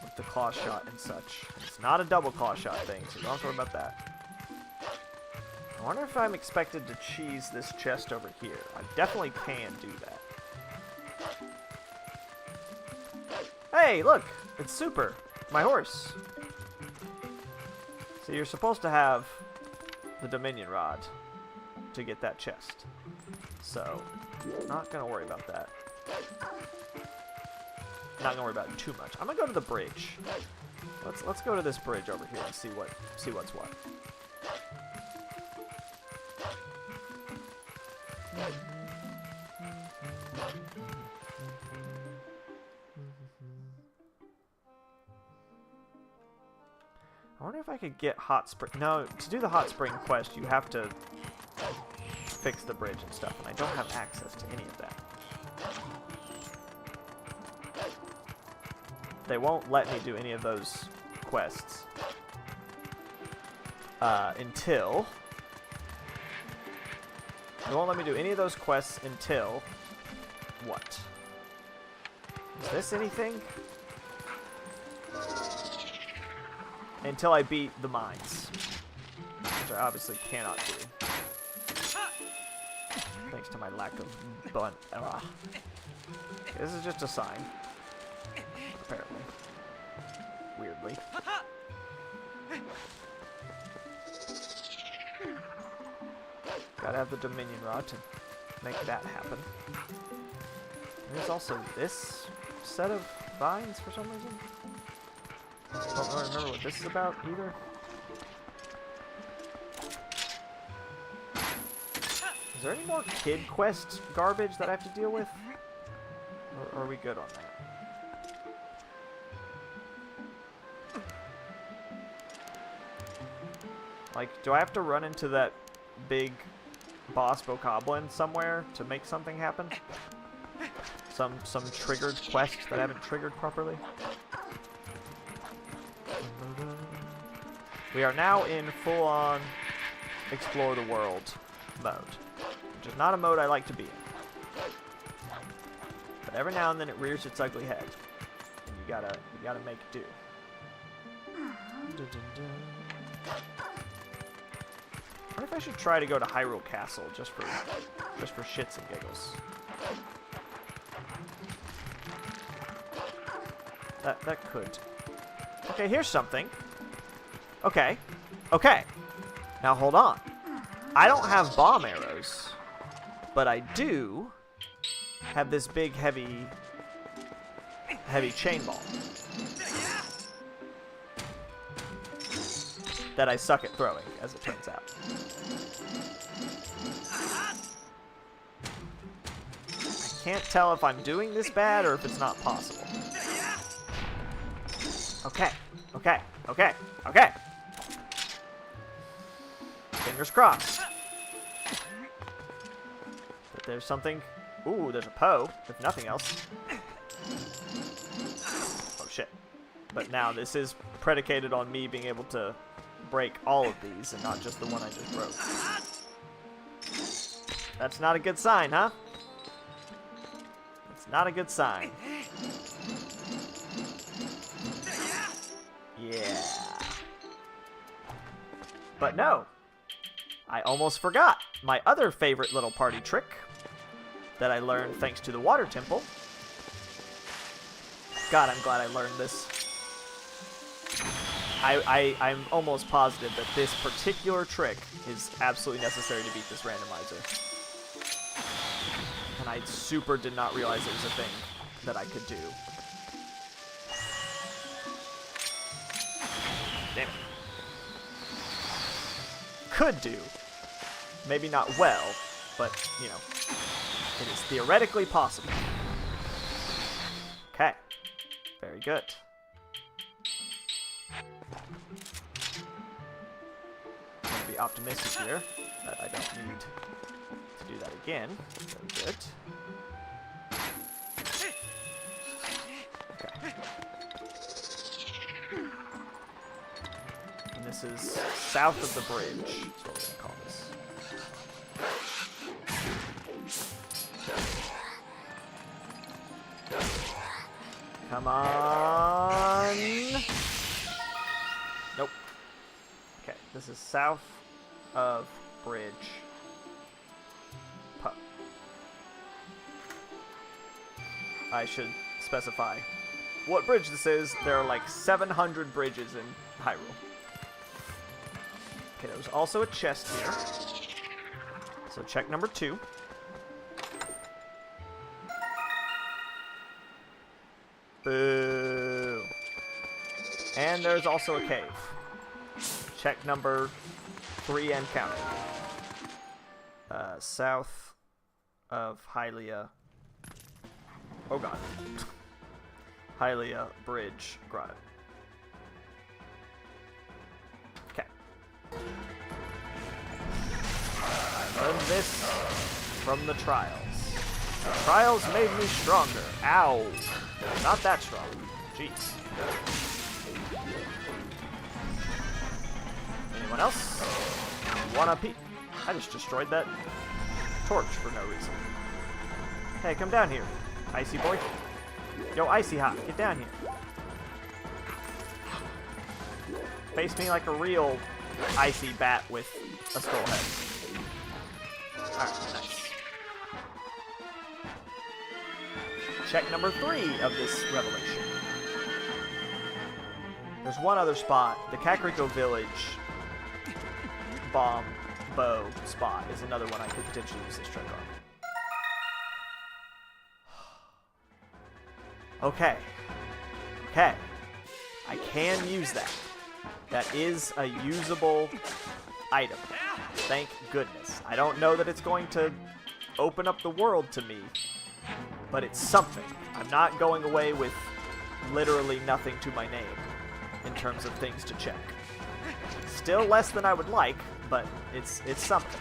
with the claw shot and such. It's not a double claw shot thing, so don't have to worry about that. I wonder if I'm expected to cheese this chest over here. I definitely can do that. Hey, look! It's Super, my horse. So you're supposed to have the Dominion Rod to get that chest. So, not gonna worry about that. Not gonna worry about it too much. I'm gonna go to the bridge. Let's go to this bridge over here and see what's what. I wonder if I could get hot spring. No, to do the hot spring quest, you have to fix the bridge and stuff, and I don't have access to any of that. They won't let me do any of those quests until... They won't let me do any of those quests until... What? Is this anything? Until I beat the mines. Which I obviously cannot do. Thanks to my lack of blunt. This is just a sign. Apparently. Weirdly. Gotta have the Dominion Rod to make that happen. And there's also this set of vines for some reason. Don't really remember what this is about either. Is there any more kid quest garbage that I have to deal with? Or are we good on that? Like, do I have to run into that big boss bokoblin somewhere to make something happen? Some triggered quest that I haven't triggered properly? We are now in full-on explore the world mode, which is not a mode I like to be in. But every now and then it rears its ugly head, and you gotta make do. I wonder if I should try to go to Hyrule Castle just for shits and giggles. That could. Okay, here's something. Okay. Now hold on. I don't have bomb arrows, but I do have this big heavy chain ball that I suck at throwing, as it turns out. I can't tell if I'm doing this bad or if it's not possible. Okay. Fingers crossed. But there's something... Ooh, there's a Poe, if nothing else. Oh, shit. But now this is predicated on me being able to break all of these and not just the one I just broke. That's not a good sign, huh? That's not a good sign. Yeah. But no. I almost forgot my other favorite little party trick that I learned thanks to the water temple. God, I'm glad I learned this. I'm almost positive that this particular trick is absolutely necessary to beat this randomizer. And I super did not realize it was a thing that I could do. Damn it. Could do. Maybe not well, but, you know, it is theoretically possible. Okay. Very good. I'm going to be optimistic here that I don't need to do that again. Very good. Okay. And this is south of the bridge, is what we're going to call this. Come on. Nope. Okay, this is south of bridge. I should specify what bridge this is. There are like 700 bridges in Hyrule. Okay, there's also a chest here. So check number 2. Boo. And there's also a cave. Check number 3 and counting. South of Hylia. Oh god. Hylia Bridge Grotto. Okay. I learned this from the trials. The trials made me stronger. Ow. Not that strong. Jeez. Anyone else? Wanna peek? I just destroyed that torch for no reason. Hey, come down here, Icy boy. Yo, Icy Hot, get down here. Face me like a real icy bat with a skull head. Alright, nice. Check number 3 of this revelation. There's one other spot. The Kakariko Village bomb bow spot is another one I could potentially use this trick on. Okay. Okay. I can use that. That is a usable item. Thank goodness. I don't know that it's going to open up the world to me, but it's something. I'm not going away with literally nothing to my name in terms of things to check. Still less than I would like, but it's something.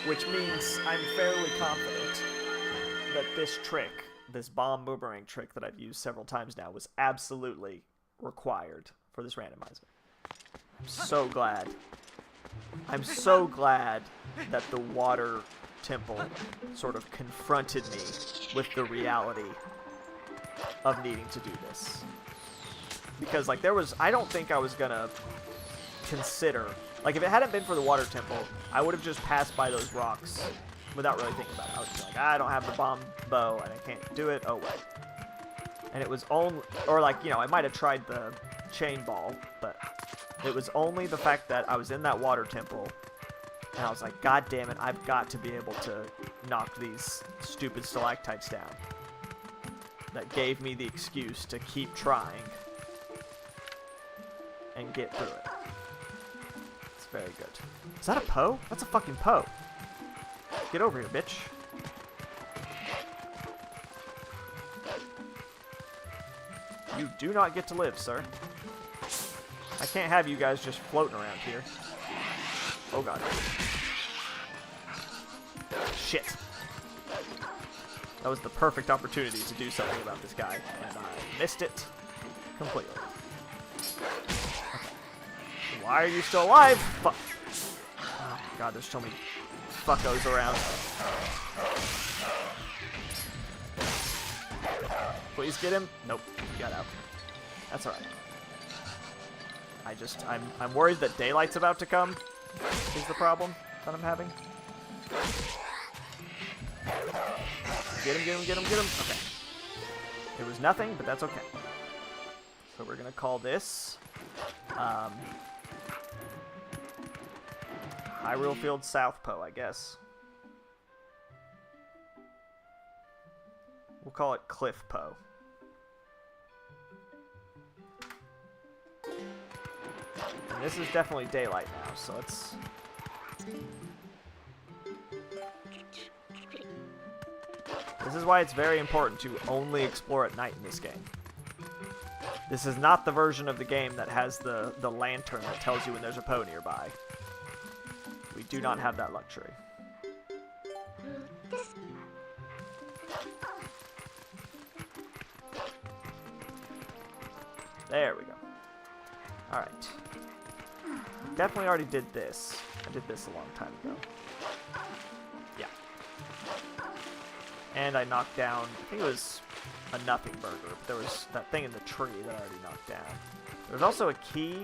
Which means I'm fairly confident that this trick, this bomb boomerang trick that I've used several times now, was absolutely required for this randomizer. I'm so glad. I'm so glad that the water temple sort of confronted me with the reality of needing to do this. Because, like, I don't think I was gonna consider, like, if it hadn't been for the water temple, I would have just passed by those rocks without really thinking about it. I was just like, I don't have the bomb bow and I can't do it, oh well. And it was only, or like, you know, I might have tried the chain ball, but it was only the fact that I was in that water temple and I was like, god damn it, I've got to be able to knock these stupid stalactites down. That gave me the excuse to keep trying and get through it. It's very good. Is that a Poe? That's a fucking Poe. Get over here, bitch. You do not get to live, sir. I can't have you guys just floating around here. Oh god. Shit. That was the perfect opportunity to do something about this guy, and I missed it completely. Okay. Why are you still alive? Fuck. Oh god, there's so many fuckos around. Please get him. Nope, he got out. That's alright. I'm worried that daylight's about to come, is the problem that I'm having. Get him, get him, get him, get him. Okay. It was nothing, but that's okay. So we're gonna call this Hyrule Field Southpaw, I guess. We'll call it Cliff Poe. And this is definitely daylight now, so let's... This is why it's very important to only explore at night in this game. This is not the version of the game that has the lantern that tells you when there's a Poe nearby. We do not have that luxury. There we go. Alright. Definitely already did this. I did this a long time ago. Yeah. And I knocked down, I think it was a nothing burger, but there was that thing in the tree that I already knocked down. There's also a key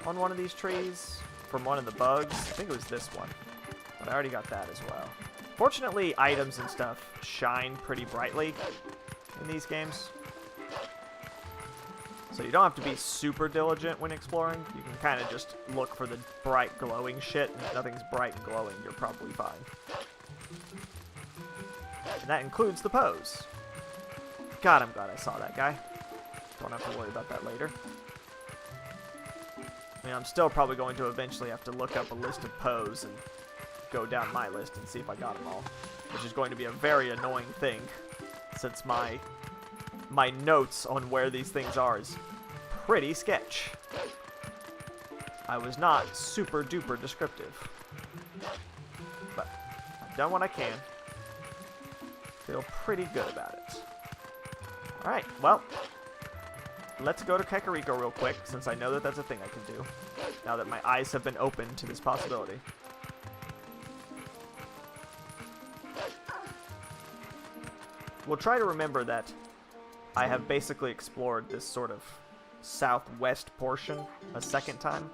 on one of these trees from one of the bugs. I think it was this one, but I already got that as well. Fortunately, items and stuff shine pretty brightly in these games. So you don't have to be super diligent when exploring. You can kind of just look for the bright glowing shit, and if nothing's bright and glowing, you're probably fine. And that includes the Poes. God, I'm glad I saw that guy. Don't have to worry about that later. I mean, I'm still probably going to eventually have to look up a list of Poes and go down my list and see if I got them all. Which is going to be a very annoying thing, since my notes on where these things are is pretty sketch. I was not super duper descriptive. But I've done what I can. Feel pretty good about it. Alright, well, let's go to Kakariko real quick, since I know that that's a thing I can do, now that my eyes have been opened to this possibility. We'll try to remember that I have basically explored this sort of southwest portion a second time.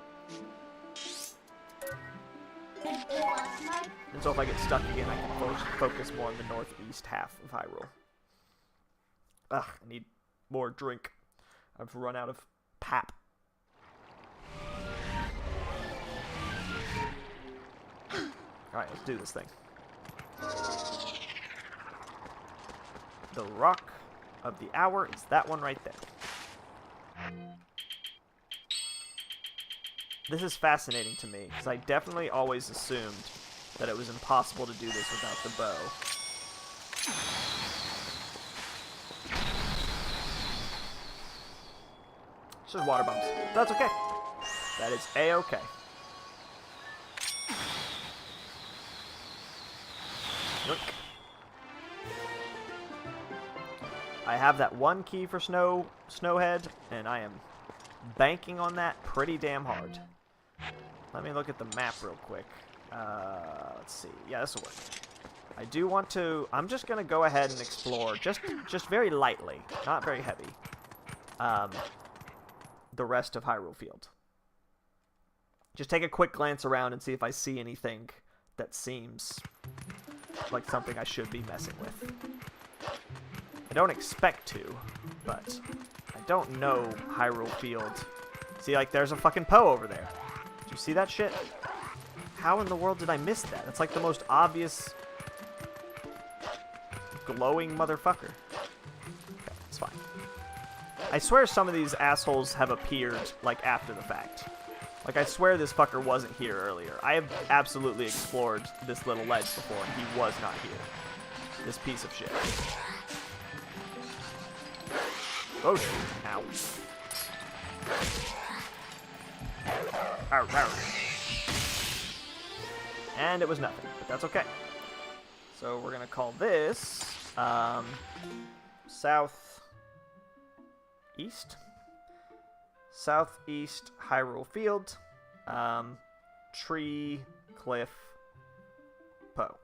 And so if I get stuck again, I can focus more on the northeast half of Hyrule. Ugh, I need more drink. I've run out of pap. Alright, let's do this thing. The rock of the hour is that one right there. This is fascinating to me, because I definitely always assumed that it was impossible to do this without the bow. It's just water bumps. That's okay. That is A-okay. Look. I have that one key for Snowhead, and I am banking on that pretty damn hard. Let me look at the map real quick. Let's see. Yeah, this will work. I do want to... I'm just going to go ahead and explore, just very lightly, not very heavy, the rest of Hyrule Field. Just take a quick glance around and see if I see anything that seems like something I should be messing with. I don't expect to, but I don't know Hyrule Field. See, like, there's a fucking Poe over there. Did you see that shit? How in the world did I miss that? It's like the most obvious glowing motherfucker. Okay, it's fine. I swear some of these assholes have appeared, like, after the fact. Like, I swear this fucker wasn't here earlier. I have absolutely explored this little ledge before, and he was not here. This piece of shit. Oh, shoot. Ow. Arr, arr. And it was nothing, but that's okay. So we're going to call this Southeast? Southeast Hyrule Field. Tree, Cliff, Poe.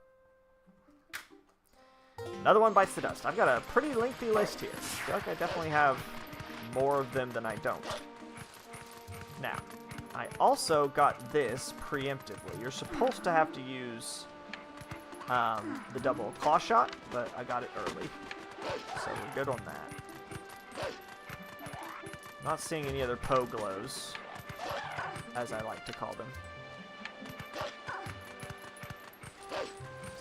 Another one bites the dust. I've got a pretty lengthy list here. I feel like I definitely have more of them than I don't. Now, I also got this preemptively. You're supposed to have to use the double claw shot, but I got it early. So we're good on that. Not seeing any other Poe glows, as I like to call them.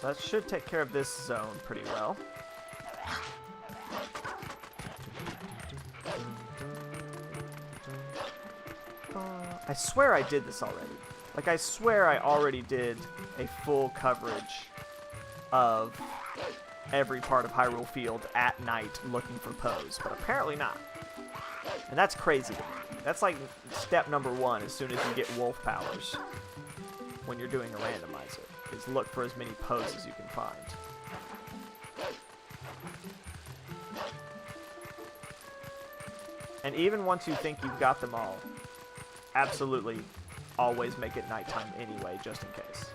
So that should take care of this zone pretty well. I swear I did this already. Like, I swear I already did a full coverage of every part of Hyrule Field at night looking for Poes, but apparently not. And that's crazy to me. That's like step number one as soon as you get wolf powers when you're doing a randomizer, is look for as many Poes as you can find. And even once you think you've got them all, absolutely always make it nighttime anyway, just in case.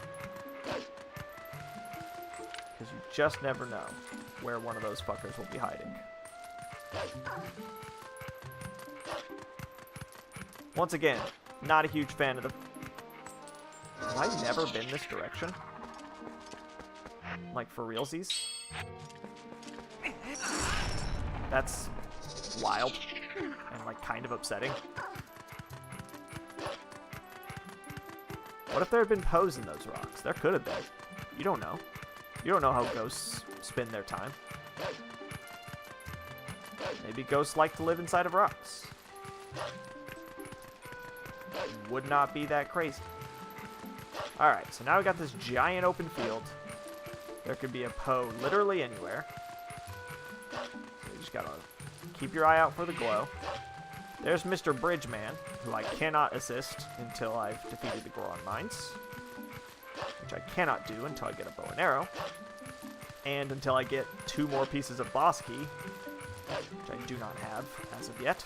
Because you just never know where one of those fuckers will be hiding. Once again, not a huge fan of the... Have I never been this direction? Like, for realsies? That's wild. And, like, kind of upsetting. What if there had been Poes in those rocks? There could have been. You don't know. You don't know how ghosts spend their time. Maybe ghosts like to live inside of rocks. Would not be that crazy. Alright, so now we got this giant open field. There could be a Poe literally anywhere. So you just gotta keep your eye out for the glow. There's Mr. Bridgeman, who I cannot assist until I've defeated the Goron Mines. Which I cannot do until I get a bow and arrow. And until I get 2 more pieces of boss key, which I do not have as of yet.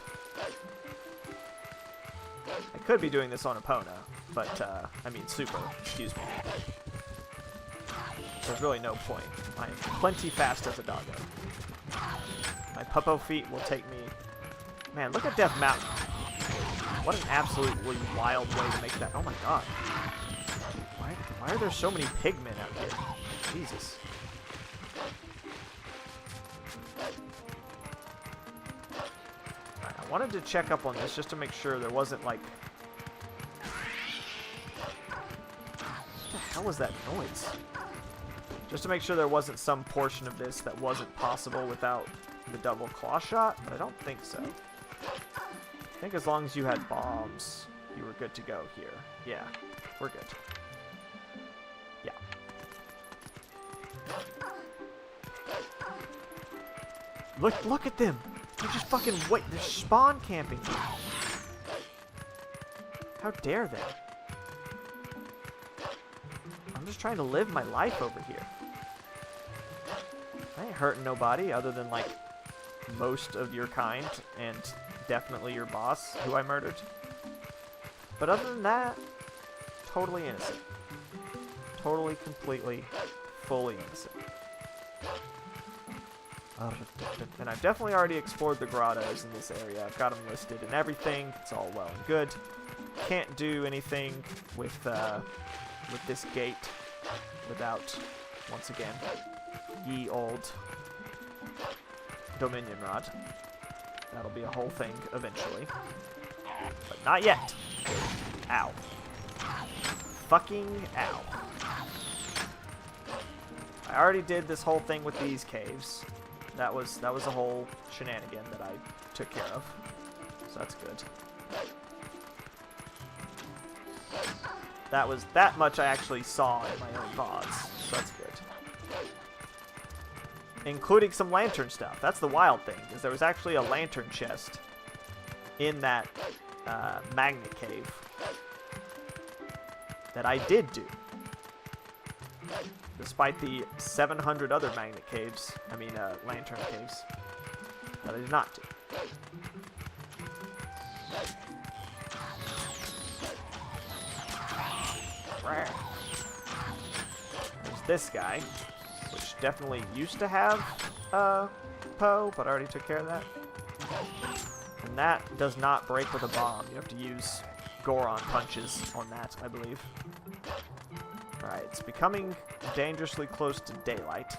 I could be doing this on Epona, but, I mean Super, excuse me. There's really no point. I am plenty fast as a doggo. My Puppo feet will take me... Man, look at Death Mountain. What an absolutely wild way to make that... Oh my god. Why are there so many pigmen out here? Jesus. Right, I wanted to check up on this just to make sure there wasn't, like... What the hell was that noise? Just to make sure there wasn't some portion of this that wasn't possible without the double claw shot, but I don't think so. I think as long as you had bombs, you were good to go here. Yeah, we're good. Yeah. Look at them! They're just fucking wait. They're spawn camping. How dare they? I'm just trying to live my life over here. I ain't hurting nobody other than, like, most of your kind and definitely your boss, who I murdered. But other than that, totally innocent. Totally, completely, fully innocent. And I've definitely already explored the grottos in this area. I've got them listed and everything. It's all well and good. Can't do anything with this gate without, once again, ye old Dominion Rod. That'll be a whole thing eventually. But not yet. Ow. Fucking ow. I already did this whole thing with these caves. That was a whole shenanigan that I took care of. So that's good. That much I actually saw in my own VODs. So that's good. Including some lantern stuff. That's the wild thing, is there was actually a lantern chest in that magnet cave that I did do. despite the 700 other magnet caves, lantern caves, that I did not do. There's this guy, which definitely used to have Poe, but I already took care of that. And that does not break with a bomb. You have to use Goron punches on that, I believe. Alright, it's becoming dangerously close to daylight.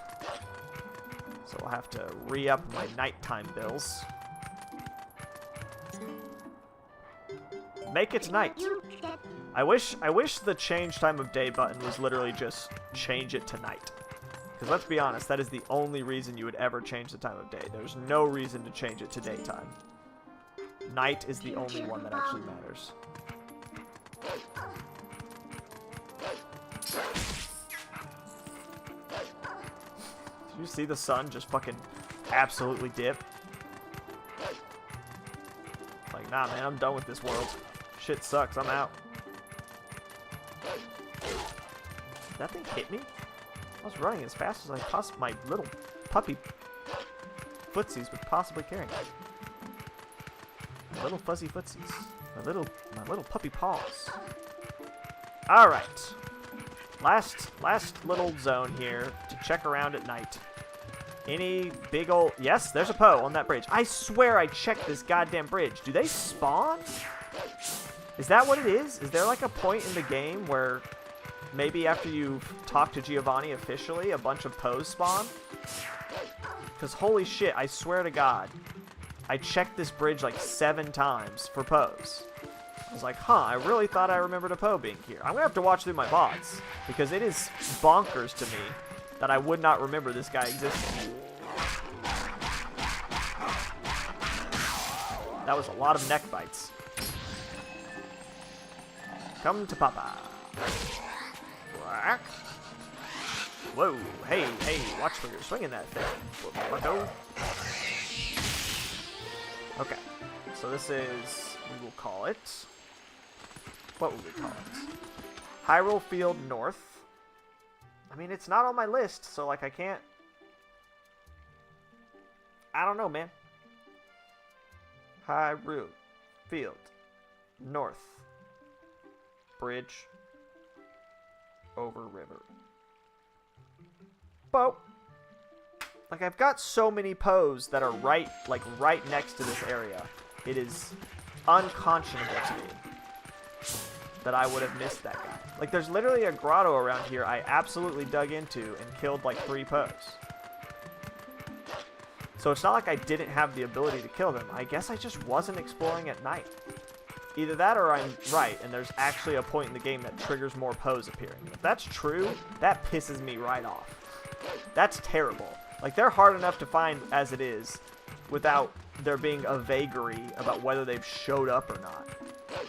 So we'll have to re-up my nighttime bills. Make it night! I wish the change time of day button was literally just change it to night. Because let's be honest, that is the only reason you would ever change the time of day. There's no reason to change it to daytime. Night is the only one that actually matters. Did you see the sun just fucking absolutely dip? Like, nah, man, I'm done with this world. Shit sucks, I'm out. Did that thing hit me? I was running as fast as my little puppy footsies would possibly carry me. My little fuzzy footsies. My little puppy paws. Alright. Last little zone here to check around at night. Any big old... Yes, there's a Poe on that bridge. I swear I checked this goddamn bridge. Do they spawn? Is that what it is? Is there like a point in the game where maybe after you've talked to Giovanni officially, a bunch of Poes spawn? Because holy shit, I swear to God, I checked this bridge like 7 times for Poes. I was like, huh, I really thought I remembered a Poe being here. I'm going to have to watch through my VODs, because it is bonkers to me that I would not remember this guy existing. That was a lot of neck bites. Come to Papa. Whoa, hey, watch where you're swinging that thing. Okay, so this is, we will call it, what would we call it? Hyrule Field North. I mean, it's not on my list, so like I can't, I don't know, man. Hyrule Field North. Bridge over river. Poe. Like, I've got so many Poes that are right next to this area. It is unconscionable to me that I would have missed that guy. Like, there's literally a grotto around here I absolutely dug into and killed like 3 Poes. So it's not like I didn't have the ability to kill them. I guess I just wasn't exploring at night. Either that or I'm right, and there's actually a point in the game that triggers more Poes appearing. If that's true, that pisses me right off. That's terrible. Like, they're hard enough to find as it is without there being a vagary about whether they've showed up or not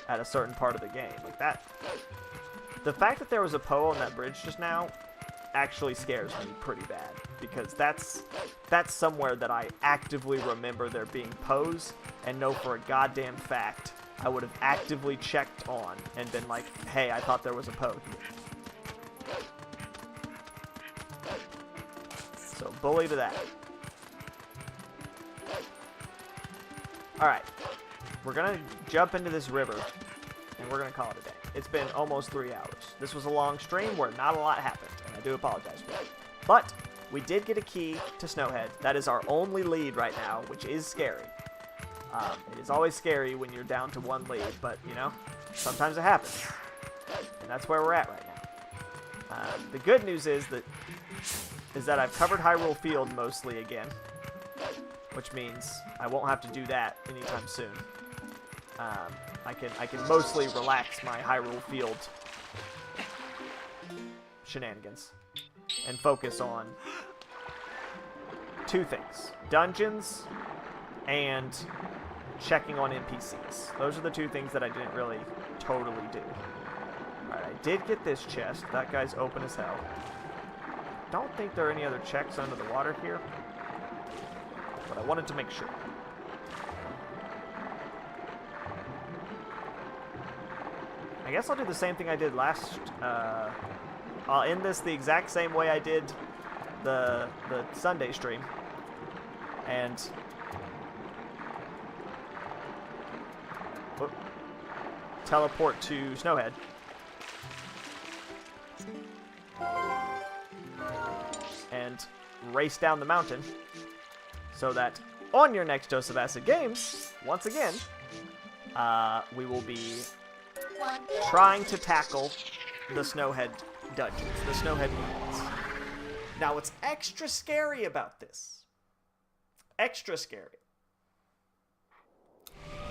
at a certain part of the game. Like, that... The fact that there was a Poe on that bridge just now actually scares me pretty bad, because that's somewhere that I actively remember there being Poes and know for a goddamn fact I would have actively checked on and been like, hey, I thought there was a Poe here. So, bully to that. Alright. We're gonna jump into this river, and we're gonna call it a day. It's been almost 3 hours. This was a long stream where not a lot happened, and I do apologize for that. But, we did get a key to Snowhead. That is our only lead right now, which is scary. It is always scary when you're down to 1 lead, but, you know, sometimes it happens. And that's where we're at right now. The good news is that I've covered Hyrule Field mostly again, which means I won't have to do that anytime soon. I can mostly relax my Hyrule Field shenanigans and focus on 2 things: dungeons and checking on NPCs. Those are the 2 things that I didn't really totally do. Alright, I did get this chest. That guy's open as hell. Don't think there are any other checks under the water here, but I wanted to make sure. I guess I'll do the same thing I did last I'll end this the exact same way I did the Sunday stream. And teleport to Snowhead. And race down the mountain so that on your next Dose of Acid Games, once again, we will be trying to tackle the Snowhead dungeons, the Snowhead mutants. Now, what's extra scary about this, extra scary,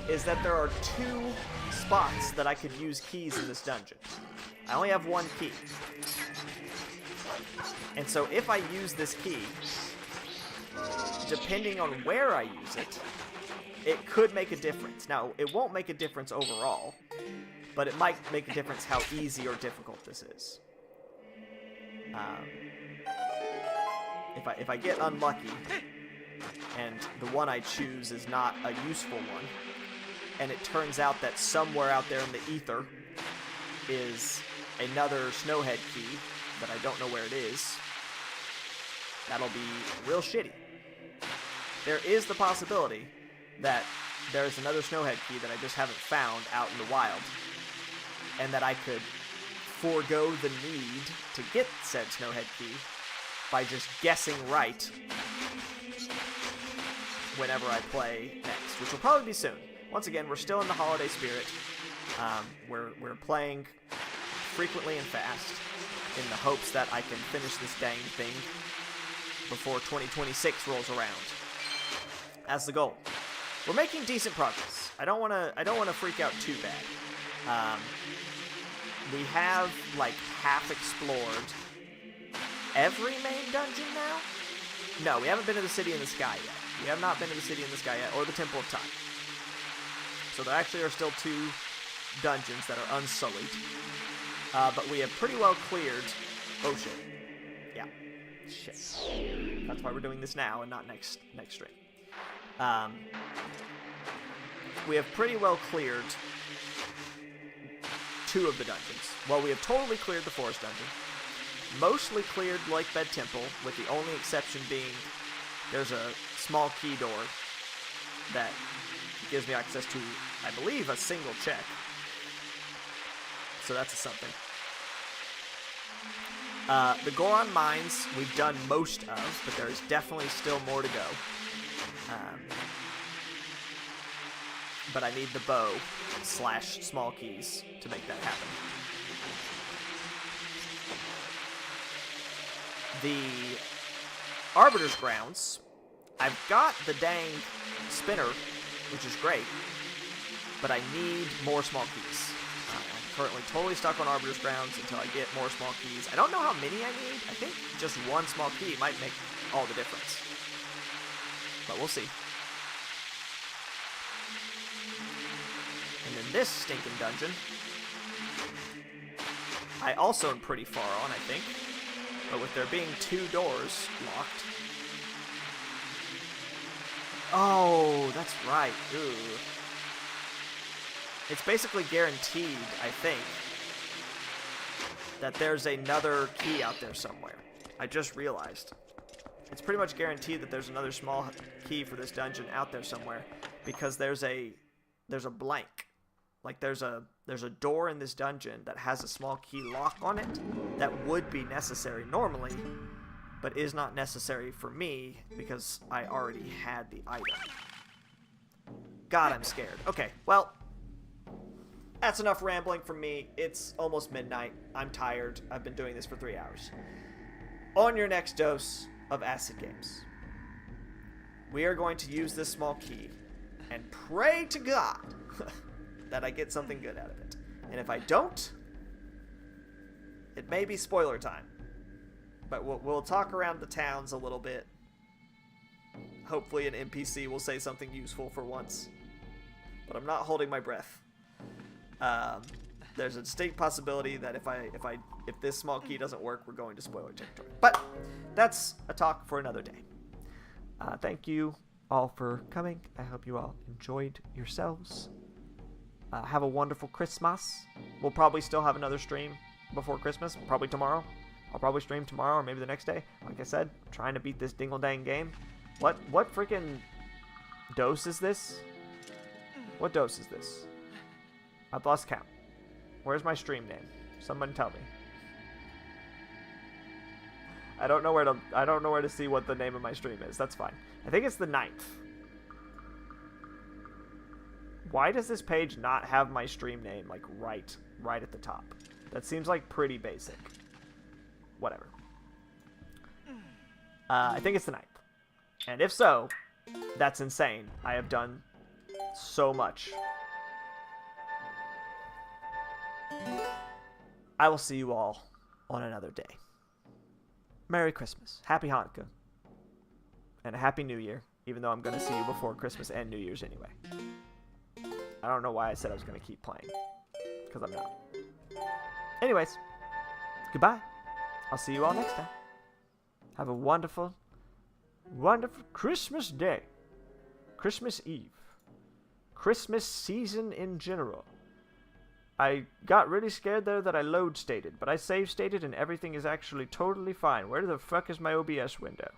is that there are 2 spots that I could use keys in this dungeon. I only have 1 key. And so if I use this key, depending on where I use it, it could make a difference. Now, it won't make a difference overall, but it might make a difference how easy or difficult this is. If I get unlucky, and the one I choose is not a useful one, and it turns out that somewhere out there in the ether is another Snowhead key that I don't know where it is, that'll be real shitty. There is the possibility that there's another Snowhead key that I just haven't found out in the wild, and that I could forego the need to get said Snowhead key by just guessing right whenever I play next, which will probably be soon. Once again, we're still in the holiday spirit. We're playing frequently and fast in the hopes that I can finish this dang thing before 2026 rolls around. That's the goal. We're making decent progress. I don't want to freak out too bad. We have like half explored every main dungeon now. No, we haven't been to the City in the Sky yet. We have not been to the City in the Sky yet, or the Temple of Time. So there actually are still 2 dungeons that are unsullied. But we have pretty well cleared... Oh, shit. Yeah. Shit. That's why we're doing this now and not next stream. We have pretty well cleared 2 of the dungeons. Well, we have totally cleared the Forest Dungeon. Mostly cleared Lake Bed Temple, with the only exception being there's a small key door that gives me access to, I believe, a single check. So that's a something. The Goron Mines we've done most of, but there's definitely still more to go. But I need the bow / small keys to make that happen. The Arbiter's Grounds, I've got the dang spinner, which is great, but I need more small keys. I'm currently totally stuck on Arbiter's Grounds until I get more small keys. I don't know how many I need. I think just 1 small key might make all the difference. But we'll see. And then this stinking dungeon, I also am pretty far on, I think. But with there being 2 doors locked... Oh, that's right. Ooh. It's basically guaranteed, I think, that there's another key out there somewhere. I just realized. It's pretty much guaranteed that there's another small key for this dungeon out there somewhere, because there's a blank. Like there's a door in this dungeon that has a small key lock on it that would be necessary normally, but is not necessary for me because I already had the item. God, I'm scared. Okay, well, that's enough rambling from me. It's almost midnight. I'm tired. I've been doing this for 3 hours. On your next dose of Acid Games, we are going to use this small key and pray to God that I get something good out of it. And if I don't, it may be spoiler time. But we'll talk around the towns a little bit. Hopefully an NPC will say something useful for once. But I'm not holding my breath. There's a distinct possibility that if this small key doesn't work, we're going to spoiler territory. But that's a talk for another day. Thank you all for coming. I hope you all enjoyed yourselves. Have a wonderful Christmas. We'll probably still have another stream before Christmas, probably tomorrow. I'll probably stream tomorrow or maybe the next day. Like I said, trying to beat this dingle-dang game. What freaking dose is this? What dose is this? I've lost count. Where's my stream name? Someone tell me. I don't know where to see what the name of my stream is. That's fine. I think it's the 9th. Why does this page not have my stream name like right at the top? That seems like pretty basic. Whatever. I think it's the 9th. And if so, that's insane. I have done so much. I will see you all on another day. Merry Christmas. Happy Hanukkah. And a Happy New Year, even though I'm going to see you before Christmas and New Year's anyway. I don't know why I said I was going to keep playing. Because I'm not. Anyways, goodbye. I'll see you all next time. Have a wonderful, wonderful Christmas day. Christmas Eve. Christmas season in general. I got really scared there that I load stated, but I save stated and everything is actually totally fine. Where the fuck is my OBS window?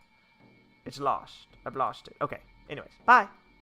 It's lost. I've lost it. Okay, anyways, bye.